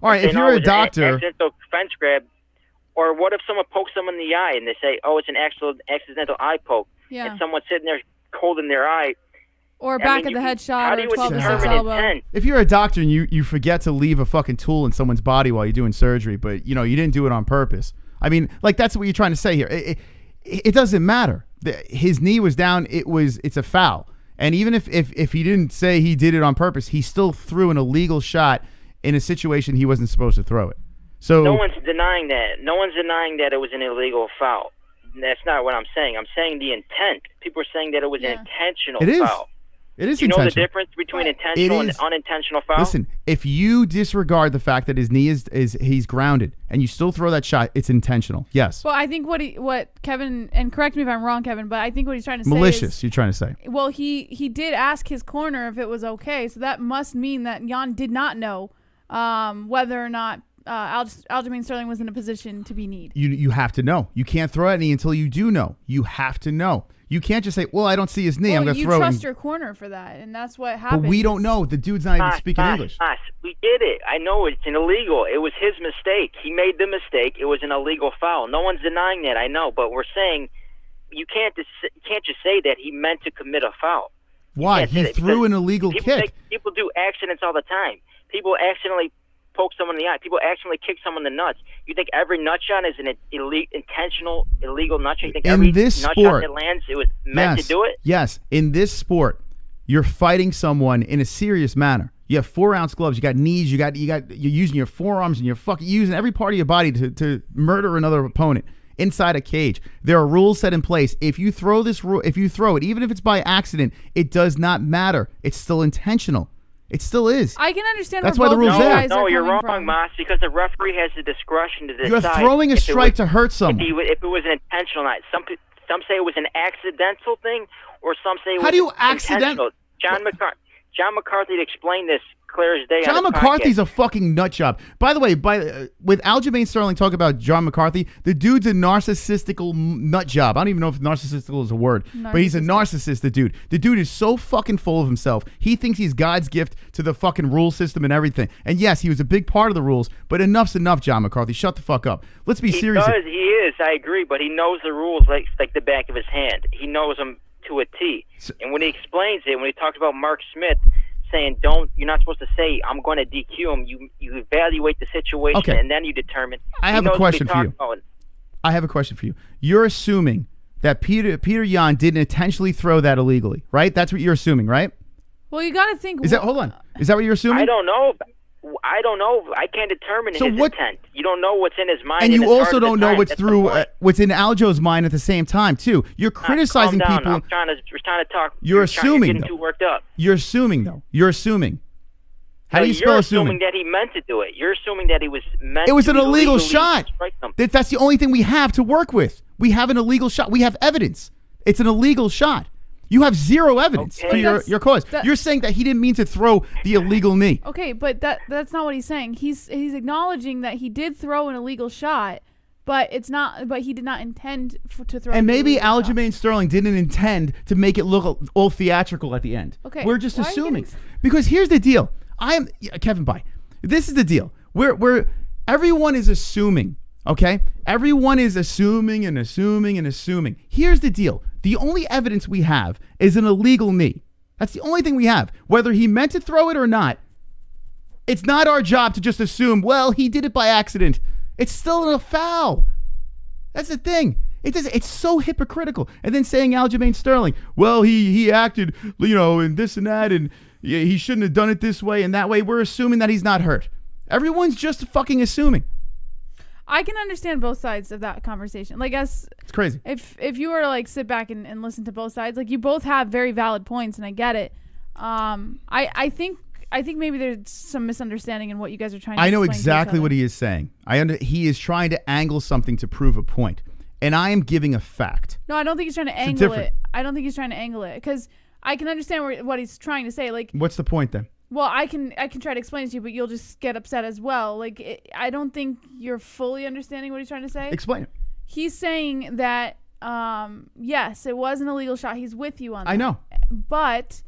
All right, if you're a doctor, accidental fence grab, or what if someone pokes someone in the eye and they say, "Oh, it's an accidental eye poke," and someone's sitting there holding their eye. Or back of the head shot, or 12-6 elbow. If you're a doctor and you forget to leave a fucking tool in someone's body while you're doing surgery, but you didn't do it on purpose. I mean, like that's what you're trying to say here. It doesn't matter. His knee was down. It's a foul. And even if he didn't say he did it on purpose, he still threw an illegal shot in a situation he wasn't supposed to throw it. So no one's denying that. No one's denying that it was an illegal foul. That's not what I'm saying. I'm saying the intent. People are saying that it was an intentional foul. It is you intentional. know the difference between intentional and unintentional foul? Listen, if you disregard the fact that his knee he's grounded and you still throw that shot, it's intentional. Yes. Well, I think what Kevin, and correct me if I'm wrong, Kevin, but I think what he's trying to say malicious, you're trying to say. Well, he did ask his corner if it was okay, so that must mean that Jan did not know whether or not Aljamain Sterling was in a position to be kneed. You have to know. You can't throw at knee until you do know. You have to know. You can't just say, well, I don't see his knee. I'm going to throw it. You trust your corner for that, and that's what happened. But we don't know. The dude's not even speaking English. We did it. I know it's an illegal. It was his mistake. He made the mistake. It was an illegal foul. No one's denying that. I know, but we're saying you can't just say that he meant to commit a foul. Why? He threw an illegal kick. People do accidents all the time. People accidentally poke someone in the eye. People accidentally kick someone in the nuts. You think every nut shot is an intentional, illegal nut shot? You think every nut shot that lands, it was meant to do it? Yes. In this sport, you're fighting someone in a serious manner. You have 4-ounce gloves. You got knees. You're using your forearms and you're using every part of your body to murder another opponent inside a cage. There are rules set in place. If you throw it, even if it's by accident, it does not matter. It's still intentional. It still is. I can understand. That's where why the rules are. No, you're wrong, Moss, because the referee has the discretion to decide. You're throwing a strike to hurt someone. If it was an intentional night. Some say it was an accidental thing, or some say it was How do you intentional. John McCarthy explained this clear as day. John McCarthy's a fucking nut job. By the way, with Aljamain Sterling talking about John McCarthy, the dude's a narcissistical nut job. I don't even know if narcissistical is a word, but he's a narcissist, the dude. The dude is so fucking full of himself. He thinks he's God's gift to the fucking rule system and everything. And yes, he was a big part of the rules, but enough's enough, John McCarthy. Shut the fuck up. Let's be serious. He is, I agree, but he knows the rules like the back of his hand. He knows them to a T. And when he explains it, when he talks about Mark Smith saying you're not supposed to say I'm going to DQ him, you evaluate the situation and then you determine. I have a question for you. You're assuming that Petr Yan didn't intentionally throw that illegally, right? That's what you're assuming, right? Well, you got to think. Hold on. Is that what you're assuming? I don't know. I can't determine his intent. You don't know what's in his mind. And you also don't know what's what's in Aljo's mind at the same time, too. You're criticizing calm down. people. I'm trying to talk. You're assuming. You're getting too worked up. You're assuming, though. You're assuming. How do you spell assuming? You're assuming that he meant to do it. You're assuming that he was meant. It was an illegal illegally shot. That's the only thing we have to work with. We have an illegal shot. We have evidence. It's an illegal shot. You have zero evidence for your cause. You're saying that he didn't mean to throw the illegal knee. Okay, but that's not what he's saying. He's acknowledging that he did throw an illegal shot, but it's not. But he did not intend to throw. And maybe Aljamain Sterling didn't intend to make it look all theatrical at the end. Okay, we're just assuming because here's the deal. Kevin Bye. This is the deal. Everyone is assuming. Okay, everyone is assuming and assuming and assuming. Here's the deal. The only evidence we have is an illegal knee. That's the only thing we have. Whether he meant to throw it or not, it's not our job to just assume, well, he did it by accident. It's still a foul. That's the thing. It's so hypocritical. And then saying Aljamain Sterling, well, he acted, and this and that, and he shouldn't have done it this way and that way. We're assuming that he's not hurt. Everyone's just fucking assuming. I can understand both sides of that conversation. It's crazy. If you were to sit back and listen to both sides, you both have very valid points, and I get it. I think maybe there's some misunderstanding in what you guys are trying to. I know exactly what he is saying. He is trying to angle something to prove a point, and I am giving a fact. No, I don't think he's trying to angle it. I don't think he's trying to angle it because I can understand what he's trying to say. What's the point then? Well, I can try to explain it to you, but you'll just get upset as well. I don't think you're fully understanding what he's trying to say. Explain it. He's saying that, yes, it was an illegal shot. He's with you on that. I know. But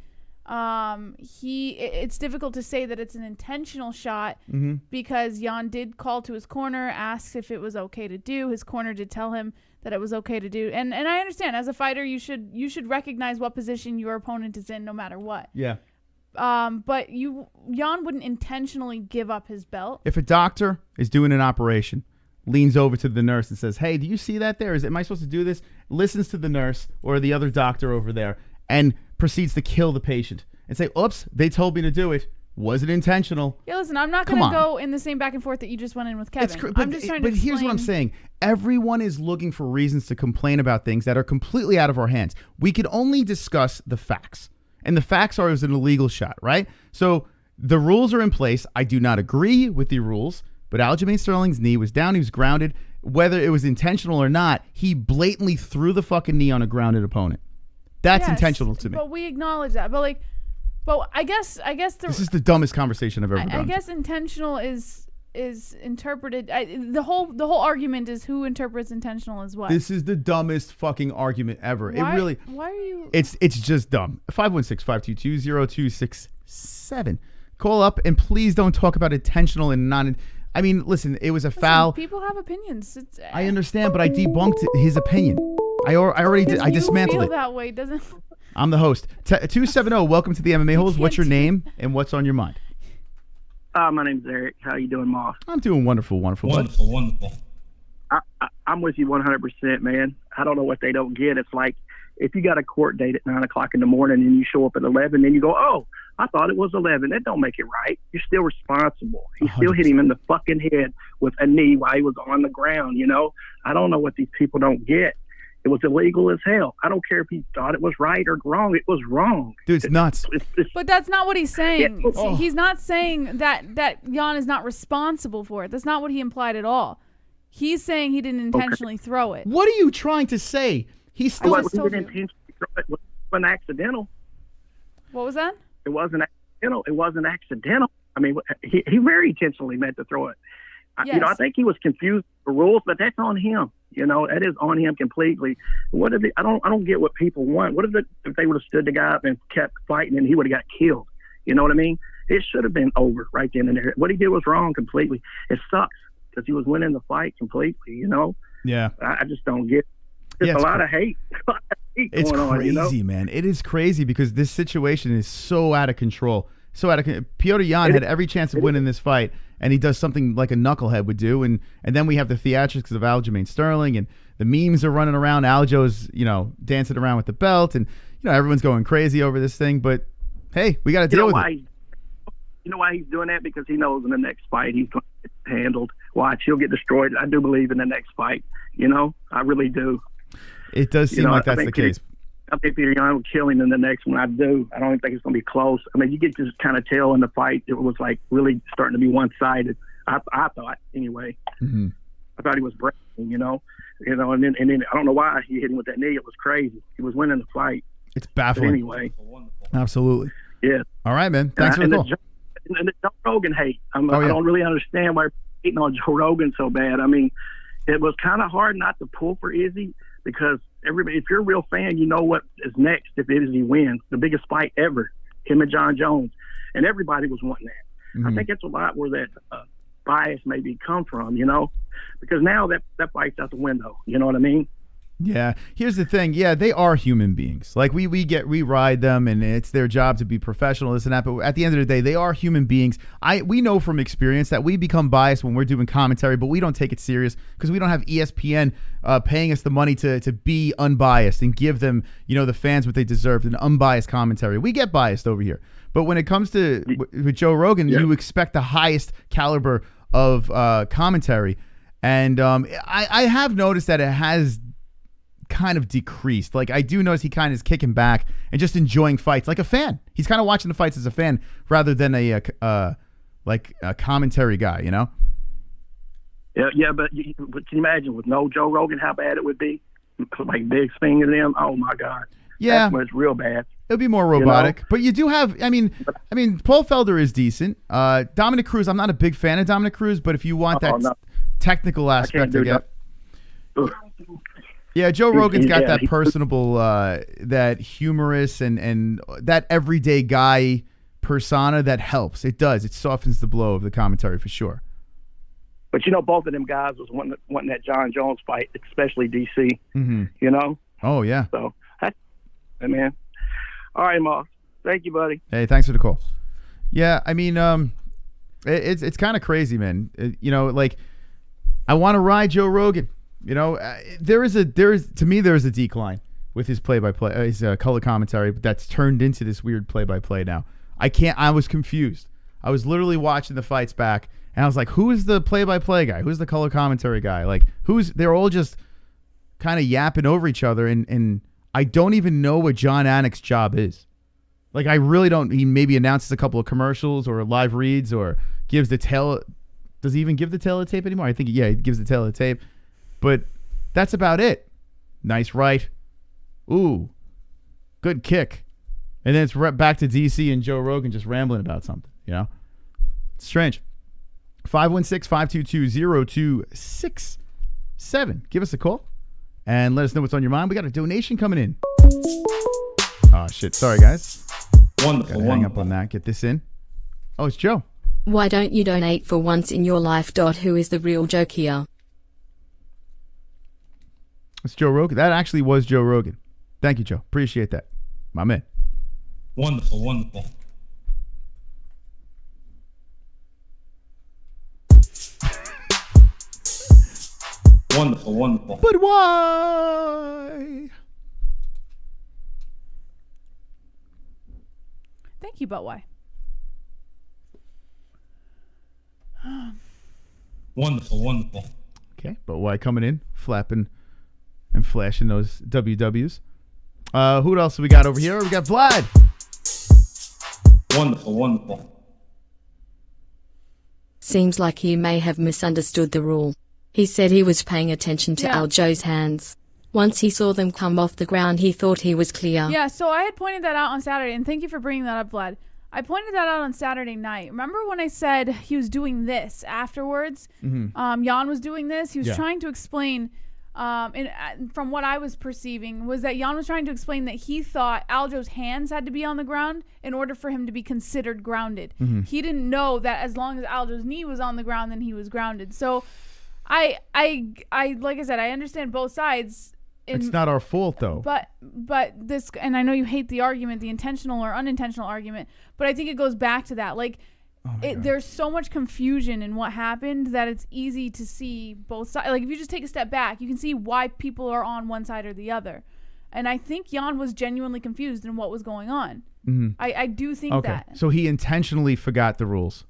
it's difficult to say that it's an intentional shot because Yan did call to his corner, asked if it was okay to do. His corner did tell him that it was okay to do. And I understand, as a fighter, you should recognize what position your opponent is in no matter what. Yeah. But Yan wouldn't intentionally give up his belt. If a doctor is doing an operation, leans over to the nurse and says, "Hey, do you see that there? Am I supposed to do this?" Listens to the nurse or the other doctor over there and proceeds to kill the patient and say, "Oops, they told me to do it. Wasn't intentional." Yeah, listen, I'm not going to go in the same back and forth that you just went in with Kevin. I'm just trying to explain. But here's what I'm saying. Everyone is looking for reasons to complain about things that are completely out of our hands. We could only discuss the facts. And the facts are it was an illegal shot, right? So the rules are in place. I do not agree with the rules, but Aljamain Sterling's knee was down. He was grounded. Whether it was intentional or not, he blatantly threw the fucking knee on a grounded opponent. That's intentional to me. But we acknowledge that. But I guess this is the dumbest conversation I've ever done. I guess intentional is interpreted. The whole argument is who interprets intentional as what. This is the dumbest fucking argument ever. Why are you? It's just dumb. 516-522-0267. Call up and please don't talk about intentional and non. I mean, listen, it was a foul. People have opinions. I understand, but I debunked his opinion. I already did. I dismantled it. You feel that way, doesn't? I'm the host. 270. Welcome to the MMA-Holes. What's your name and what's on your mind? My name's Eric. How you doing, Moss? I'm doing wonderful. Wonderful. I'm with you 100%, man. I don't know what they don't get. It's like if you got a court date at 9 o'clock in the morning and you show up at 11, then you go, oh, I thought it was 11. That don't make it right. You're still responsible. He still hit him in the fucking head with a knee while he was on the ground, you know? I don't know what these people don't get. It was illegal as hell. I don't care if he thought it was right or wrong. It was wrong. Dude, it's nuts. But that's not what he's saying. Yeah. Oh. He's not saying that Jan is not responsible for it. That's not what he implied at all. He's saying he didn't intentionally throw it. What are you trying to say? He's still He didn't intentionally throw it. It wasn't accidental. What was that? It wasn't accidental. It wasn't accidental. I mean, he very intentionally meant to throw it. Yes. You know, I think he was confused with the rules, but that's on him. You know, that is on him completely. What if I don't get what people want. What if they would have stood the guy up and kept fighting and he would have got killed? You know what I mean? It should have been over right then and there. What he did was wrong completely. It sucks because he was winning the fight completely. You know? Yeah. I just don't get. There's a lot of hate. It's going crazy, on, you know? man. It is crazy because this situation is so out of control. Petr Yan had every chance of winning this fight, and he does something like a knucklehead would do, and then we have the theatrics of Aljamain Sterling, and the memes are running around. Aljo's, you know, dancing around with the belt, and you know everyone's going crazy over this thing. But hey, we got to deal with it. You know why he's doing that? Because he knows in the next fight he's going to get handled. Watch, he'll get destroyed. I do believe in the next fight. You know, I really do. It does seem like that's the case. I think Petr Yan will kill him in the next one. I do. I don't even think it's going to be close. I mean, you get to kind of tell in the fight it was like really starting to be one-sided. I thought anyway. Mm-hmm. I thought he was breaking, you know, and then I don't know why he hit him with that knee. It was crazy. He was winning the fight. It's baffling. But anyway, absolutely. Yeah. All right, man. Thanks for the call. And the Joe Rogan hate. I yeah. don't really understand why you're hating on Joe Rogan so bad. I mean, it was kind of hard not to pull for Izzy because everybody, if you're a real fan, you know what is next if Izzy wins. The biggest fight ever, him and Jon Jones. And everybody was wanting that. Mm-hmm. I think that's a lot where that bias maybe come from, you know, because now that fight's out the window. You know what I mean? Yeah. Here's the thing. Yeah, they are human beings. Like we ride them, and it's their job to be professional, this and that. But at the end of the day, they are human beings. We know from experience that we become biased when we're doing commentary, but we don't take it serious because we don't have ESPN paying us the money to be unbiased and give them, you know, the fans what they deserve, an unbiased commentary. We get biased over here. But when it comes to with Joe Rogan, you expect the highest caliber of commentary. And I have noticed that it has kind of decreased. Like I do notice he kind of is kicking back and just enjoying fights like a fan. He's kind of watching the fights as a fan rather than a commentary guy, you know? Yeah, but can you imagine with no Joe Rogan how bad it would be? Like big thing of them. Oh my God. Yeah, that's when it's real bad. It'll be more robotic, you know? But you do have. I mean, Paul Felder is decent. Dominic Cruz, I'm not a big fan of Dominic Cruz, but if you want that technical aspect, I get. Yeah, Joe Rogan's got that personable, that humorous, and that everyday guy persona that helps. It does. It softens the blow of the commentary for sure. But you know, both of them guys was wanting that Jon Jones fight, especially DC. Mm-hmm. You know. Oh yeah. So, hey man. All right, Moss. Thank you, buddy. Hey, thanks for the call. Yeah, I mean, it's kind of crazy, man. You know, like I want to ride Joe Rogan. You know, there is a decline with his play-by-play, his color commentary, but that's turned into this weird play-by-play now. I was confused. I was literally watching the fights back, and I was like, who is the play-by-play guy? Who's the color commentary guy? Like, they're all just kind of yapping over each other, and I don't even know what John Anik's job is. Like, I really don't. He maybe announces a couple of commercials or live reads or gives the tail. Does he even give the tail of the tape anymore? I think, yeah, he gives the tail of the tape. But that's about it. Nice right. Ooh, good kick. And then it's right back to DC and Joe Rogan just rambling about something, you know? It's strange. 516-522-0267. Give us a call and let us know what's on your mind. We got a donation coming in. Oh, shit. Sorry, guys. Wonderful. Hang up on that. Get this in. Oh, it's Joe. Why don't you donate for once in your life? Who is the real joke here? It's Joe Rogan. That actually was Joe Rogan. Thank you, Joe. Appreciate that. My man. Wonderful, wonderful. Wonderful, wonderful. But why? Thank you, but why? Wonderful, wonderful. Okay, but why coming in, flapping and flashing those WWs? Who else we got over here? We got Vlad. Wonderful, wonderful. Seems like he may have misunderstood the rule. He said he was paying attention to Aljo's hands. Once he saw them come off the ground, he thought he was clear. Yeah, so I had pointed that out on Saturday, and thank you for bringing that up, Vlad. I pointed that out on Saturday night. Remember when I said he was doing this afterwards? Jan was doing this. He was trying to explain, from what I was perceiving, was that Jan was trying to explain that he thought Aljo's hands had to be on the ground in order for him to be considered grounded. He didn't know that as long as Aljo's knee was on the ground, then he was grounded. So I like I said, I understand both sides. It's not our fault, though. But this, and I know you hate the argument, the intentional or unintentional argument, but I think it goes back to that. Like, there's so much confusion in what happened that it's easy to see both sides. Like, if you just take a step back, you can see why people are on one side or the other. And I think Jan was genuinely confused in what was going on. I do think that. So he intentionally forgot the rules.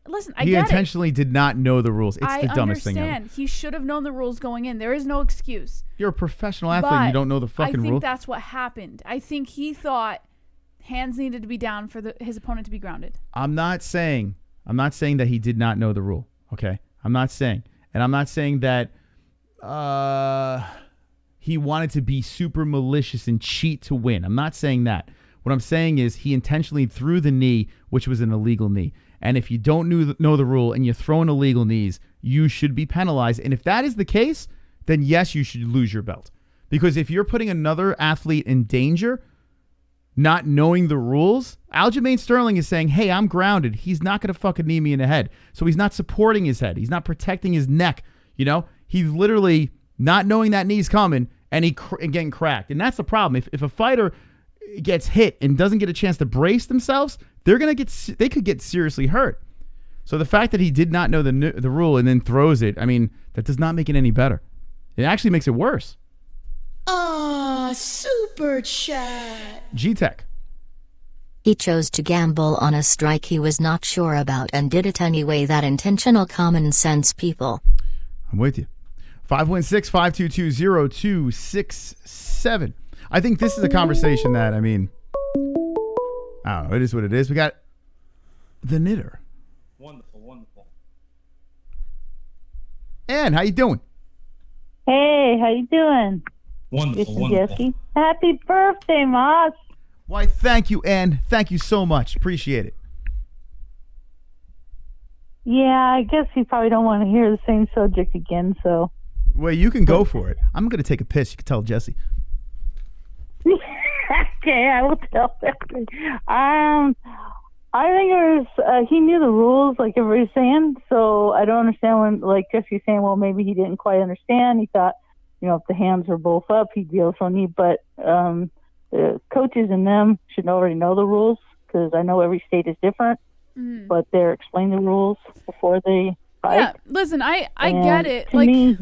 Listen, I He get intentionally did not know the rules. It's I the dumbest thing ever. understand. He should have known the rules going in. There is no excuse. You're a professional athlete But and you don't know the fucking I think rules. that's what happened. I think he thought hands needed to be down for his opponent to be grounded. I'm not saying that he did not know the rule. Okay, I'm not saying, and I'm not saying that he wanted to be super malicious and cheat to win. I'm not saying that. What I'm saying is he intentionally threw the knee, which was an illegal knee. And if you don't know the rule and you're throwing illegal knees, you should be penalized. And if that is the case, then yes, you should lose your belt. Because if you're putting another athlete in danger, not knowing the rules, Aljamain Sterling is saying, hey, I'm grounded. He's not going to fucking knee me in the head. So he's not supporting his head. He's not protecting his neck. You know, he's literally not knowing that knee's coming and getting cracked. And that's the problem. If a fighter gets hit and doesn't get a chance to brace themselves, they could get seriously hurt. So the fact that he did not know the rule and then throws it, I mean, that does not make it any better. It actually makes it worse. Super chat. G-Tech. He chose to gamble on a strike he was not sure about and did it anyway. That intentional common sense people. I'm with you. 516-522-0267. I think this is a conversation that, I mean, I don't know. It is what it is. We got the knitter. Wonderful, wonderful. Ann, how you doing? Hey, how you doing? Wonderful, This is wonderful. Jesse. Happy birthday, Moss. Why, thank you, Ann. Thank you so much. Appreciate it. Yeah, I guess you probably don't want to hear the same subject again, so. Well, you can go for it. I'm going to take a piss. You can tell Jesse. Okay, I will tell Jesse. I think it was, he knew the rules, like everybody's saying, so I don't understand when, like Jesse's saying, well, maybe he didn't quite understand. He thought, you know, if the hands were both up, he'd be able to knee, but the coaches and them should already know the rules, because I know every state is different, but they're explaining the rules before they fight. Yeah, listen, I get it. To Like, me,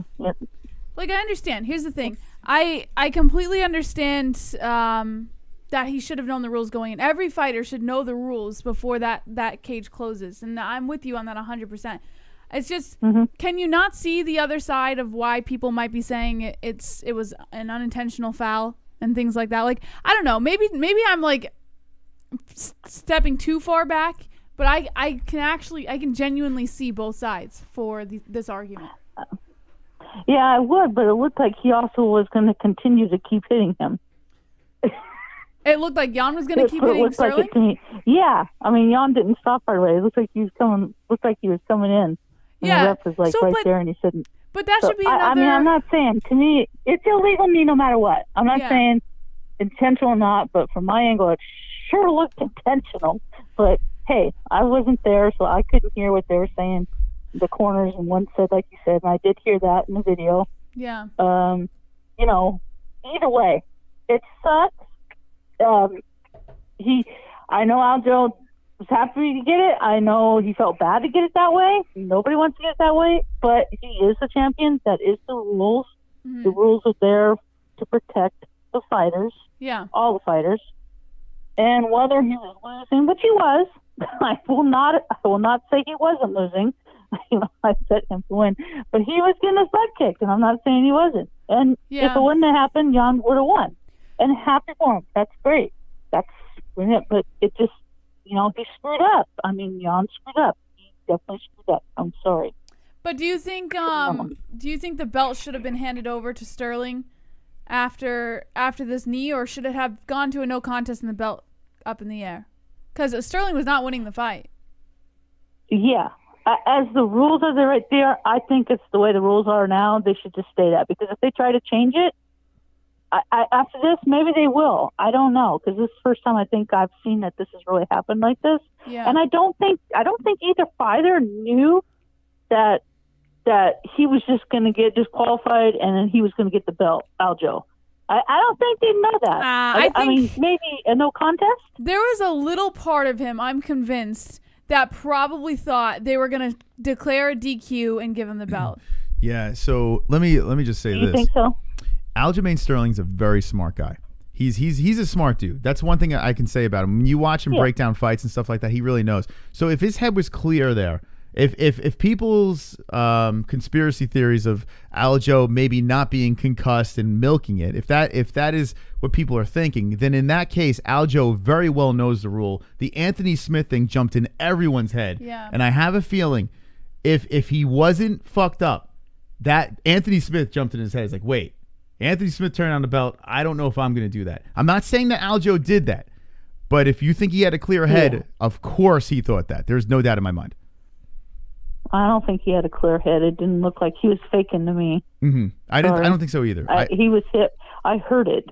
like, I understand. Here's the thing. I completely understand that he should have known the rules going in. Every fighter should know the rules before that cage closes. And I'm with you on that 100%. It's just, can you not see the other side of why people might be saying it was an unintentional foul and things like that? Like, I don't know. Maybe I'm like stepping too far back, but I can genuinely see both sides for this argument. yeah, I would, but it looked like he also was going to continue to keep hitting him. It looked like Jan was going to keep hitting Sterling? Like it to me. Yeah, I mean, Jan didn't stop right away. It looked like he was coming in. And Yeah. the ref was like right there, and he said. But that should be another. I mean, I'm not saying, to me, it's illegal knee no matter what. I'm not saying intentional or not, but from my angle, it sure looked intentional. But hey, I wasn't there, so I couldn't hear what they were saying. The corners, and one said, like you said, and I did hear that in the video. Yeah. You know, either way, it sucks. I know Aljo was happy to get it. I know he felt bad to get it that way. Nobody wants to get it that way, but he is the champion. That is the rules. The rules are there to protect the fighters. Yeah. All the fighters. And whether he was losing, which he was, I will not say he wasn't losing. I bet him to win, but he was getting his butt kicked, and I'm not saying he wasn't. And if it wouldn't have happened, Jan would have won. And happy for him. That's great. That's brilliant. But it just, he screwed up. I mean, Jan screwed up. He definitely screwed up. I'm sorry. But do you think the belt should have been handed over to Sterling after this knee, or should it have gone to a no contest and the belt up in the air? Because Sterling was not winning the fight. Yeah. As the rules as they're right there, I think it's the way the rules are now. They should just stay that, because if they try to change it, after this, maybe they will. I don't know, because this is the first time I think I've seen that this has really happened like this. Yeah. And I don't think either fighter knew that he was just going to get disqualified and then he was going to get the belt, Aljo. I don't think they know that. I mean, maybe a no contest? There was a little part of him, I'm convinced, that probably thought they were going to declare a DQ and give him the belt. Yeah, so let me just say this. You think so? Aljamain Sterling's a very smart guy. He's a smart dude. That's one thing I can say about him. When you watch him break down fights and stuff like that, he really knows. So if his head was clear there, if people's conspiracy theories of Aljo maybe not being concussed and milking it, if that is what people are thinking, then in that case, Aljo very well knows the rule. The Anthony Smith thing jumped in everyone's head. Yeah. And I have a feeling if he wasn't fucked up, that Anthony Smith jumped in his head. It's like, wait, Anthony Smith turned on the belt. I don't know if I'm going to do that. I'm not saying that Aljo did that, but if you think he had a clear head, of course he thought that. There's no doubt in my mind. I don't think he had a clear head. It didn't look like he was faking to me. Mm-hmm. I don't think so either. He was hit. I heard it.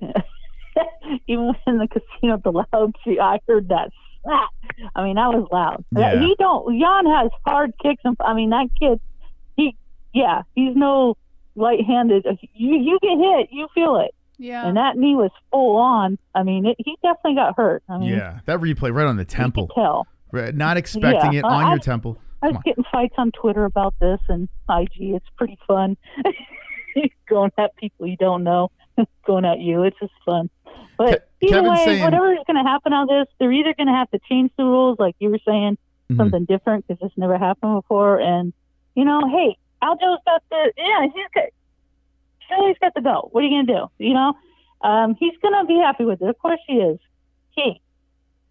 Even in the casino, the loud, I heard that slap. I mean, that was loud. Yeah. Jan has hard kicks. I mean, that kid, he's no light-handed. You get hit, you feel it. Yeah. And that knee was full on. I mean, he definitely got hurt. I mean, yeah, that replay right on the temple. You can tell. Right, not expecting it on your temple. I was getting fights on Twitter about this and IG. It's pretty fun. Going at people you don't know, going at you. It's just fun. But either way, whatever is going to happen on this, they're either going to have to change the rules, like you were saying, something different, because this never happened before. And, hey, Aljo's got Sterling's got the belt. What are you going to do? He's going to be happy with it. Of course he is. Hey,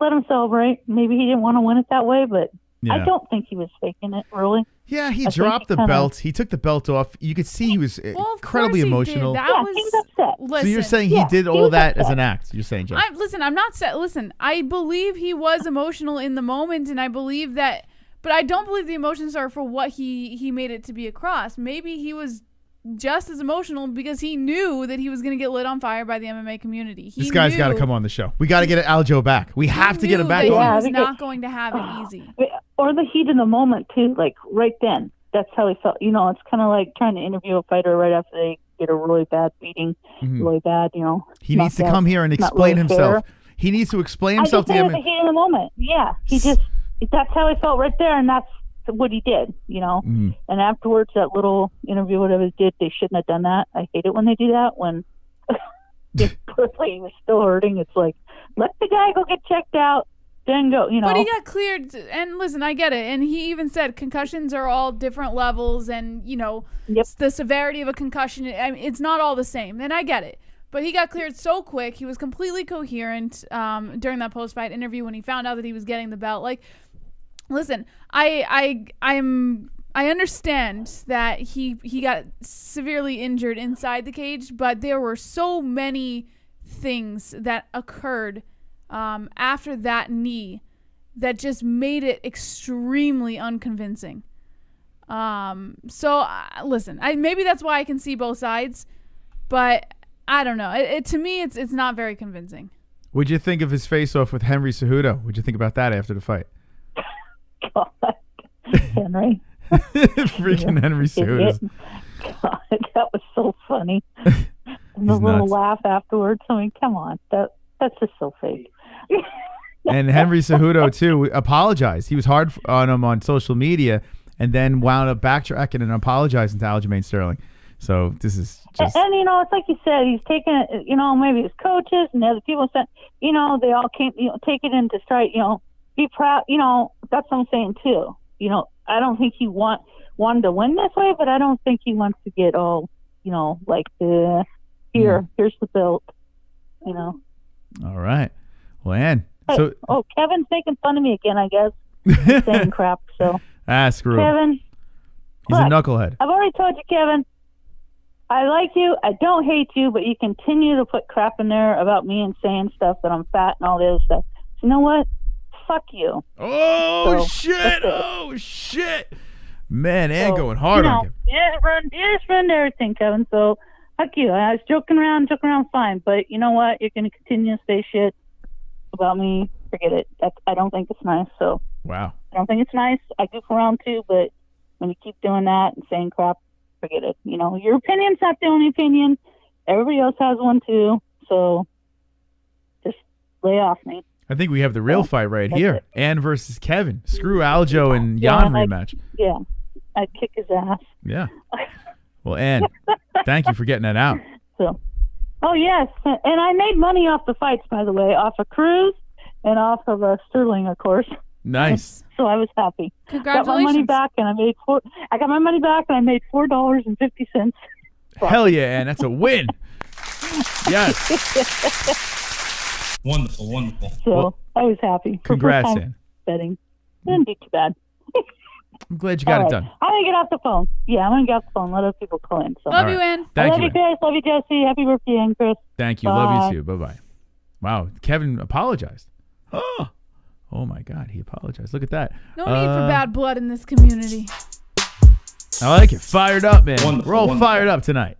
let him celebrate. Maybe he didn't want to win it that way, but I don't think he was faking it, really. Yeah, he dropped the belt. He took the belt off. You could see he was incredibly emotional. He was upset. Listen, so you're saying he did all that as an act? You're saying, Jen? I believe he was emotional in the moment, and I believe that, but I don't believe the emotions are for what he made it to be across. Maybe he was just as emotional because he knew that he was going to get lit on fire by the MMA community. This guy's got to come on the show. We got to get Aljo back. We have to get him back. He was not going to have it easy. Or the heat in the moment, too, like right then. That's how he felt. It's kind of like trying to interview a fighter right after they get a really bad beating, really bad, He needs to come here and explain himself. He needs to explain himself to him. The heat in the moment. Yeah, that's how he felt right there, and that's what he did, And afterwards, that little interview, whatever he did, they shouldn't have done that. I hate it when they do that. When he was still hurting, it's like, let the guy go get checked out, then go, But he got cleared, and listen, I get it. And he even said concussions are all different levels, and, the severity of a concussion, it's not all the same. And I get it. But he got cleared so quick. He was completely coherent during that post-fight interview when he found out that he was getting the belt. Like, listen, I understand that he got severely injured inside the cage, but there were so many things that occurred after that knee that just made it extremely unconvincing. Listen, maybe that's why I can see both sides, but I don't know. To me, it's not very convincing. What'd you think of his face-off with Henry Cejudo? What'd you think about that after the fight? God, Henry. Freaking Henry Cejudo. God, that was so funny. And the little laugh afterwards. I mean, come on. That's just so fake. And Henry Cejudo, too, apologized. He was hard on him on social media and then wound up backtracking and apologizing to Aljamain Sterling. So this is just. And it's like you said, he's taking it. Maybe his coaches and the other people said, they all came, take it into stride. Be proud. That's what I'm saying too. I don't think he wanted to win this way, but I don't think he wants to get all, like here's the belt. All right. Well, Ann. Hey, Kevin's making fun of me again, I guess. Saying crap. So. Screw him. Kevin. He's a knucklehead. I've already told you, Kevin. I like you. I don't hate you, but you continue to put crap in there about me and saying stuff that I'm fat and all this stuff. So you know what? Fuck you. Oh, shit. Oh, shit. Man, Ann going hard on him. Yeah, just run everything, Kevin. So, fuck you. I was joking around fine. But you know what? You're going to continue to say shit about me. Forget it. I don't think it's nice. So, wow. I don't think it's nice. I goof around too, but when you keep doing that and saying crap, forget it. Your opinion's not the only opinion. Everybody else has one too. So, just lay off me. I think we have the real fight right here. Ann versus Kevin. Screw Aljo and Jan rematch. Yeah. I'd kick his ass. Yeah. Well, Ann, thank you for getting that out. So, yes. And I made money off the fights, by the way, off of Cruz and off of Sterling, of course. Nice. So I was happy. Congratulations. Got my money back, and I made $4.50. Hell yeah, Ann. That's a win. Yes. Wonderful, wonderful. So I was happy. Congrats, Ann. Betting. Didn't do too bad. I'm glad you got it done. I'm going to get off the phone. Yeah, I'm going to get off the phone. Let other people call in. So. Love you, Ann. Thank you, you, Chris. Love you, Jesse. Happy birthday, Ann, Chris. Thank you. Bye. Love you, too. Bye-bye. Wow. Kevin apologized. Oh, my God. He apologized. Look at that. No need for bad blood in this community. I like it. Fired up, man. Wonderful, We're all wonderful. fired up tonight.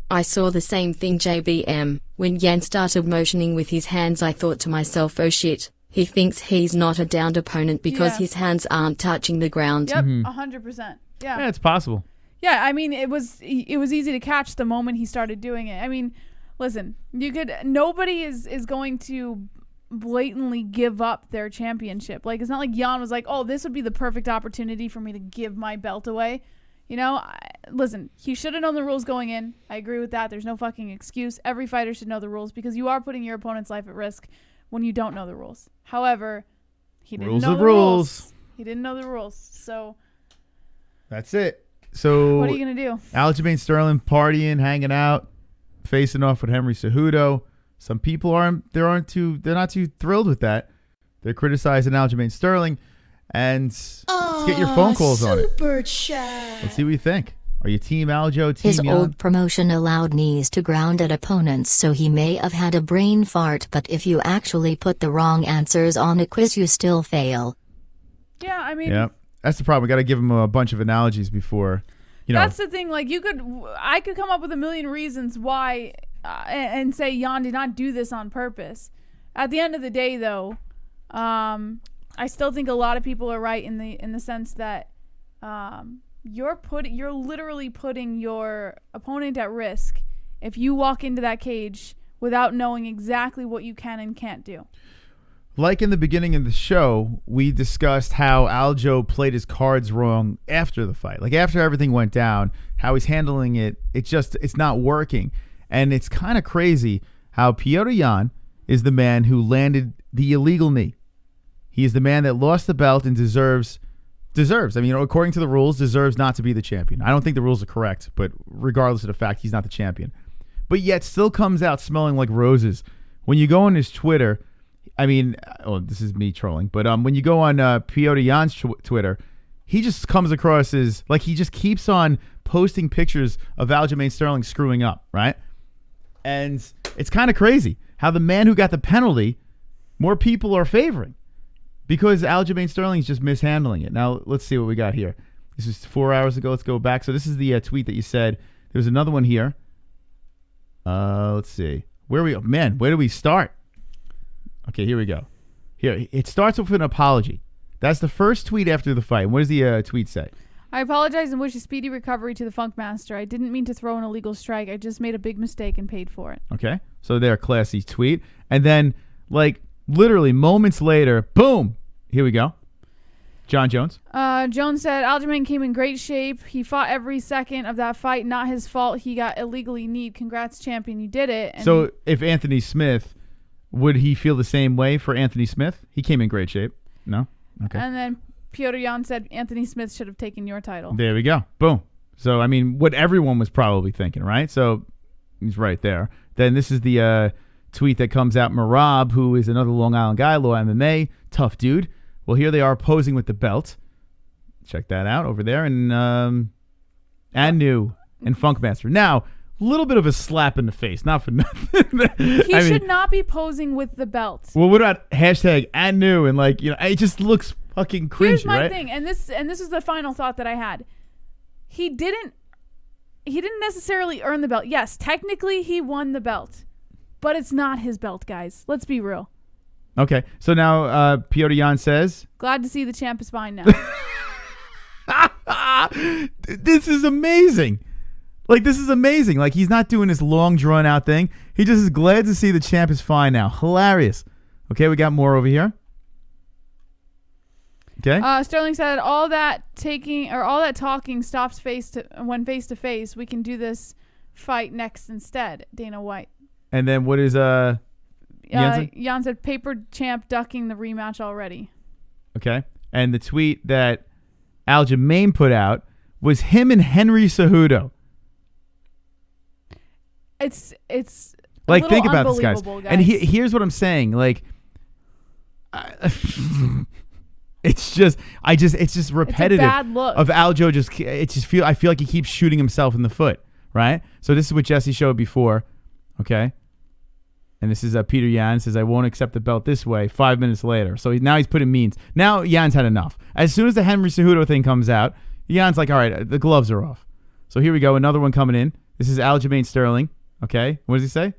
I saw the same thing, JBM. When Yan started motioning with his hands, I thought to myself, oh shit, he thinks he's not a downed opponent because his hands aren't touching the ground. Yep, 100%. Yeah, it's possible. Yeah, I mean, it was easy to catch the moment he started doing it. I mean, listen, nobody is going to blatantly give up their championship. Like, it's not like Jan was like, oh, this would be the perfect opportunity for me to give my belt away. Listen, he should have known the rules going in. I agree with that. There's no fucking excuse. Every fighter should know the rules because you are putting your opponent's life at risk when you don't know the rules. However, he didn't know the rules. He didn't know the rules. So that's it. So what are you going to do? Aljamain Sterling partying, hanging out, facing off with Henry Cejudo. Some people they're not too thrilled with that. They're criticizing Aljamain Sterling. And let's get your phone calls on it. Super chat. Let's see what you think. Are you Team Aljo, Team His Jan? old promotion allowed knees to ground at opponents, so he may have had a brain fart, but if you actually put the wrong answers on a quiz, you still fail. Yeah, I mean... Yeah, that's the problem. We got to give him a bunch of analogies before, That's the thing. Like, I could come up with a million reasons why and say Jan did not do this on purpose. At the end of the day, though, I still think a lot of people are right in the sense that you're literally putting your opponent at risk if you walk into that cage without knowing exactly what you can and can't do. Like in the beginning of the show, we discussed how Aljo played his cards wrong after the fight. Like after everything went down, how he's handling it, it's not working. And it's kind of crazy how Petr Yan is the man who landed the illegal knee. He is the man that lost the belt and deserves. I mean, according to the rules, deserves not to be the champion. I don't think the rules are correct, but regardless of the fact, he's not the champion. But yet still comes out smelling like roses. When you go on his Twitter, I mean, this is me trolling, but when you go on Petr Yan's Twitter, he just comes across as, like, he just keeps on posting pictures of Aljamain Sterling screwing up, right? And it's kind of crazy how the man who got the penalty, more people are favoring. Because Aljamain Sterling's just mishandling it. Now, let's see what we got here. This is 4 hours ago. Let's go back. So this is the tweet that you said. There's another one here. Let's see. Where do we start? Okay, here we go. Here, it starts with an apology. That's the first tweet after the fight. What does the tweet say? I apologize and wish a speedy recovery to the Funk Master. I didn't mean to throw an illegal strike. I just made a big mistake and paid for it. Okay, so there, classy tweet. And then, like, literally moments later, boom, here we go. Jon Jones. Jones said Aljamain came in great shape. He fought every second of that fight. Not his fault. He got illegally kneed. Congrats, champion. You did it. And so if Anthony Smith, would he feel the same way for Anthony Smith? He came in great shape. No? Okay. And then Petr Yan said Anthony Smith should have taken your title. There we go. Boom. So, I mean, what everyone was probably thinking, right? So he's right there. Then this is the tweet that comes out. Marab, who is another Long Island guy, Law MMA, tough dude. Well, here they are posing with the belt. Check that out over there. And Anu and Funkmaster. Now, a little bit of a slap in the face. Not for nothing. He should not be posing with the belt. Well, what about hashtag Anu? And like, you know, it just looks fucking cringy, Here's my right? thing. And this is the final thought that I had. He didn't necessarily earn the belt. Yes, technically he won the belt. But it's not his belt, guys. Let's be real. Okay, so now Petr Yan says, Glad to see the champ is fine now. this is amazing. Like, this is amazing. Like, he's not doing this long, drawn-out thing. He just is glad to see the champ is fine now. Hilarious. Okay, we got more over here. Okay. Sterling said, all that talking stops when face to face. We can do this fight next instead. Dana White. And then what is Jan said paper champ ducking the rematch already. Okay. And the tweet that Aljamain put out was him and Henry Cejudo. It's like, think about this, guys. Guys. And here's what I'm saying. Like, it's just repetitive. It's a bad look. Of Aljo. I feel like he keeps shooting himself in the foot. Right. So this is what Jesse showed before. Okay. And this is Petr Yan says, I won't accept the belt this way. 5 minutes later. So now he's putting means. Now Jan's had enough. As soon as the Henry Cejudo thing comes out, Jan's like, all right, the gloves are off. So here we go. Another one coming in. This is Aljamain Sterling. Okay. What does he say?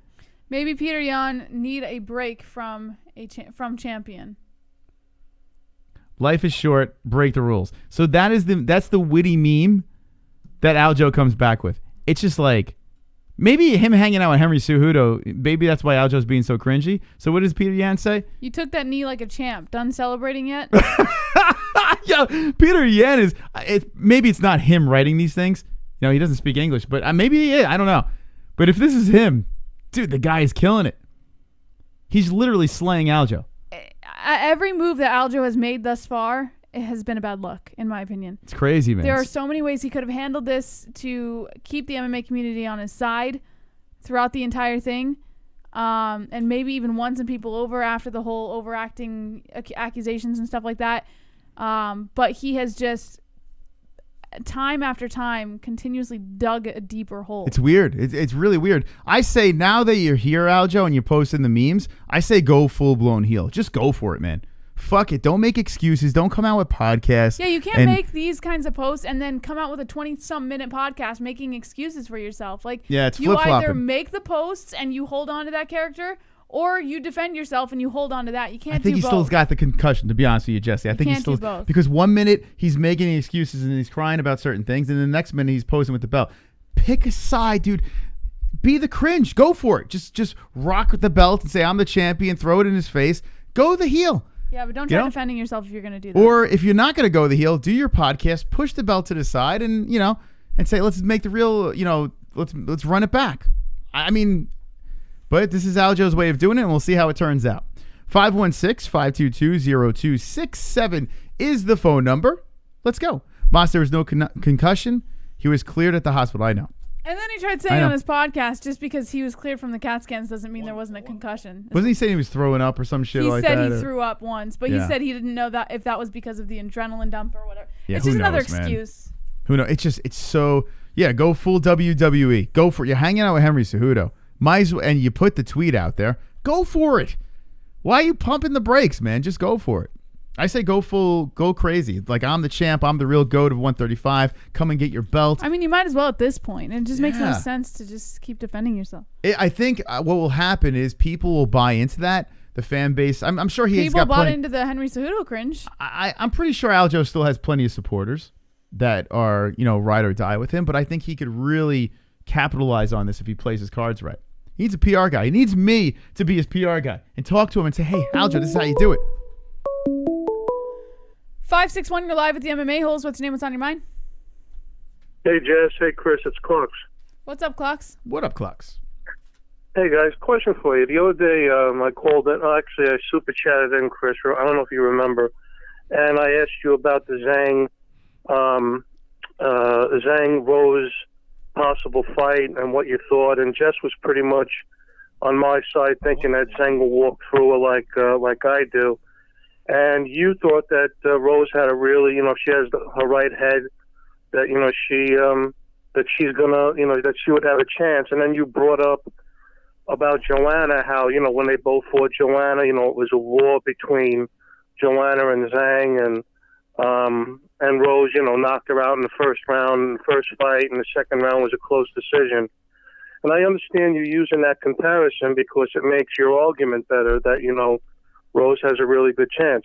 Maybe Petr Yan need a break from champion. Life is short. Break the rules. So that's the witty meme that Aljo comes back with. It's just like, maybe him hanging out with Henry Cejudo, maybe that's why Aljo's being so cringy. So what does Petr Yan say? You took that knee like a champ. Done celebrating yet? Yo, Petr Yan is, maybe it's not him writing these things. You know, he doesn't speak English, but maybe he is. I don't know. But if this is him, dude, the guy is killing it. He's literally slaying Aljo. Every move that Aljo has made thus far, it has been a bad look, in my opinion. It's crazy, man. There are so many ways he could have handled this to keep the MMA community on his side throughout the entire thing, and maybe even won some people over after the whole overacting accusations and stuff like that. But he has just, time after time, continuously dug a deeper hole. It's weird. It's really weird. I say, now that you're here, Aljo, and you're posting the memes, I say go full-blown heel. Just go for it, man. Fuck it. Don't make excuses. Don't come out with podcasts. Yeah, you can't make these kinds of posts and then come out with a 20-some minute podcast making excuses for yourself. Like, yeah, it's you either flip-flopping. make the posts and you hold on to that character, or you defend yourself and you hold on to that. You can't do both. I think he still's got the concussion, to be honest with you, Jesse. I think he still, because 1 minute he's making excuses and he's crying about certain things, and the next minute he's posing with the belt. Pick a side, dude. Be the cringe. Go for it. Just rock with the belt and say, I'm the champion. Throw it in his face. Go the heel. Yeah, but don't try defending yourself if you're going to do that. Or if you're not going to go the heel, do your podcast, push the belt to the side, and and say, let's make the real, let's run it back. I mean, but this is Aljo's way of doing it, and we'll see how it turns out. 516-522-0267 is the phone number. Let's go. Boss, there was no concussion. He was cleared at the hospital. I know. And then he tried saying on his podcast, just because he was cleared from the CAT scans doesn't mean there wasn't a concussion. Wasn't he saying he was throwing up or some shit like that? He said he threw up once, but he said he didn't know that if that was because of the adrenaline dump or whatever. Yeah, it's just another excuse. Who knows? It's so, go full WWE. Go for it. You're hanging out with Henry Cejudo. Might as well, and you put the tweet out there. Go for it. Why are you pumping the brakes, man? Just go for it. I say go crazy. Like, I'm the champ. I'm the real GOAT of 135. Come and get your belt. I mean, you might as well at this point. It just makes no sense to just keep defending yourself. I think what will happen is people will buy into that. The fan base. I'm sure he's got people bought into the Henry Cejudo cringe. I'm pretty sure Aljo still has plenty of supporters that are, ride or die with him. But I think he could really capitalize on this if he plays his cards right. He needs a PR guy. He needs me to be his PR guy and talk to him and say, hey, Aljo, this is how you do it. 561, you're live at the MMA-Holes. What's your name? What's on your mind? Hey, Jess. Hey, Chris. It's Clarks. What's up, Clocks? What up, Clocks? Hey, guys. Question for you. The other day, I called in. Actually, I super chatted in, Chris. I don't know if you remember. And I asked you about the Zhang-Rose possible fight and what you thought. And Jess was pretty much on my side, thinking that Zhang will walk through her like I do. And you thought that Rose had a really, she has her right head, that, that she's gonna, that she would have a chance. And then you brought up about Joanna, how, when they both fought Joanna, it was a war between Joanna and Zhang, and Rose, knocked her out in the first round, in the first fight, and the second round was a close decision. And I understand you using that comparison because it makes your argument better that, Rose has a really good chance.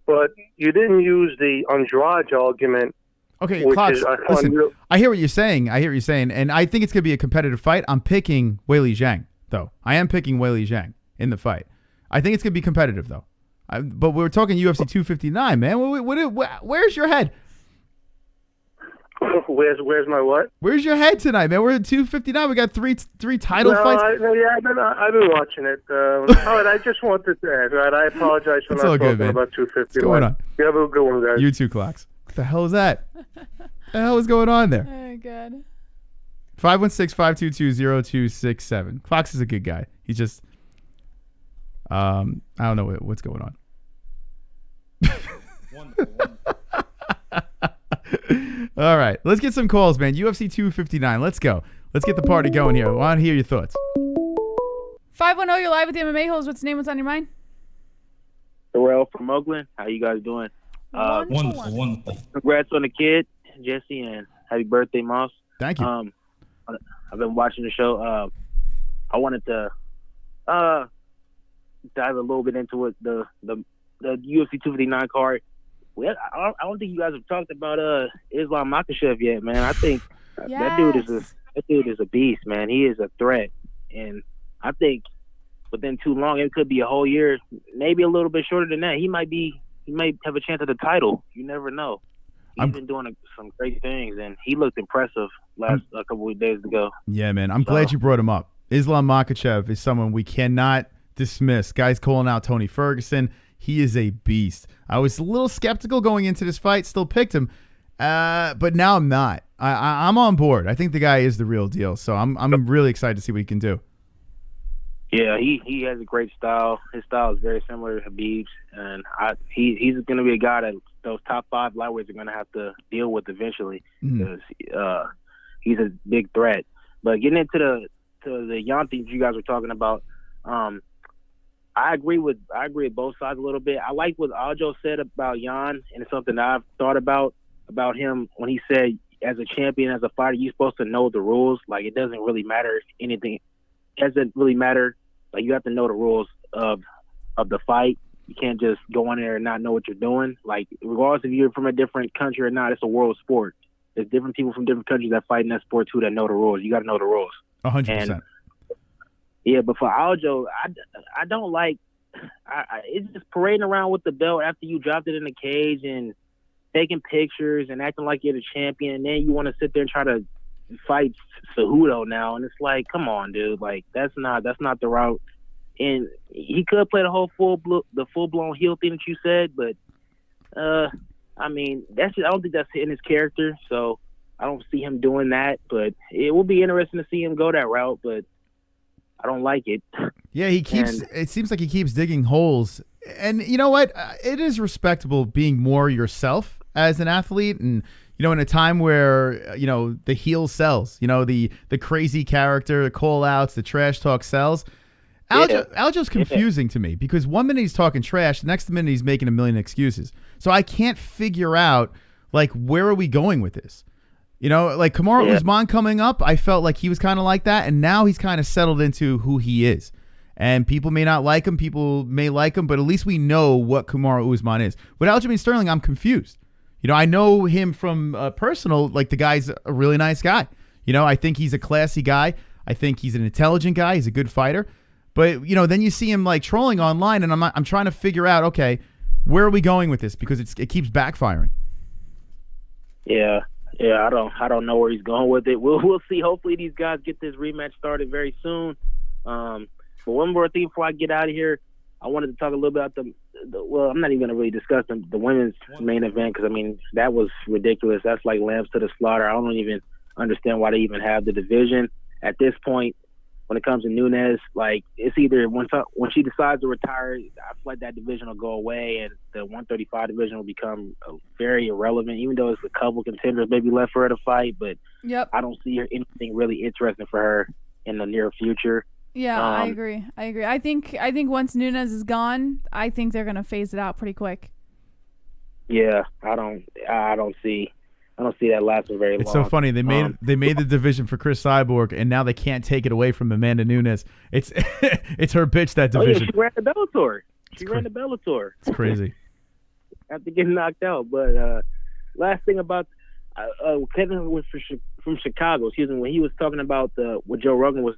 But you didn't use the Andrade argument. Okay, Clocks, listen, I hear what you're saying. And I think it's going to be a competitive fight. I'm picking Weili Zhang, though. I am picking Weili Zhang in the fight. I think it's going to be competitive, though. But we're talking UFC 259, man. Where's your head? Where's my what? Where's your head tonight, man? We're at 259. We got three title fights. I've been watching it. All right, I just wanted to add. Right, I apologize for It's not all good, talking man. about 259. What's going on? You have a good one, guys. You too, Clocks. What the hell is that? What the hell is going on there? Oh, God. 516-522-0267. Clocks is a good guy. He's just, I don't know what's going on. All right, let's get some calls, man. UFC 259. Let's go. Let's get the party going here. I want to hear your thoughts. 510, you're live with the MMA-Holes. What's your name? What's on your mind? Darrell from Oakland. How you guys doing? Wonderful. Congrats on the kid, Jesse, and happy birthday, Moss. Thank you. I've been watching the show. I wanted to dive a little bit into it, the UFC 259 card. Well, I don't think you guys have talked about Islam Makhachev yet, man. I think that dude is a beast, man. He is a threat, and I think within too long, it could be a whole year, maybe a little bit shorter than that. He might have a chance at the title. You never know. He's been doing some great things, and he looked impressive a couple of days ago. Yeah, man. I'm glad you brought him up. Islam Makhachev is someone we cannot dismiss. Guys calling out Tony Ferguson. He is a beast. I was a little skeptical going into this fight, still picked him, but now I'm not. I'm on board. I think the guy is the real deal, so I'm really excited to see what he can do. Yeah, he has a great style. His style is very similar to Habib's, and he's going to be a guy that those top 5 lightweights are going to have to deal with eventually because he's a big threat. But getting into the Yan things you guys were talking about, I agree with both sides a little bit. I like what Aljo said about Yan, and it's something that I've thought about him when he said, as a champion, as a fighter, you're supposed to know the rules. Like, it doesn't really matter anything. It doesn't really matter. Like, you have to know the rules of the fight. You can't just go in there and not know what you're doing. Like, regardless if you're from a different country or not, it's a world sport. There's different people from different countries that fight in that sport, too, that know the rules. You got to know the rules. 100%. Yeah, but for Aljo, I don't like it's just parading around with the belt after you dropped it in the cage and taking pictures and acting like you're the champion, and then you want to sit there and try to fight Cejudo now, and it's like, come on, dude, like that's not the route. And he could play the full blown heel thing that you said, but I mean, I don't think that's in his character, so I don't see him doing that. But it will be interesting to see him go that route, but I don't like it. Yeah, it seems like he keeps digging holes. And you know what? It is respectable being more yourself as an athlete. And, you know, in a time where, you know, the heel sells, you know, the crazy character, the call outs, the trash talk sells. Aljo's confusing to me because one minute he's talking trash, the next minute he's making a million excuses. So I can't figure out, like, where are we going with this? You know, like Kamaru Usman coming up, I felt like he was kind of like that, and now he's kind of settled into who he is. And people may not like him, people may like him, but at least we know what Kamaru Usman is. With Aljamain Sterling, I'm confused. You know, I know him from personal, like the guy's a really nice guy. You know, I think he's a classy guy. I think he's an intelligent guy. He's a good fighter. But, you know, then you see him like trolling online, and I'm trying to figure out, okay, Where are we going with this? Because it keeps backfiring. Yeah, I don't know where he's going with it. We'll see. Hopefully these guys get this rematch started very soon. But one more thing before I get out of here, I wanted to talk a little about well, I'm not even going to really discuss the women's main event because, I mean, that was ridiculous. That's like lambs to the slaughter. I don't even understand why they even have the division. At this point, when it comes to Nunes, like, it's either when she decides to retire, I feel like that division will go away and the 135 division will become very irrelevant, even though it's a couple contenders maybe left for her to fight. But I don't see anything really interesting for her in the near future. Yeah, I agree. I think once Nunes is gone, I think they're gonna phase it out pretty quick. Yeah, I don't see that lasting very long. It's so funny. They made the division for Chris Cyborg, and now they can't take it away from Amanda Nunes. It's it's her bitch, that division. Oh, yeah, she ran the Bellator. Ran the Bellator. It's crazy. After getting knocked out. But last thing about Kevin was from Chicago. Excuse me. When he was talking about what Joe Rogan was.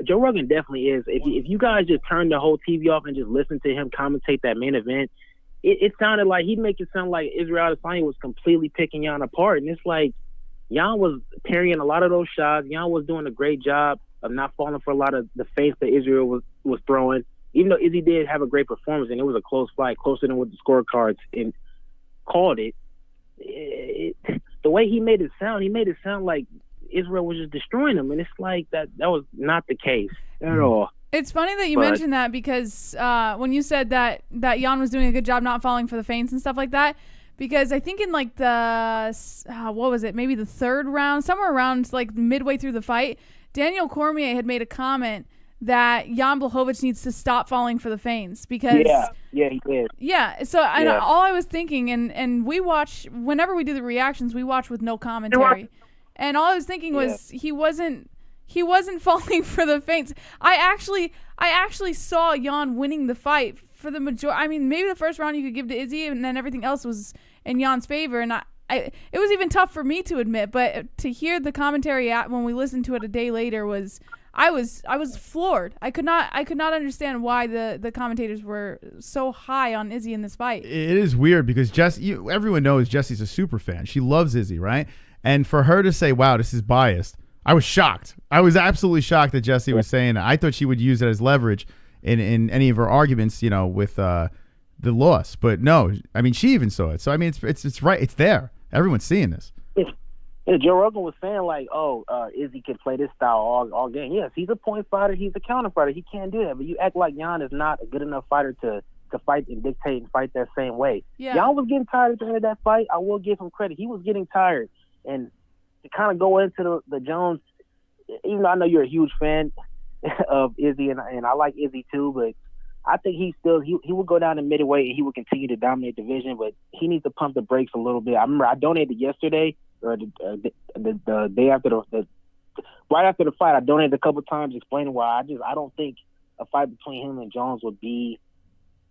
Joe Rogan definitely is. If you guys just turn the whole TV off and just listen to him commentate that main event, it sounded like he'd make it sound like Israel Adesanya was completely picking Yan apart. And it's like Yan was parrying a lot of those shots. Yan was doing a great job of not falling for a lot of the feints that Israel was throwing. Even though Izzy did have a great performance and it was a close fight, closer than what the scorecards and called it. The way he made it sound like Israel was just destroying him, and it's like that was not the case at all. It's funny that you mentioned that because when you said that Jan was doing a good job not falling for the feints and stuff like that, because I think in like the what was it, maybe the third round, somewhere around like midway through the fight, Daniel Cormier had made a comment that Jan Blachowicz needs to stop falling for the feints because he did. Yeah, so all I was thinking, and we watch whenever we do the reactions, we watch with no commentary. And all I was thinking was he wasn't falling for the feints. I actually saw Jan winning the fight for the majority. I mean, maybe the first round you could give to Izzy, and then everything else was in Jan's favor. And it was even tough for me to admit, but to hear the commentary when we listened to it a day later I was floored. I could not understand why the commentators were so high on Izzy in this fight. It is weird because everyone knows Jesse's a super fan. She loves Izzy, right? And for her to say, wow, this is biased, I was shocked. I was absolutely shocked that Jessie was saying that. I thought she would use it as leverage in any of her arguments, with the loss. But no, I mean, she even saw it. So, I mean, it's right. It's there. Everyone's seeing this. Yeah, Joe Rogan was saying, like, Izzy can play this style all game. Yes, he's a point fighter. He's a counter fighter. He can't do that. But you act like Jan is not a good enough fighter to fight and dictate and fight that same way. Yeah. Jan was getting tired at the end of that fight. I will give him credit. He was getting tired. And to kind of go into the Jones, even though I know you're a huge fan of Izzy, and I like Izzy too, but I think he will go down to middleweight and he will continue to dominate the division, but he needs to pump the brakes a little bit. I remember I donated yesterday, or the day after right after the fight, I donated a couple times explaining why I don't think a fight between him and Jones would be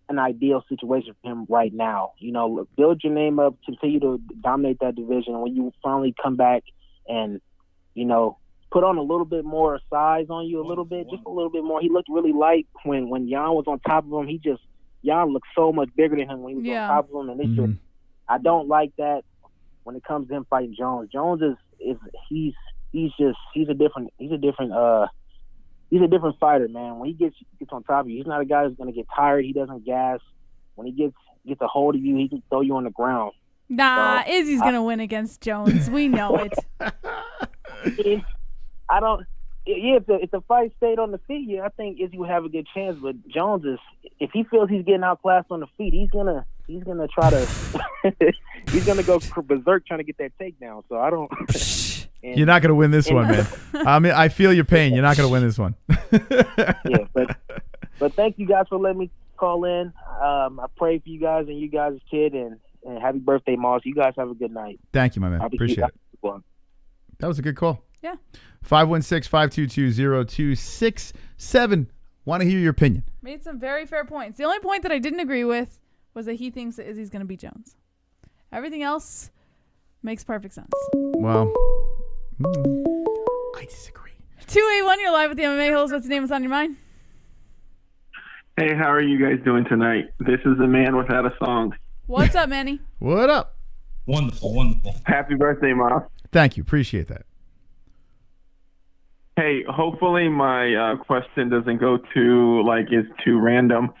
an ideal situation for him right now. Look, build your name up, continue to dominate that division. And when you finally come back and, put on a little bit more size on you, just a little bit more. He looked really light when Jan was on top of him. Jan looked so much bigger than him when he was on top of him. And it's just, I don't like that when it comes to him fighting Jones. Jones he's a different fighter, man. When he gets on top of you, he's not a guy who's going to get tired. He doesn't gas. When he gets a hold of you, he can throw you on the ground. Nah, so, Izzy's going to win against Jones. We know it. I don't. Yeah, if the fight stayed on the feet, I think Izzy would have a good chance. But Jones if he feels he's getting outclassed on the feet, he's gonna try to he's gonna go berserk trying to get that takedown. So I don't. You're not gonna win this one, man. I mean, I feel your pain. You're not gonna win this one. but thank you guys for letting me call in. I pray for you guys and you guys' kid, and happy birthday, Moss. You guys have a good night. Thank you, my man. Appreciate it. That was a good call. Yeah. 516-522-0267. Want to hear your opinion. Made some very fair points. The only point that I didn't agree with was that he thinks that Izzy's going to beat Jones. Everything else makes perfect sense. Well, I disagree. 281, you're live with the MMA-Holes. What's the name that's on your mind? Hey, how are you guys doing tonight? This is the man without a song. What's up, Manny? What up? Wonderful, wonderful. Happy birthday, Mom. Thank you. Appreciate that. Hey, hopefully my question doesn't go too, like, it's too random.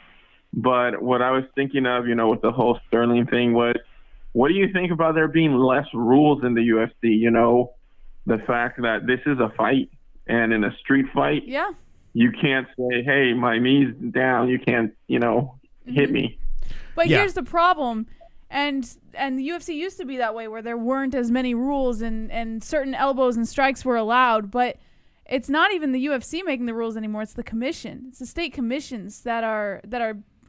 But what I was thinking of, you know, with the whole Sterling thing was, what do you think about there being less rules in the UFC? You know, the fact that this is a fight, and in a street fight, yeah, you can't say, hey, my knee's down. You can't, you know, hit me. But here's the problem. And the UFC used to be that way, where there weren't as many rules and certain elbows and strikes were allowed. But it's not even the UFC making the rules anymore. It's the commission. It's the state commissions that are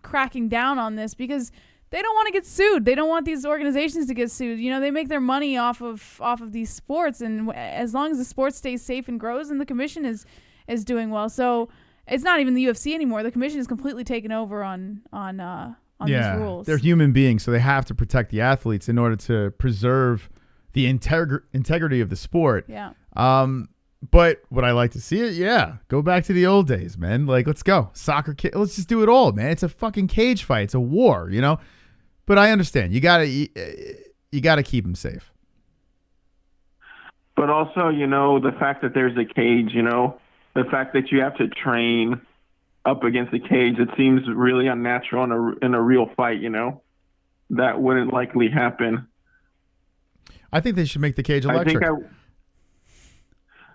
cracking down on this because they don't want to get sued. They don't want these organizations to get sued. You know, they make their money off of these sports, and as long as the sport stays safe and grows, and the commission is doing well. So it's not even the UFC anymore. The commission is completely taken over on these rules. They're human beings, so they have to protect the athletes in order to preserve the integrity of the sport. Yeah. But what I like to see it, go back to the old days, man. Like, let's go. Soccer, let's just do it all, man. It's a fucking cage fight. It's a war, you know? But I understand. You gotta keep them safe. But also, you know, the fact that there's a cage, you know, the fact that you have to train up against the cage, it seems really unnatural in a real fight, you know? That wouldn't likely happen. I think they should make the cage electric.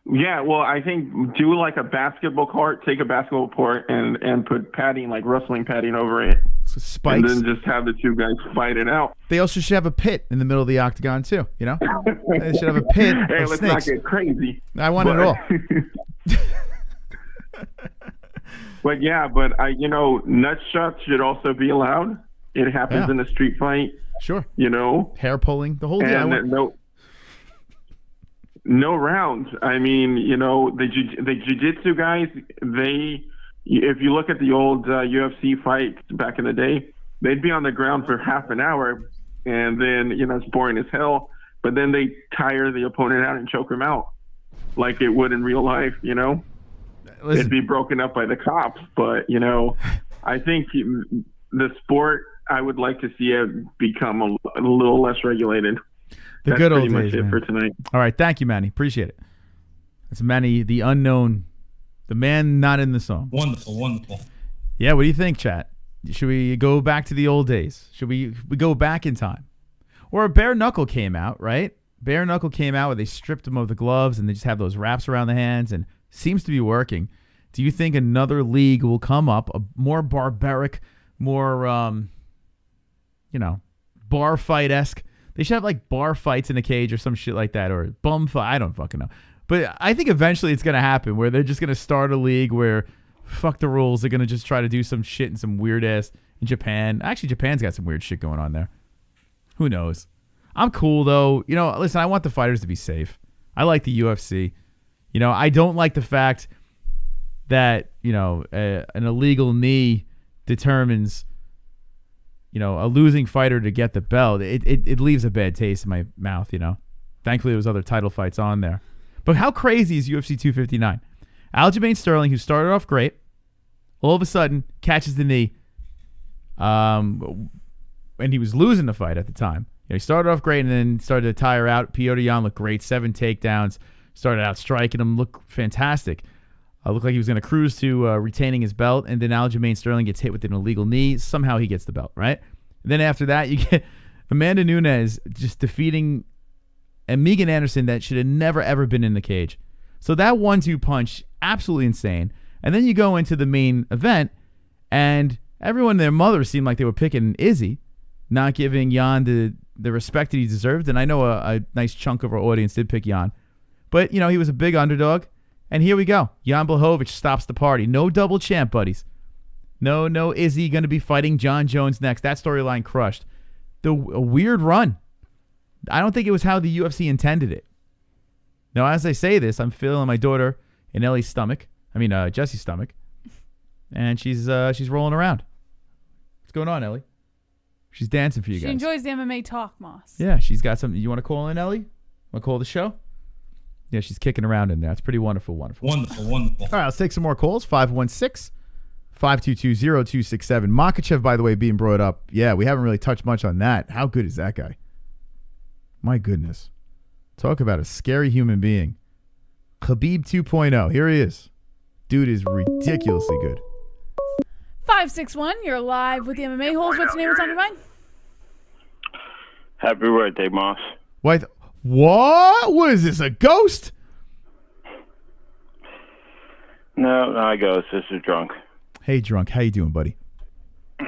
I think do like a basketball court, take a basketball court and put padding, like wrestling padding over it. Spikes. And then just have the two guys fight it out. They also should have a pit in the middle of the octagon too, you know? They should have a pit Hey, of let's snakes. not get crazy. I want it all. But you know, nut shots should also be allowed. It happens in a street fight. Sure. You know? Hair pulling, the whole deal. And no rounds. I mean, you know, the jiu-jitsu guys, if you look at the old UFC fights back in the day, they'd be on the ground for half an hour, and then, you know, it's boring as hell, but then they tire the opponent out and choke him out like it would in real life, you know? Listen. It'd be broken up by the cops, but, you know, I think the sport, I would like to see it become a little less regulated. The good old days, That's pretty much it man. for tonight. All right, thank you, Manny. Appreciate it. That's Manny, the unknown, the man not in the song. Wonderful, wonderful. Yeah, what do you think, chat? Should we go back to the old days? Should we go back in time? Or Bare Knuckle came out, right? Bare Knuckle came out where they stripped him of the gloves and they just have those wraps around the hands and seems to be working. Do you think another league will come up, a more barbaric, more, bar fight-esque? They should have like bar fights in a cage or some shit like that, or bum fight. I don't fucking know. But I think eventually it's going to happen where they're just going to start a league where fuck the rules. They're going to just try to do some shit in some weird ass in Japan. Actually, Japan's got some weird shit going on there. Who knows? I'm cool though. You know, listen, I want the fighters to be safe. I like the UFC. You know, I don't like the fact that, you know, an illegal knee determines, you know, a losing fighter to get the belt. It leaves a bad taste in my mouth, you know. Thankfully, there was other title fights on there. But how crazy is UFC 259? Aljamain Sterling, who started off great, all of a sudden catches the knee, and he was losing the fight at the time. You know, he started off great and then started to tire out. Petr Yan looked great, 7 takedowns, started out striking him, looked fantastic. Looked like he was going to cruise to retaining his belt, and then Aljamain Sterling gets hit with an illegal knee. Somehow he gets the belt, right? And then after that, you get Amanda Nunes just defeating Megan Anderson that should have never, ever been in the cage. So that 1-2 punch, absolutely insane. And then you go into the main event, and everyone and their mother seemed like they were picking Izzy, not giving Jan the respect that he deserved. And I know a nice chunk of our audience did pick Jan. But, you know, he was a big underdog. And here we go. Jan Blachowicz stops the party. No double champ, buddies. No Izzy going to be fighting Jon Jones next. That storyline crushed. A weird run. I don't think it was how the UFC intended it. Now, as I say this, I'm feeling my daughter in Ellie's stomach. I mean, Jesse's stomach. And she's rolling around. What's going on, Ellie? She's dancing for you guys. She enjoys the MMA talk, Moss. Yeah, she's got something. You want to call in, Ellie? Want to call the show? Yeah, she's kicking around in there. It's pretty wonderful, wonderful. Wonderful, wonderful. All right, let's take some more calls. 516 522-0267. Makhachev, by the way, being brought up. Yeah, we haven't really touched much on that. How good is that guy? My goodness. Talk about a scary human being. Khabib 2.0. Here he is. Dude is ridiculously good. 561, you're live with the MMA-Holes. What's your name? What's on your mind? Happy birthday, Moss. What? What is this, a ghost? No, I ghost. This is Drunk. Hey, Drunk. How you doing, buddy? I'm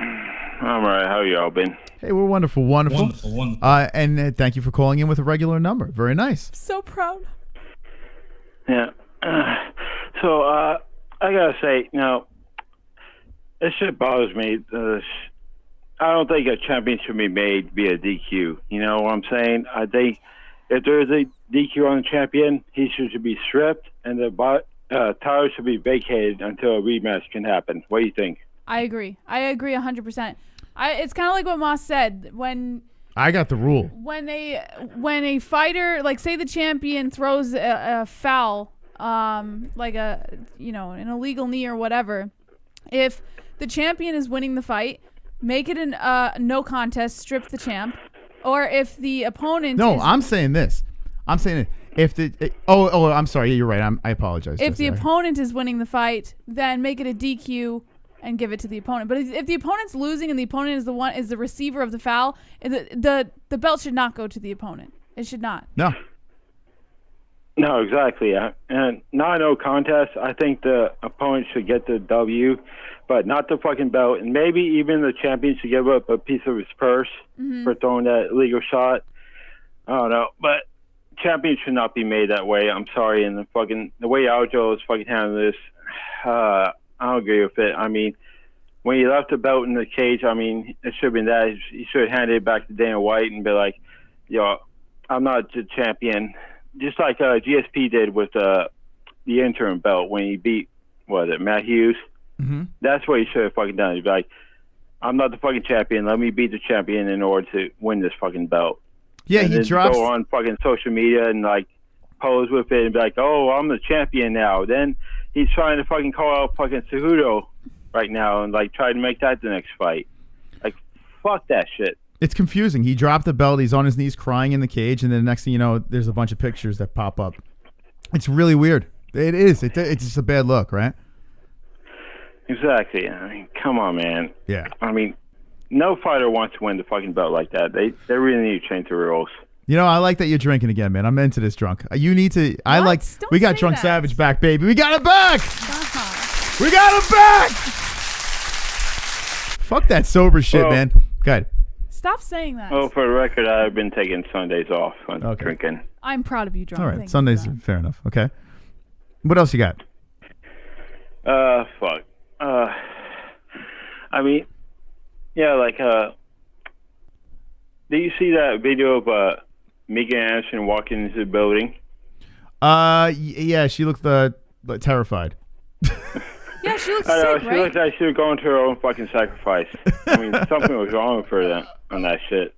all right. How y'all been? Hey, we're wonderful. Wonderful. And thank you for calling in with a regular number. Very nice. So proud. Yeah. So, I gotta say, this shit bothers me. I don't think a champion should be made via DQ. You know what I'm saying? I think if there's a DQ on the champion, he should be stripped, and the title should be vacated until a rematch can happen. What do you think? I agree 100%. It's kind of like what Moss said when I got the rule. When a fighter, like say the champion throws a foul, like an illegal knee or whatever, if the champion is winning the fight, make it a no contest, strip the champ, or if the opponent I'm saying this. I'm saying it. If the I'm sorry. Yeah, you're right. I apologize. If the opponent is winning the fight, then make it a DQ and give it to the opponent. But if the opponent's losing and the opponent is the receiver of the foul, the belt should not go to the opponent. It should not. No, exactly. And not a no contest. I think the opponent should get the W, but not the fucking belt. And maybe even the champion should give up a piece of his purse for throwing that illegal shot. I don't know, but champion should not be made that way. I'm sorry. And the way Aljo is fucking handling this, I don't agree with it. I mean, when he left the belt in the cage, I mean, it should have been that. He should have handed it back to Dana White and be like, yo, I'm not the champion. Just like GSP did with the interim belt when he beat, Matt Hughes? Mm-hmm. That's what he should have fucking done. He'd be like, I'm not the fucking champion. Let me beat the champion in order to win this fucking belt. Yeah, and he drops. Go on fucking social media and like pose with it and be like, oh, I'm the champion now. Then he's trying to fucking call out fucking Cejudo right now and like try to make that the next fight. Like, fuck that shit. It's confusing. He dropped the belt. He's on his knees crying in the cage, and then the next thing you know, there's a bunch of pictures that pop up. It's really weird. It is. It's just a bad look, right? Exactly. I mean, come on, man. Yeah. I mean, no fighter wants to win the fucking belt like that. They really need to change the rules. You know, I like that you're drinking again, man. I'm into this, Drunk. You need to. We got Drunk Savage back, baby. We got it back. We got it back. Fuck that sober shit, man. Go ahead. Stop saying that. Oh, for the record, I've been taking Sundays off on drinking. I'm proud of you, Drunk. All right, Sundays, fair enough. Okay. What else you got? Fuck. I mean, yeah, like, did you see that video of Megan Anderson walking into the building? Yeah, she looked terrified. Yeah, she looks I know, sick, she right? looked like she was going to her own fucking sacrifice. I mean, something was wrong with her on that shit.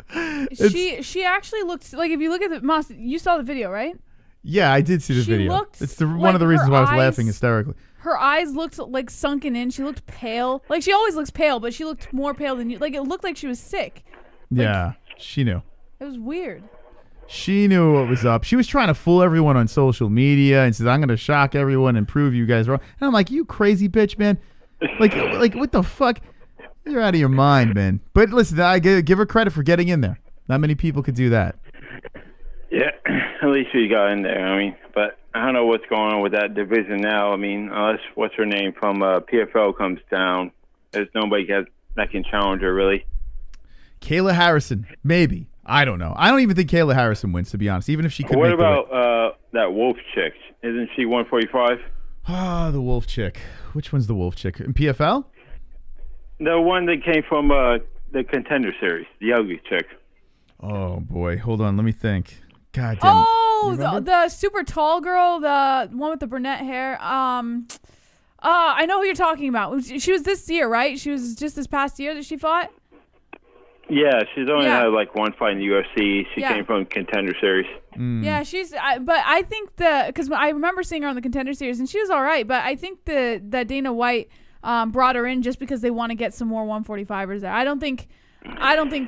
She actually looked like, if you look at the Moss, you saw the video, right? Yeah, I did see the video. It's one of the reasons why I was laughing hysterically. Her eyes looked like sunken in. She looked pale. Like, she always looks pale, but she looked more pale than you. Like, it looked like she was sick. Yeah, she knew. It was weird. She knew what was up. She was trying to fool everyone on social media and said, I'm going to shock everyone and prove you guys wrong. And I'm like, you crazy bitch, man. Like what the fuck? You're out of your mind, man. But listen, I give her credit for getting in there. Not many people could do that. Yeah, at least she got in there. I mean, but I don't know what's going on with that division now. I mean, unless what's her name from PFL comes down, there's nobody that can challenge her, really. Kayla Harrison, maybe. I don't know. I don't even think Kayla Harrison wins, to be honest, even if she could. What about that Wolf chick? Isn't she 145? Ah, the Wolf chick. Which one's the Wolf chick? In PFL? The one that came from the Contender Series, the ugly chick. Oh, boy. Hold on. Let me think. God damn. Oh, the super tall girl, the one with the brunette hair. I know who you're talking about. She was this year, right? She was just this past year that she fought? Yeah, she's only had like one fight in the UFC. She came from Contender Series. Yeah, but I think because I remember seeing her on the Contender Series and she was all right, but I think that Dana White brought her in just because they want to get some more 145ers there. I don't think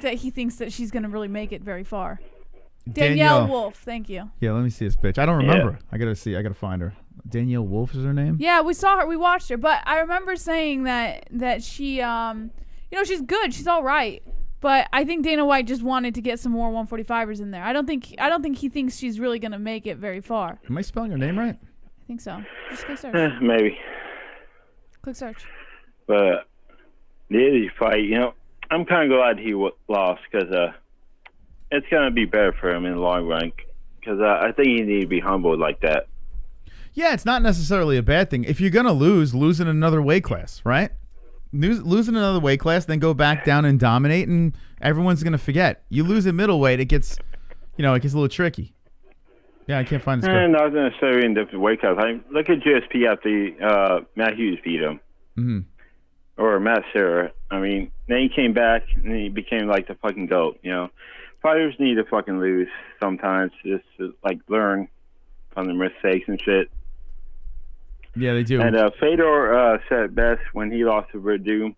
that he thinks that she's going to really make it very far. Danielle Wolf, thank you. Yeah, let me see this bitch. I don't remember. I gotta find her. Danielle Wolf is her name? Yeah, we saw her. We watched her. But I remember saying that she, she's good. She's all right. But I think Dana White just wanted to get some more 145ers in there. I don't think he thinks she's really going to make it very far. Am I spelling her name right? I think so. Just click search. Maybe. Click search. But the Izzy fight, I'm kind of glad he lost because it's going to be better for him in the long run because I think you need to be humbled like that. Yeah, it's not necessarily a bad thing. If you're going to lose in another weight class, right? Lose in another weight class, then go back down and dominate, and everyone's going to forget. You lose at middleweight, it gets a little tricky. Yeah, I can't find this guy. Not necessarily in different weight class. Look at GSP after Matt Hughes beat him. Mm-hmm. Or Matt Serra. I mean, then he came back, and he became like the fucking GOAT, Fighters need to fucking lose sometimes just to, learn from their mistakes and shit. Yeah, they do. And Fedor said it best when he lost to Verdum,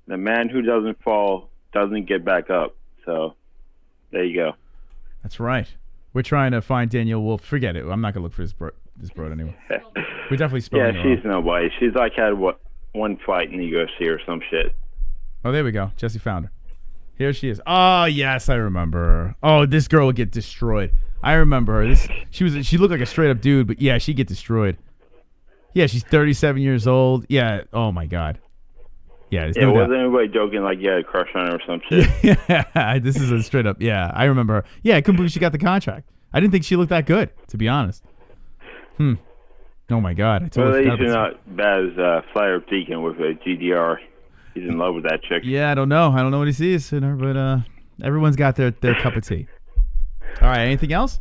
the man who doesn't fall doesn't get back up. So, there you go. That's right. We're trying to find Danielle Wolf. Forget it. I'm not going to look for this broad anyway. We definitely spelled it wrong. Yeah, she's nobody. She's had one fight in the UFC or some shit. Oh, there we go. Jesse found her. Here she is. Oh, yes, I remember her. Oh, this girl would get destroyed. I remember her. She looked like a straight-up dude, but yeah, she'd get destroyed. Yeah, she's 37 years old. Yeah, oh my God. Yeah, wasn't anybody joking like you had a crush on her or some shit? Yeah, this is a straight up. Yeah, I remember her. Yeah, I couldn't believe she got the contract. I didn't think she looked that good, to be honest. Oh my God. I totally well, he's not bad as Flyer Deacon with a GDR. He's in love with that chick. Yeah, I don't know what he sees in her, but everyone's got their cup of tea. All right, anything else?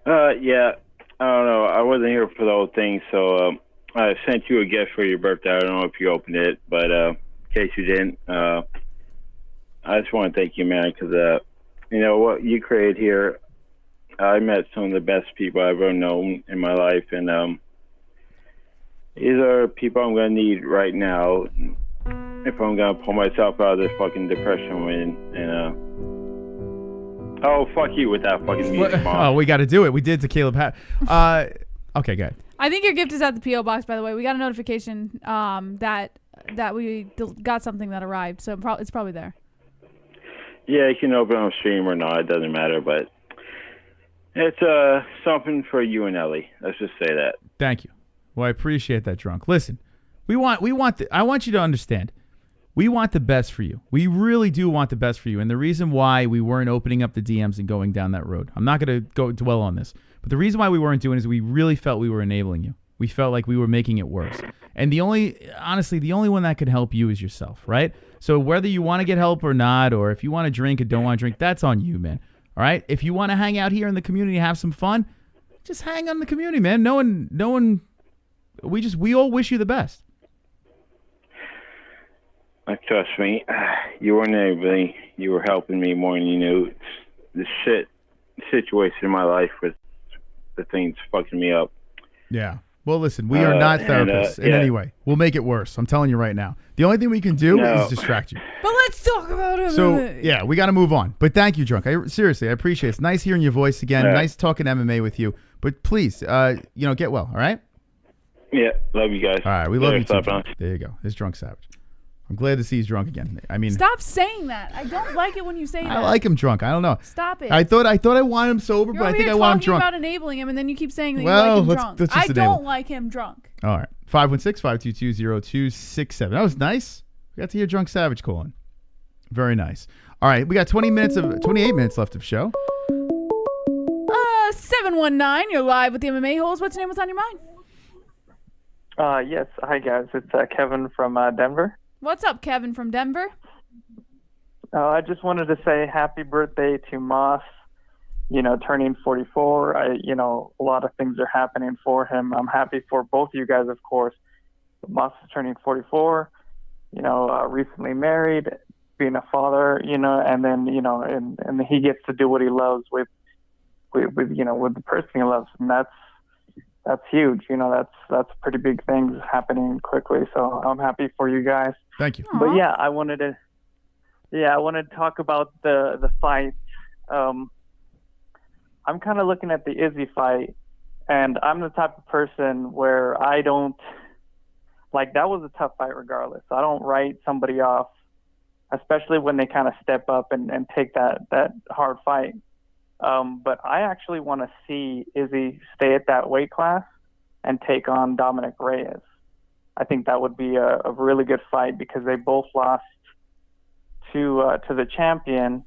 Yeah, I don't know. I wasn't here for the whole thing, so I sent you a gift for your birthday. I don't know if you opened it, but in case you didn't, I just want to thank you, man, because what you created here, I met some of the best people I've ever known in my life, and these are people I'm going to need right now if I'm going to pull myself out of this fucking depression I'm in. And, fuck you with that fucking music, Mom. Oh, we got to do it. We did to Caleb Pat. Okay, good. I think your gift is at the P.O. box, by the way. We got a notification that we got something that arrived, so it's probably there. Yeah, you can open on stream or not. It doesn't matter, but it's something for you and Ellie. Let's just say that. Thank you. Well, I appreciate that, Drunk. Listen, I want you to understand. We want the best for you. We really do want the best for you. And the reason why we weren't opening up the DMs and going down that road, I'm not going to dwell on this, but the reason why we weren't doing it is we really felt we were enabling you. We felt like we were making it worse. And the only one that could help you is yourself, right? So whether you want to get help or not, or if you want to drink or don't want to drink, that's on you, man. All right? If you want to hang out here in the community and have some fun, just hang out in the community, man. No one, we all wish you the best. Trust me, you weren't enabling. You were helping me more than you knew. The situation in my life was the things fucking me up. Yeah. Well, listen, we are not therapists in any way. We'll make it worse. I'm telling you right now. The only thing we can do is distract you. But let's talk about it. So, yeah, we got to move on. But thank you, Drunk. Seriously, I appreciate it. It's nice hearing your voice again. Yeah. Nice talking MMA with you. But please, get well, all right? Yeah, love you guys. All right, we love you too. There you go. It's Drunk Savage. I'm glad to see he's drunk again. I mean, stop saying that. I don't like it when you say that. I like him drunk. I don't know. Stop it. I thought I wanted him sober, but I think I want him drunk. You're talking about enabling him, and then you keep saying that you like him drunk. Let's just I don't like him drunk. All right. 516-522-0267. That was nice. We got to hear Drunk Savage calling. Very nice. All right. We got 28 minutes left of show. 719. You're live with the MMA-Holes. What's your name? What's on your mind? Yes. Hi, guys. It's Kevin from Denver. What's up, Kevin from Denver? I just wanted to say happy birthday to Moss. Turning 44. A lot of things are happening for him. I'm happy for both of you guys, of course. But Moss is turning 44. Recently married, being a father. And then and he gets to do what he loves with the person he loves, and that's huge. You know, that's pretty big things happening quickly. So I'm happy for you guys. Thank you. But yeah, I wanted to talk about the fight. I'm kind of looking at the Izzy fight, and I'm the type of person where I don't like, that was a tough fight regardless. I don't write somebody off, especially when they kind of step up and take that hard fight. But I actually want to see Izzy stay at that weight class and take on Dominic Reyes. I think that would be a really good fight because they both lost to the champion,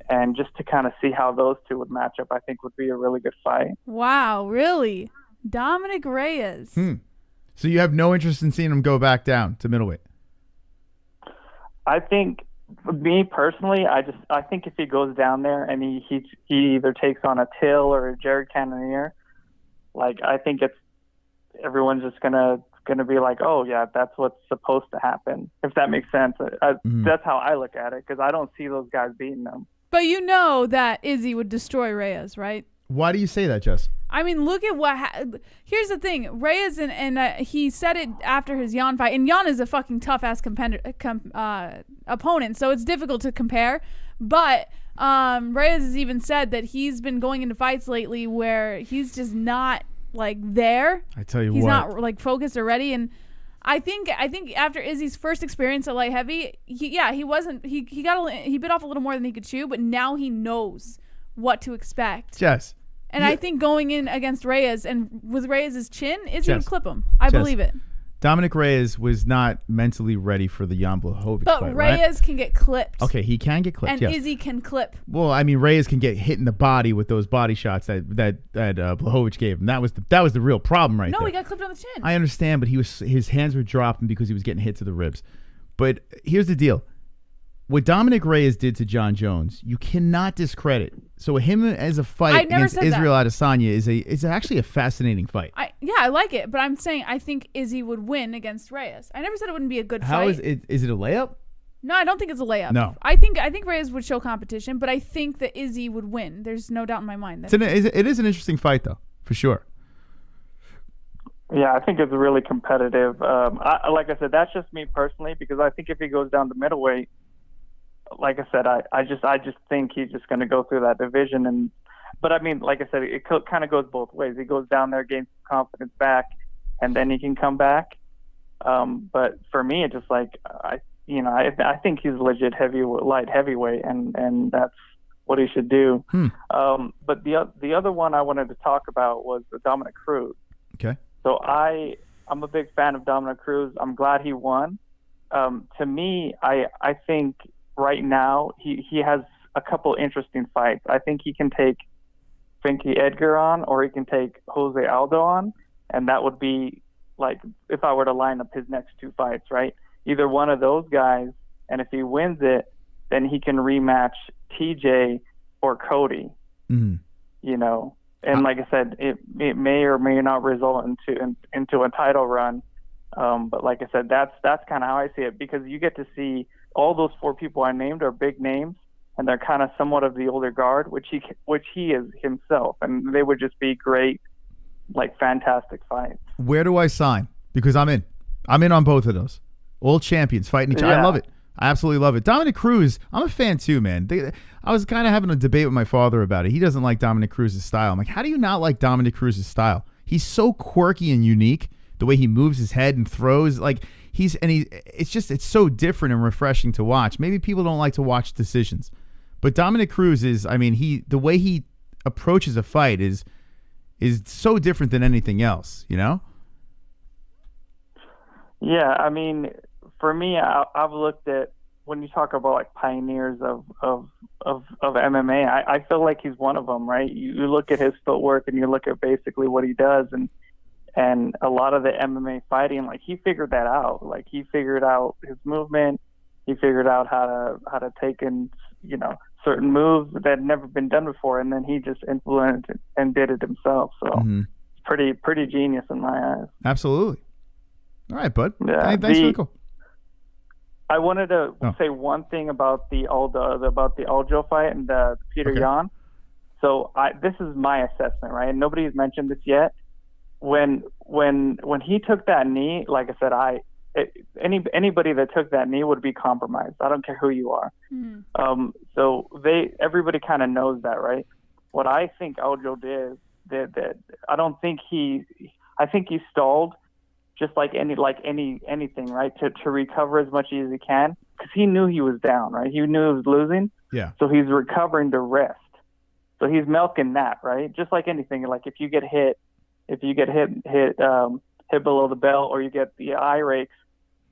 and just to kind of see how those two would match up, I think would be a really good fight. Wow, really? Dominic Reyes. So you have no interest in seeing him go back down to middleweight? I think, me personally, I think if he goes down there and he either takes on a Till or a Jared Cannonier, like, I think everyone's just gonna be like, oh yeah, that's what's supposed to happen, if that makes sense. That's how I look at it, because I don't see those guys beating them. But you know that Izzy would destroy Reyes, right? Why do you say that, Jess? I mean, look at what here's the thing. Reyes and he said it after his Yan fight, and Yan is a fucking tough-ass opponent, so it's difficult to compare. But Reyes has even said that he's been going into fights lately where he's just not, like, there. I tell you he's what. not, like, focused or ready. And I think after Izzy's first experience at light heavy, he bit off a little more than he could chew, but now he knows what to expect. Jess. And I think going in against Reyes and with Reyes' chin, Izzy would Jess. clip him. I believe it. Dominic Reyes was not mentally ready for the Jan Blachowicz But fight, Reyes right? can get clipped. Okay, he can get clipped, And yes. Izzy can clip. Well, I mean, Reyes can get hit in the body with those body shots that Blachowicz gave him. That was the real problem right there. No, he got clipped on the chin. I understand, but his hands were dropping because he was getting hit to the ribs. But here's the deal. What Dominic Reyes did to Jon Jones, you cannot discredit. So him as a fight against Israel Adesanya is actually a fascinating fight. I like it, but I'm saying I think Izzy would win against Reyes. I never said it wouldn't be a good fight. How is it? Is it a layup? No, I don't think it's a layup. No. I think Reyes would show competition, but I think that Izzy would win. There's no doubt in my mind. It is an interesting fight, though, for sure. Yeah, I think it's really competitive. Like I said, that's just me personally, because I think if he goes down to middleweight, like I said, I just think he's just going to go through that division. But I mean, like I said, it kind of goes both ways. He goes down there, gains confidence back, and then he can come back. But for me, it's just like I think he's legit light heavyweight, and that's what he should do. But the other one I wanted to talk about was Dominic Cruz. Okay. So I'm a big fan of Dominic Cruz. I'm glad he won. To me, I think right now he has a couple interesting fights. I think he can take Frankie Edgar on, or he can take Jose Aldo on, and that would be like if I were to line up his next two fights, right? Either one of those guys, and if he wins it, then he can rematch TJ or Cody. Mm-hmm. You know, and like I said, it may or may not result into a title run. But like I said, that's kind of how I see it, because you get to see all those four people I named are big names, and they're kind of somewhat of the older guard, which he is himself, and they would just be great, like fantastic fights. Where do I sign? Because I'm in on both of those. All champions fighting each other. Yeah. I love it. I absolutely love it. Dominic Cruz, I'm a fan too, man. I was kind of having a debate with my father about it. He doesn't like Dominic Cruz's style. I'm like, how do you not like Dominic Cruz's style? He's so quirky and unique. The way he moves his head and throws, it's so different and refreshing to watch. Maybe people don't like to watch decisions, but Dominic Cruz the way he approaches a fight is so different than anything else, you know? Yeah, I mean, for me, I've looked at, when you talk about like pioneers of MMA, I feel like he's one of them, right? You look at his footwork and you look at basically what he does, and a lot of the MMA fighting, like, he figured that out. Like, he figured out his movement. He figured out how to take in, certain moves that had never been done before, and then he just implemented it and did it himself. So it's pretty genius in my eyes. Absolutely. All right, bud. Yeah, Thanks for the call. I wanted to say one thing about the Aljo fight and the Petr Yan. So this is my assessment, right? And nobody's mentioned this yet. when he took that knee, like I said, anybody that took that knee would be compromised. I don't care who you are. So everybody kind of knows that, right? What I think Aljo did that I don't think I think he stalled, just like anything, right? To recover as much as he can, because he knew he was down, right? He knew he was losing. Yeah. So he's recovering to rest. So he's milking that, right? Just like anything, like if you get hit below the belt, or you get the eye rakes,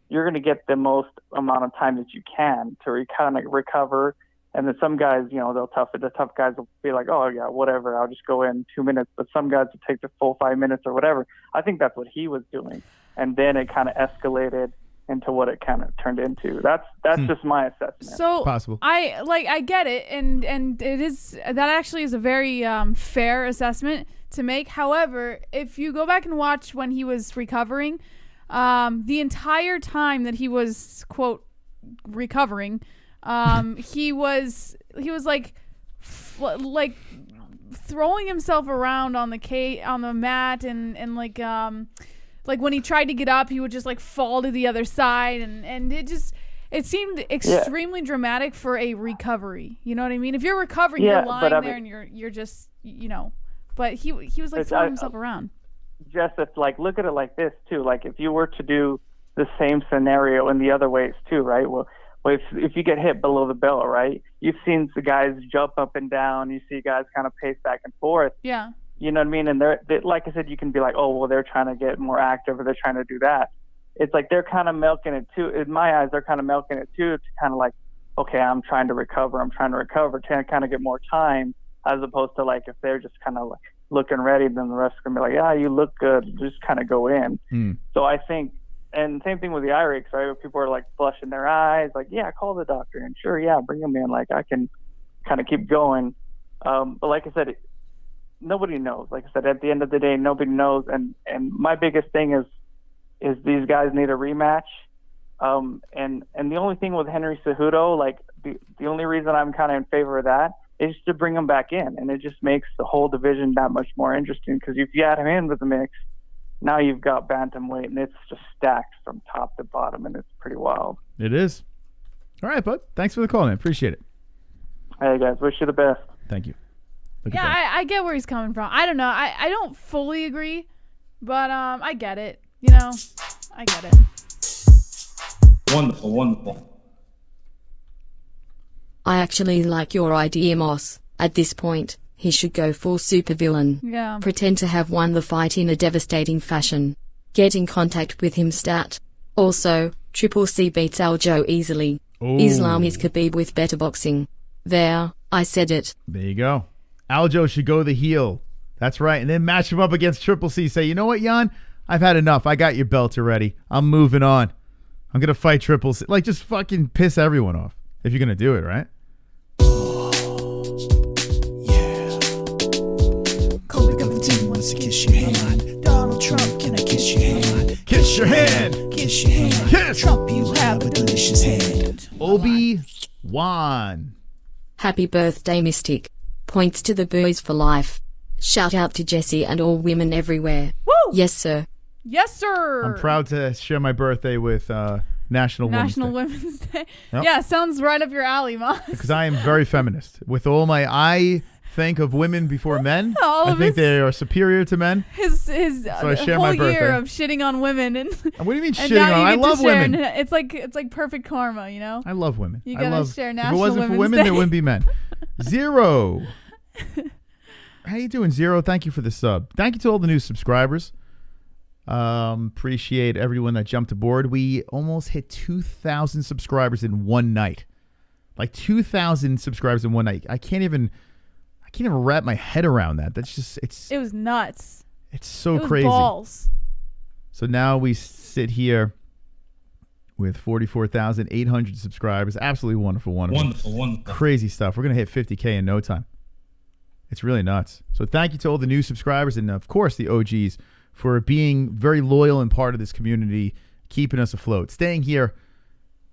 you're going to get the most amount of time that you can to kind of recover. And then some guys, you know, the tough guys will be like, oh yeah, whatever, I'll just go in 2 minutes. But some guys will take the full 5 minutes or whatever. I think that's what he was doing. And then it kind of escalated into what it kind of turned into. That's just my assessment. So possible. I get it, and it is, that actually is a very fair assessment to make. However, if you go back and watch when he was recovering, the entire time that he was, quote, recovering, he was like throwing himself around on the mat, and like when he tried to get up, he would just like fall to the other side, and it seemed extremely dramatic for a recovery. You know what I mean? If you're recovering, you're lying there and you're just, you know. But he was like throwing himself around. Just look at it like this too. Like if you were to do the same scenario in the other ways too, right? Well, if you get hit below the belt, right? You've seen the guys jump up and down. You see guys kind of pace back and forth. Yeah. You know what I mean? And they, like I said, you can be like, oh, well, they're trying to get more active, or they're trying to do that. It's like they're kind of milking it too. In my eyes, they're kind of milking it too. It's kind of like, okay, I'm trying to recover to kind of get more time, as opposed to like if they're just kind of like looking ready, then the rest are gonna be like, yeah, you look good, just kind of go in. So I think, and same thing with the eye rakes, right? Where people are like flushing their eyes, like, yeah, call the doctor, and sure, yeah, bring them in. Like I can kind of keep going. But like I said, nobody knows. Like I said, at the end of the day, nobody knows. And my biggest thing is these guys need a rematch. And the only thing with Henry Cejudo, like the only reason I'm kind of in favor of that is to bring him back in, and it just makes the whole division that much more interesting. Because if you add him in with the mix, now you've got bantamweight, and it's just stacked from top to bottom, and it's pretty wild. It is. All right, bud. Thanks for the call, man. Appreciate it. Hey guys, wish you the best. Thank you. I get where he's coming from. I don't know. I don't fully agree, but I get it. You know, I get it. Wonderful, wonderful. I actually like your idea, Moss. At this point, he should go full supervillain. Yeah. Pretend to have won the fight in a devastating fashion. Get in contact with him stat. Also, Triple C beats Aljo easily. Ooh. Islam is Khabib with better boxing. There, I said it. There you go. Aljo should go the heel. That's right. And then match him up against Triple C. Say, you know what, Jan? I've had enough. I got your belt already. I'm moving on. I'm going to fight Triple C. Like, just fucking piss everyone off. If you're going to do it, right? Colby Covington wants to kiss your hand. Donald Trump, can I kiss your hand? Kiss your hand. Kiss your hand. Kiss. Trump, you have a delicious hand. Obi-Wan. Happy birthday, Mystic. Points to the boys for life. Shout out to Jesse and all women everywhere. Woo! Yes, sir. Yes, sir. I'm proud to share my birthday with National Women's Day. Yep. Yeah, sounds right up your alley, Moss. Because I am very feminist. With all my I think of women before men. I think they are superior to men. His so I share whole my birthday. year of shitting on women, and what do you mean and shitting now on? you I get to love share women. It's like perfect karma, you know. I love women. You I gotta love, share if National it wasn't for Women's women, Day. there wouldn't be men. Zero. How you doing, Zero? Thank you for the sub. Thank you to all the new subscribers. Appreciate everyone that jumped aboard. We almost hit 2,000 subscribers in one night. Like 2,000 subscribers in one night. I can't even wrap my head around that. That's just It was nuts. It's so It was crazy. balls. So now we sit here with 44,800 subscribers. Absolutely wonderful. Wonderful. Crazy stuff. We're gonna hit 50K in no time. It's really nuts. So thank you to all the new subscribers and of course the OGs for being very loyal and part of this community, keeping us afloat, staying here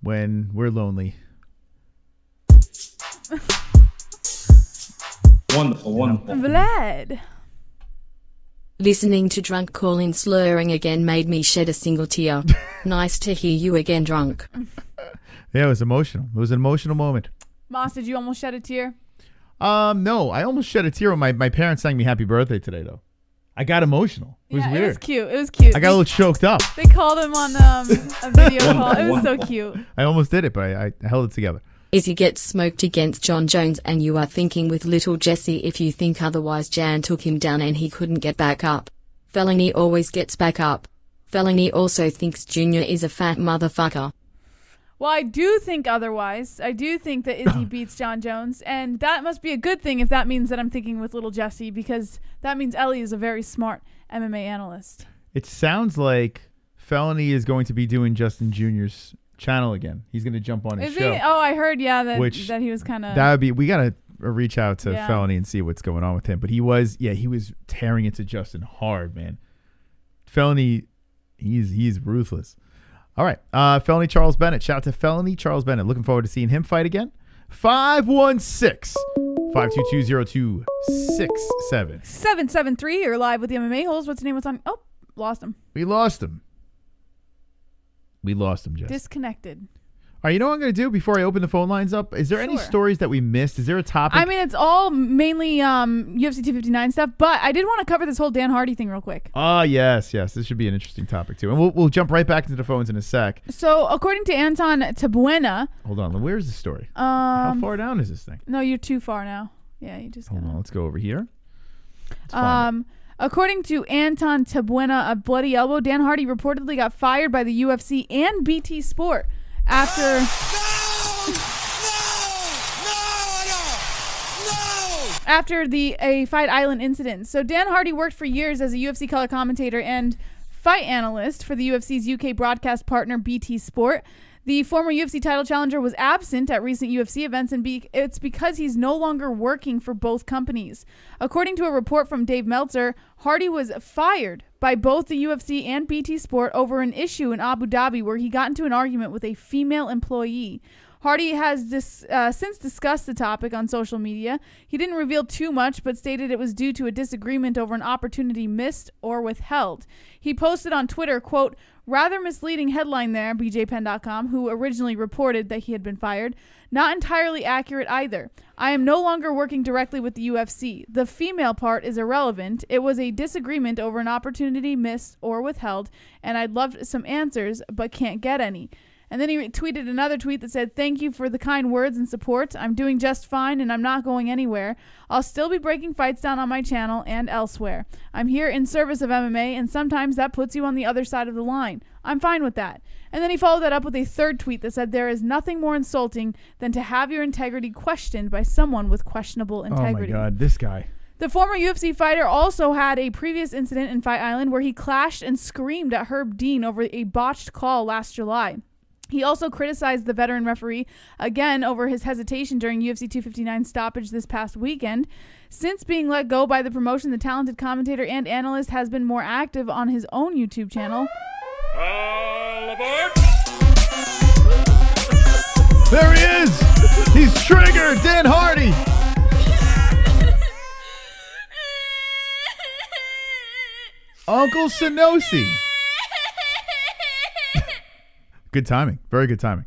when we're lonely. Wonderful. Vlad. Listening to drunk call-in slurring again made me shed a single tear. Nice to hear you again, drunk. Yeah, it was emotional. It was an emotional moment. Moss, did you almost shed a tear? No, I almost shed a tear when my parents sang me happy birthday today, though. I got emotional. It was weird. It was cute. It was cute. I got a little choked up. They called him on a video call. It was so cute. I almost did it, but I held it together. Izzy gets smoked against Jon Jones, and you are thinking with little Jesse if you think otherwise. Jan took him down and he couldn't get back up. Felony always gets back up. Felony also thinks Junior is a fat motherfucker. Well, I do think otherwise. I do think that Izzy beats Jon Jones, and that must be a good thing if that means that I'm thinking with little Jesse, because that means Ellie is a very smart MMA analyst. It sounds like Felony is going to be doing Justin Jr.'s channel again. He's going to jump on his show. He? Oh, I heard, that he was kind of... That would be... We got to reach out to Felony and see what's going on with him. But he was tearing into Justin hard, man. Felony, he's ruthless. All right. Felony Charles Bennett. Shout out to Felony Charles Bennett. Looking forward to seeing him fight again. 516-522-0267. 773. You're live with the MMA-Holes. What's the name? What's on? Oh, lost him. We lost him. Jess. Disconnected. All right, you know what I'm going to do before I open the phone lines up? Is there any stories that we missed? Is there a topic? I mean, it's all mainly UFC 259 stuff, but I did want to cover this whole Dan Hardy thing real quick. Yes. This should be an interesting topic, too. And we'll jump right back into the phones in a sec. So, according to Anton Tabuena... Hold on. Where's the story? How far down is this thing? No, you're too far now. Yeah, you just... Hold on. Let's go over here. According to Anton Tabuena of Bloody Elbow, Dan Hardy reportedly got fired by the UFC and BT Sport after... After a Fight Island incident. So Dan Hardy worked for years as a UFC color commentator and fight analyst for the UFC's UK broadcast partner BT Sport. The former UFC title challenger was absent at recent UFC events, and it's because he's no longer working for both companies. According to a report from Dave Meltzer, Hardy was fired by both the UFC and BT Sport over an issue in Abu Dhabi where he got into an argument with a female employee. Hardy has since discussed the topic on social media. He didn't reveal too much, but stated it was due to a disagreement over an opportunity missed or withheld. He posted on Twitter, quote, "Rather misleading headline there, BJPen.com, who originally reported that he had been fired. Not entirely accurate either. I am no longer working directly with the UFC. The female part is irrelevant. It was a disagreement over an opportunity missed or withheld, and I'd love some answers, but can't get any." And then he tweeted another tweet that said, "Thank you for the kind words and support. I'm doing just fine and I'm not going anywhere. I'll still be breaking fights down on my channel and elsewhere. I'm here in service of MMA, and sometimes that puts you on the other side of the line. I'm fine with that." And then he followed that up with a third tweet that said, "There is nothing more insulting than to have your integrity questioned by someone with questionable integrity." Oh my God, this guy. The former UFC fighter also had a previous incident in Fight Island where he clashed and screamed at Herb Dean over a botched call last July. He also criticized the veteran referee again over his hesitation during UFC 259 stoppage this past weekend. Since being let go by the promotion, the talented commentator and analyst has been more active on his own YouTube channel. There he is! He's triggered! Dan Hardy! Uncle Sonosi. Good timing. Very good timing.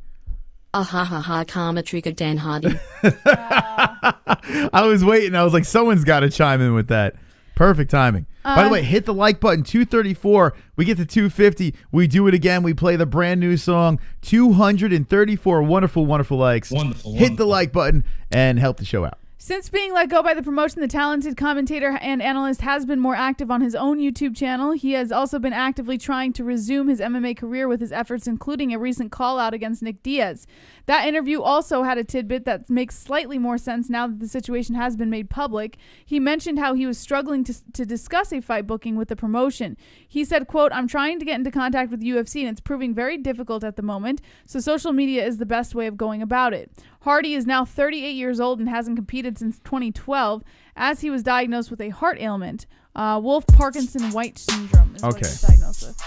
Karma triggered Dan Hardy. I was waiting. I was like, someone's got to chime in with that. Perfect timing. By the way, hit the like button. 234. We get to 250. We do it again. We play the brand new song. 234 wonderful, wonderful likes. Hit the like button and help the show out. Since being let go by the promotion, the talented commentator and analyst has been more active on his own YouTube channel. He has also been actively trying to resume his MMA career with his efforts, including a recent call-out against Nick Diaz. That interview also had a tidbit that makes slightly more sense now that the situation has been made public. He mentioned how he was struggling to discuss a fight booking with the promotion. He said, quote, "I'm trying to get into contact with the UFC and it's proving very difficult at the moment, so social media is the best way of going about it." Hardy is now 38 years old and hasn't competed since 2012 as he was diagnosed with a heart ailment. Wolff-Parkinson-White syndrome is what he was diagnosed with.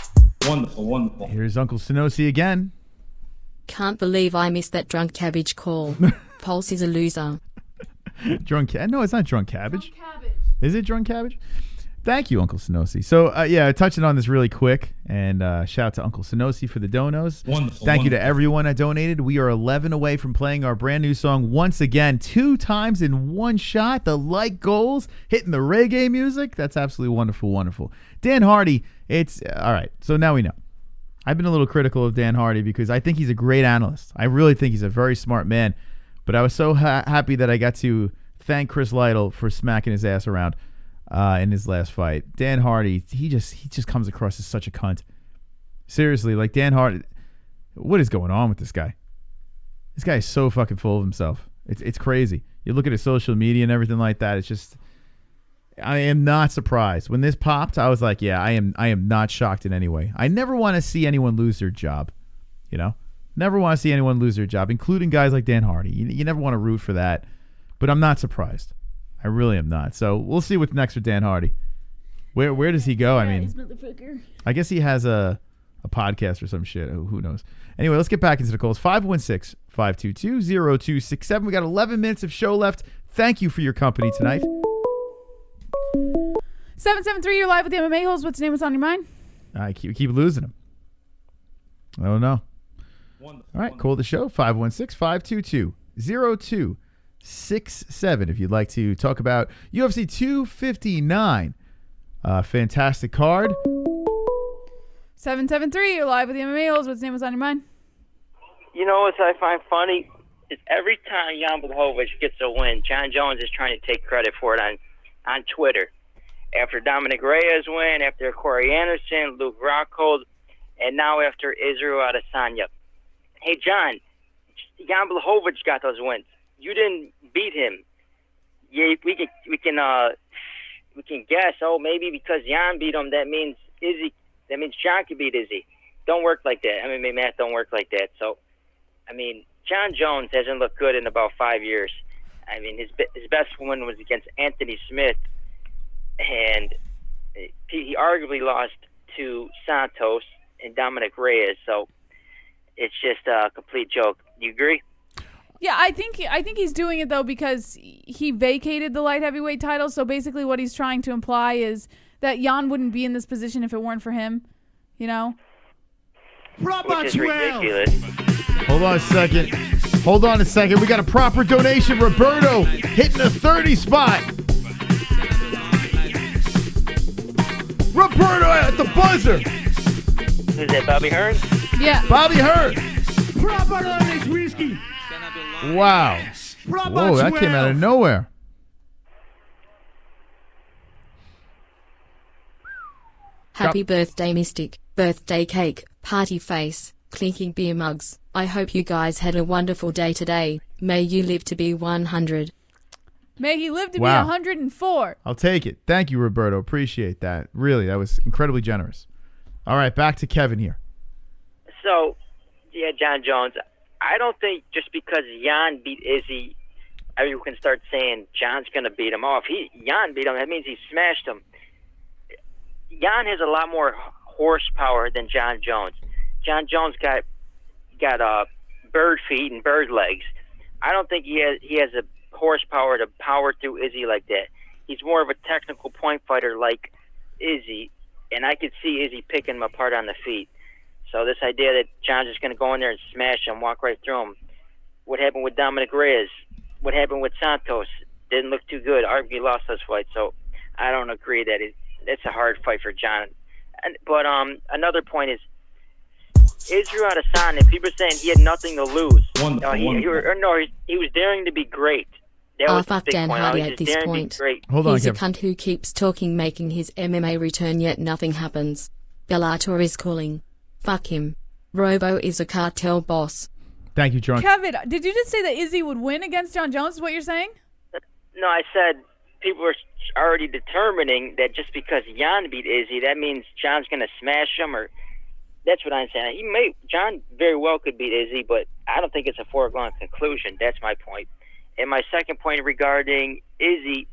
Wonderful. Here's Uncle Sonosi again. Can't believe I missed that drunk cabbage call. Pulse is a loser. No, it's not drunk cabbage. Is it drunk cabbage? Thank you, Uncle Sonosi. So, touching on this really quick, and shout out to Uncle Sonosi for the donos. Wonderful. Thank you to everyone that donated. We are 11 away from playing our brand new song once again, 2 times in one shot. The like goals, hitting the reggae music. That's absolutely wonderful, wonderful. Dan Hardy, it's all right. So now we know. I've been a little critical of Dan Hardy because I think he's a great analyst. I really think he's a very smart man. But I was so happy that I got to thank Chris Lytle for smacking his ass around in his last fight. Dan Hardy, he just comes across as such a cunt. Seriously, like Dan Hardy, what is going on with this guy? This guy is so fucking full of himself. It's crazy. You look at his social media and everything like that. It's just, I am not surprised. When this popped, I was like, yeah, I am not shocked in any way. I never want to see anyone lose their job. You know, never want to see anyone lose their job, including guys like Dan Hardy. You never want to root for that, but I'm not surprised. I really am not. So we'll see what's next with Dan Hardy. Where does he go? I mean, I guess he has a podcast or some shit. Who knows? Anyway, let's get back into the calls. 516-522-0267. We got 11 minutes of show left. Thank you for your company tonight. 773, you're live with the MMA-Holes. What's the name? What's on your mind? I keep losing them. I don't know. All right, call the show. 516-522-0267 if you'd like to talk about UFC 259. Fantastic card. 773, you're live with the MMA-Holes. What's the name? What's on your mind? You know what I find funny? Is every time Jan Blachowicz gets a win, Jon Jones is trying to take credit for it on Twitter. After Dominic Reyes win, after Corey Anderson, Luke Rockhold, and now after Israel Adesanya. Hey, John, Jan Blachowicz got those wins. You didn't beat him. Yeah, we can guess. Oh, maybe because Jan beat him, that means John could beat Izzy. Don't work like that. MMA math don't work like that. So, I mean, Jon Jones hasn't looked good in about 5 years. I mean, his best win was against Anthony Smith, and he arguably lost to Santos and Dominic Reyes. So, it's just a complete joke. Do you agree? Yeah, I think he's doing it though because he vacated the light heavyweight title. So basically, what he's trying to imply is that Jan wouldn't be in this position if it weren't for him. You know, which is ridiculous. Hold on a second. We got a proper donation. Roberto hitting a 30 spot. Roberto at the buzzer. Who's that? Bobby Hearn? Yeah, Bobby Hearn. Proper whiskey. Wow. Whoa, that came out of nowhere. Happy birthday, Mystic. Birthday cake, party face, clinking beer mugs. I hope you guys had a wonderful day today. May you live to be 100. May he live to be Wow. 104. I'll take it. Thank you, Roberto. Appreciate that. Really, that was incredibly generous. All right, back to Kevin here. So, yeah, Jon Jones. I don't think just because Jan beat Izzy, everyone can start saying Jon's going to beat him off. Jan beat him. That means he smashed him. Jan has a lot more horsepower than Jon Jones. Jon Jones got bird feet and bird legs. I don't think he has a horsepower to power through Izzy like that. He's more of a technical point fighter like Izzy, and I could see Izzy picking him apart on the feet. So this idea that Jon's just going to go in there and smash him, walk right through him. What happened with Dominic Reyes? What happened with Santos? Didn't look too good. Arguably lost this fight. So I don't agree that it's a hard fight for Jon. But another point is Israel Adesanya. People are saying he had nothing to lose. He was daring to be great. That was fuck the big Dan point. Hardy He was at just this daring to be point. great. Hold on, He's a Kevin. cunt who keeps talking, making his MMA return, yet nothing happens. Bellator is calling. Fuck him. Robo is a cartel boss. Thank you, Drunk. Kevin, did you just say that Izzy would win against Jon Jones? Is what you're saying? No, I said people are already determining that just because Jan beat Izzy, that means Jon's going to smash him, or that's what I'm saying. Jon very well could beat Izzy, but I don't think it's a foregone conclusion. That's my point. And my second point regarding Izzy,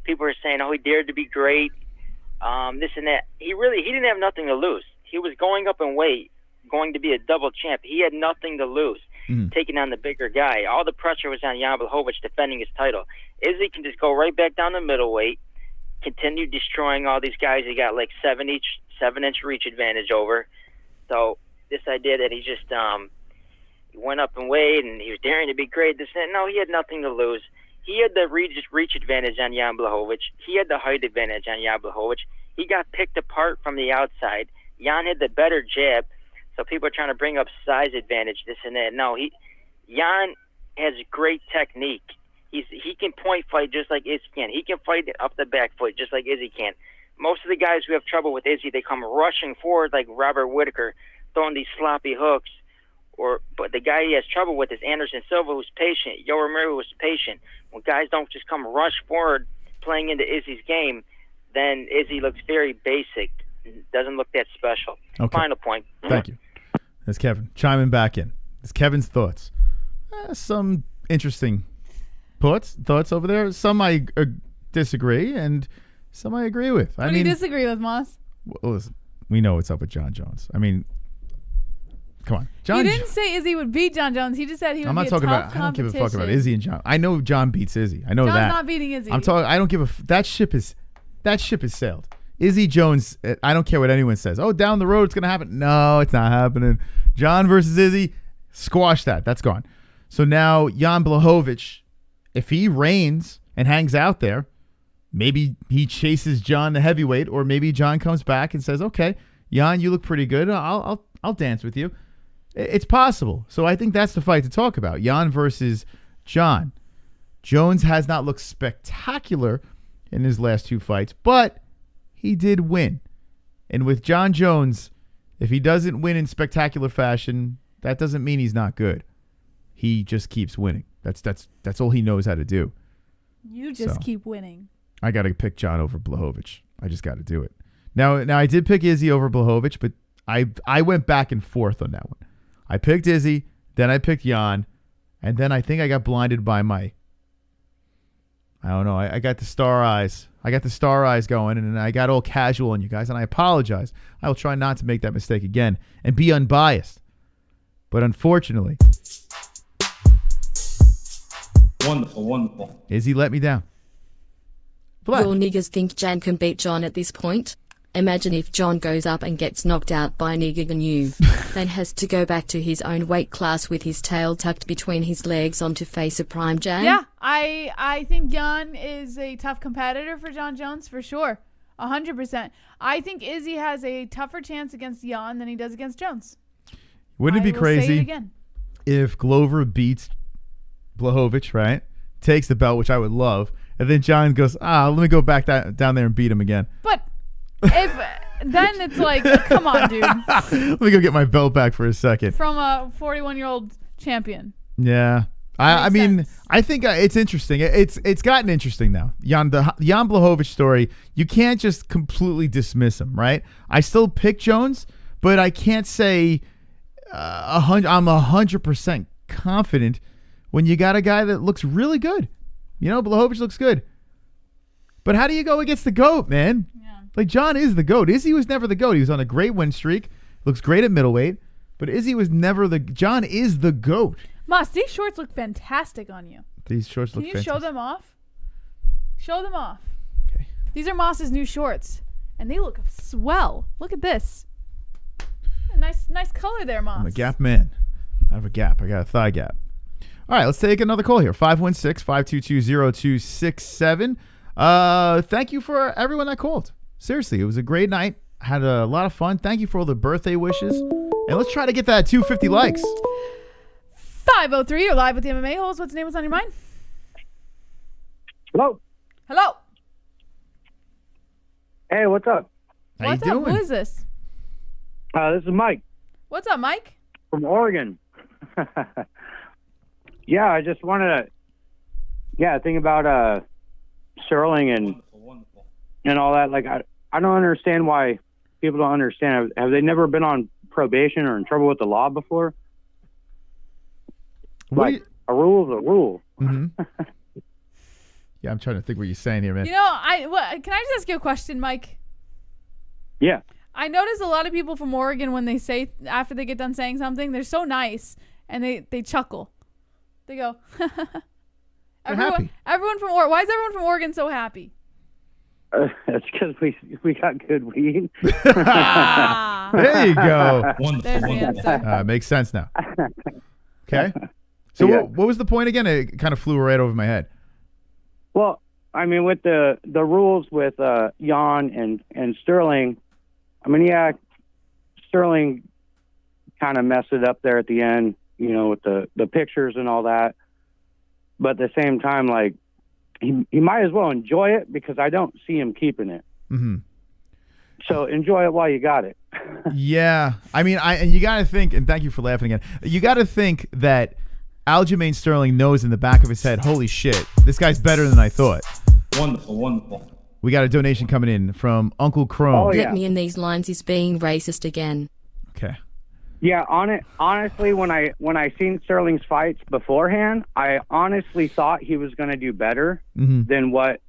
people are saying, oh, he dared to be great, this and that. He didn't have nothing to lose. He was going up in weight, going to be a double champ. He had nothing to lose, taking on the bigger guy. All the pressure was on Jan Blachowicz defending his title. Izzy can just go right back down to middleweight, continued destroying all these guys. He got like 7-inch reach advantage over. So this idea that he just he went up in weight and he was daring to be great, no, he had nothing to lose. He had the reach advantage on Jan Blachowicz. He had the height advantage on Jan Blachowicz. He got picked apart from the outside. Jan had the better jab, so people are trying to bring up size advantage, this and that. No, Jan has great technique. He can point fight just like Izzy can. He can fight up the back foot just like Izzy can. Most of the guys who have trouble with Izzy, they come rushing forward like Robert Whitaker, throwing these sloppy hooks. But the guy he has trouble with is Anderson Silva, who's patient. Yo Romero was patient. When guys don't just come rush forward playing into Izzy's game, then Izzy looks very basic. Doesn't look that special. Okay. Final point. Thank you. That's Kevin. Chiming back in. It's Kevin's thoughts. Some interesting thoughts over there. Some I disagree, and some I agree with. What do you disagree with, Moss? Well, listen, we know what's up with Jon Jones. I mean, come on. He didn't say Izzy would beat Jon Jones. He just said he would be a tough competition. I don't give a fuck about Izzy and Jon. I know Jon beats Izzy. I know Jon's that. not beating Izzy. I'm talking. I don't give a. That ship is sailed. Izzy Jones. I don't care what anyone says. Oh, down the road it's gonna happen. No, it's not happening. Jon versus Izzy. Squash that. That's gone. So now Jan Blachowicz, if he reigns and hangs out there, maybe he chases Jon the heavyweight, or maybe Jon comes back and says, "Okay, Jan, you look pretty good. I'll dance with you." It's possible. So I think that's the fight to talk about. Jan versus Jon. Jones has not looked spectacular in his last 2 fights, but he did win. And with Jon Jones, if he doesn't win in spectacular fashion, that doesn't mean he's not good. He just keeps winning. That's all he knows how to do. You just keep winning. I got to pick Jon over Blachowicz. I just got to do it. Now I did pick Izzy over Blachowicz, but I went back and forth on that one. I picked Izzy, then I picked Jan, and then I think I got blinded by I don't know. I got the star eyes. I got the star eyes going, and I got all casual on you guys, and I apologize. I will try not to make that mistake again and be unbiased. But unfortunately, Wonderful. Izzy let me down. Your niggas think Jan can beat Jon at this point? Imagine if Jon goes up and gets knocked out by nigga Gnu, then has to go back to his own weight class with his tail tucked between his legs on to face a prime Jan? Yeah, I think Jan is a tough competitor for Jon Jones, for sure. 100%. I think Izzy has a tougher chance against Jan than he does against Jones. Wouldn't it be crazy if Glover beats Blachowicz, right? Takes the belt, which I would love, and then Jon goes, let me go back down there and beat him again. But then it's like, come on, dude. Let me go get my belt back for a second. From a 41-year-old champion. Yeah. I mean, I think it's interesting. It's gotten interesting now. The Jan Blachowicz story, you can't just completely dismiss him, right? I still pick Jones, but I can't say I'm 100% confident when you got a guy that looks really good. Blachowicz looks good. But how do you go against the GOAT, man? Yeah. Like, Jon is the GOAT. Izzy was never the GOAT. He was on a great win streak. Looks great at middleweight. But Izzy was never Jon is the GOAT. Moss, these shorts look fantastic on you. These shorts look fantastic. Can you show them off? Show them off. Okay. These are Moss's new shorts. And they look swell. Look at this. Nice color there, Moss. I'm a gap man. I have a gap. I got a thigh gap. All right, let's take another call here. 516-522-0267. Thank you for everyone that called. Seriously, it was a great night. Had a lot of fun. Thank you for all the birthday wishes. And let's try to get that 250 likes. 503, you're live with the MMA-Holes. What's the name? What's on your mind? Hello. Hello. Hey, what's up? How what's you up? doing? Who is this? This is Mike. What's up, Mike? From Oregon. Yeah, I just wanted to, think about Sterling and all that. Like, I don't understand why people don't understand. Have they never been on probation or in trouble with the law before? A rule is a rule. Mm-hmm. Yeah, I'm trying to think what you're saying here, man. Can I just ask you a question, Mike? Yeah. I notice a lot of people from Oregon, when they say, after they get done saying something, they're so nice and they chuckle. They go, happy. Everyone from Oregon. Why is everyone from Oregon so happy? That's because we got good weed. There you go. Wonderful. Makes sense now. Okay. So Yeah. what was the point again? It kind of flew right over my head. Well, I mean, with the rules with Yan and Sterling, I mean, yeah, Sterling kind of messed it up there at the end, you know, with the pictures and all that. But at the same time, like, he might as well enjoy it because I don't see him keeping it. Mm-hmm. So enjoy it while you got it. Yeah. I mean, and you got to think, and thank you for laughing again, you got to think that Aljamain Sterling knows in the back of his head, holy shit, this guy's better than I thought. Wonderful. We got a donation coming in from Uncle Chrome. Let me in these lines is being racist again. Okay. Yeah, honestly, when I seen Sterling's fights beforehand, I honestly thought he was going to do better than what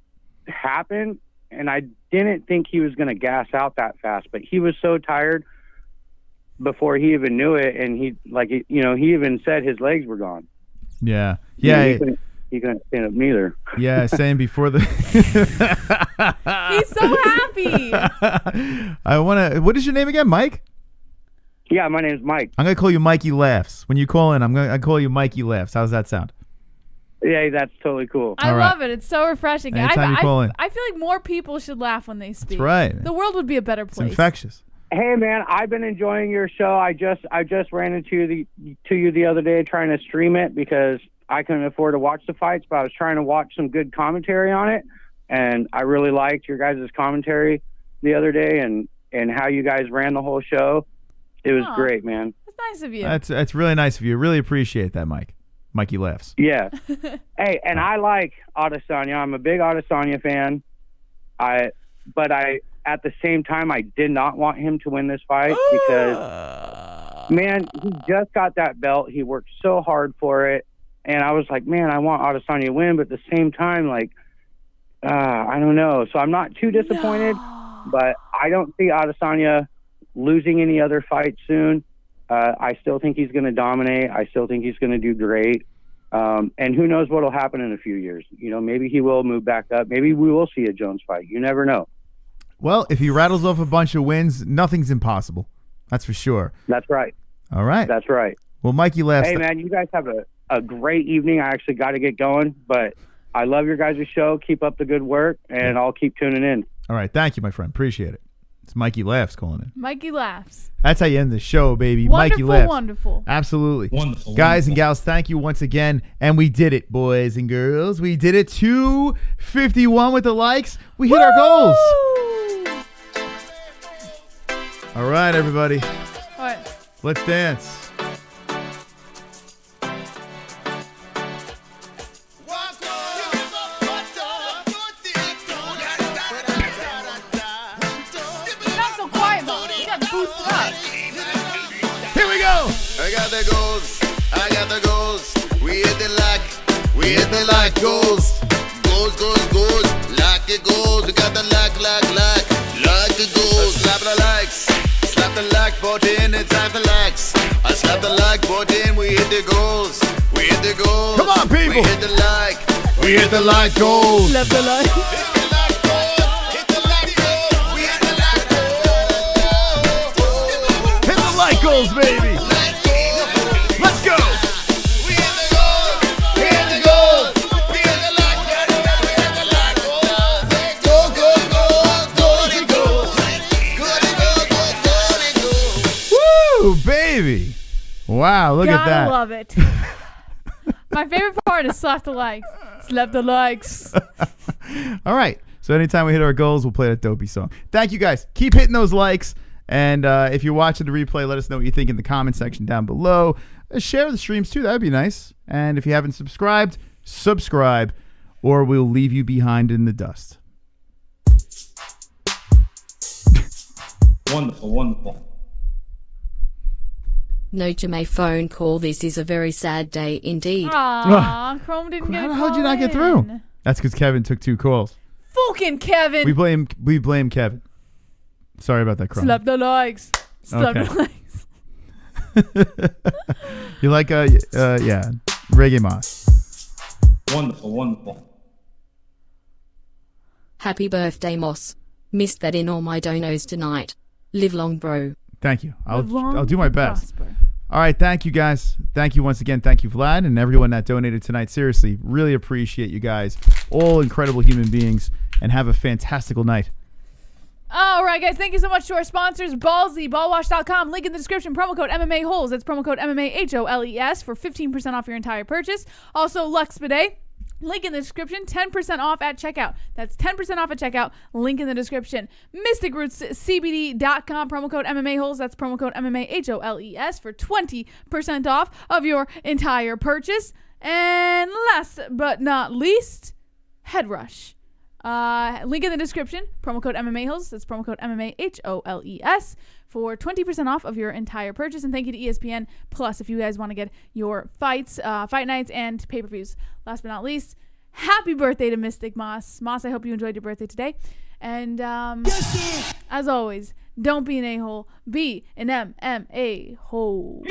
happened, and I didn't think he was going to gas out that fast. But he was so tired before he even knew it, and he even said his legs were gone. Yeah. He couldn't stand up neither. Yeah, saying before the He's so happy. What is your name again, Mike? Yeah, my name's Mike. I'm gonna call you Mikey Laughs. When you call in, I call you Mikey Laughs. How's that sound? Yeah, that's totally cool. I love it. It's so refreshing. Anytime you call in. I feel like more people should laugh when they speak. That's right. The world would be a better It's place. infectious. Hey man, I've been enjoying your show. I just ran into you the other day trying to stream it because I couldn't afford to watch the fights, but I was trying to watch some good commentary on it, and I really liked your guys' commentary the other day and how you guys ran the whole show. It was great, man. That's nice of you. That's really nice of you. Really appreciate that, Mike. Mikey Laughs. Yeah. Hey, and I like Adesanya. I'm a big Adesanya fan. But at the same time, I did not want him to win this fight because, man, he just got that belt. He worked so hard for it. And I was like, man, I want Adesanya to win. But at the same time, like, I don't know. So I'm not too disappointed. But I don't see Adesanya losing any other fight soon. I still think he's going to dominate. I still think he's going to do great. And who knows what will happen in a few years. You know, maybe he will move back up. Maybe we will see a Jones fight. You never know. Well, if he rattles off a bunch of wins, nothing's impossible. That's for sure. That's right. All right. That's right. Well, Mikey Laughs. Hey, man, you guys have a great evening. I actually got to get going, but I love your guys' show. Keep up the good work, and I'll keep tuning in. All right. Thank you, my friend. Appreciate it. It's Mikey Laughs calling in. Mikey Laughs. That's how you end the show, baby. Wonderful, Mikey Laughs. wonderful. Absolutely. Wonderful. Guys and gals, thank you once again. And we did it, boys and girls. We did it. 251 with the likes. We hit our goals. All right, everybody. All right. Let's dance. I got the goals, I got the goals. We hit the like goals. Goals, like it goals. We got the like it goals. Slap the like button, it's time for likes. I slap the like button, we hit the goals. Come on, people. We hit the like goals. Slap the like. Hit the like goals, baby. Let's go. Woo, baby. Wow, look at that. Gotta love it. My favorite part is slap the likes. Slap the likes. All right. So anytime we hit our goals, we'll play that dopey song. Thank you, guys. Keep hitting those likes. And if you're watching the replay, let us know what you think in the comment section down below. Share the streams, too. That would be nice. And if you haven't subscribed, subscribe, or we'll leave you behind in the dust. Wonderful. No Jamae phone call. This is a very sad day indeed. Aw, Chrome didn't get a call. How did you not get through? That's because Kevin took 2 calls. Fucking Kevin. We blame Kevin. Sorry about that, Chrome. Slap the likes. Slap the likes. You like Reggae Moss. Wonderful. Happy birthday, Moss. Missed that in all my donos tonight. Live long, bro. Thank you. Live long I'll do my and best. prosper. All right, thank you guys. Thank you once again. Thank you, Vlad, and everyone that donated tonight. Seriously, really appreciate you guys. All incredible human beings, and have a fantastical night. All right, guys. Thank you so much to our sponsors, Ballsy, ballwash.com. Link in the description. Promo code MMA-Holes. That's promo code MMA-HOLES for 15% off your entire purchase. Also, Lux Bidet. Link in the description. 10% off at checkout. That's 10% off at checkout. Link in the description. MysticRootsCBD.com. Promo code MMA-Holes. That's promo code MMA-HOLES for 20% off of your entire purchase. And last but not least, Head Rush. Link in the description. Promo code MMA-Holes. That's promo code MMA-HOLES for 20% off of your entire purchase. And thank you to ESPN Plus if you guys want to get your fights, fight nights, and pay-per-views. Last but not least, happy birthday to Mystic Moss. Moss, I hope you enjoyed your birthday today. And as always, don't be an a-hole. Be an MMA-hole.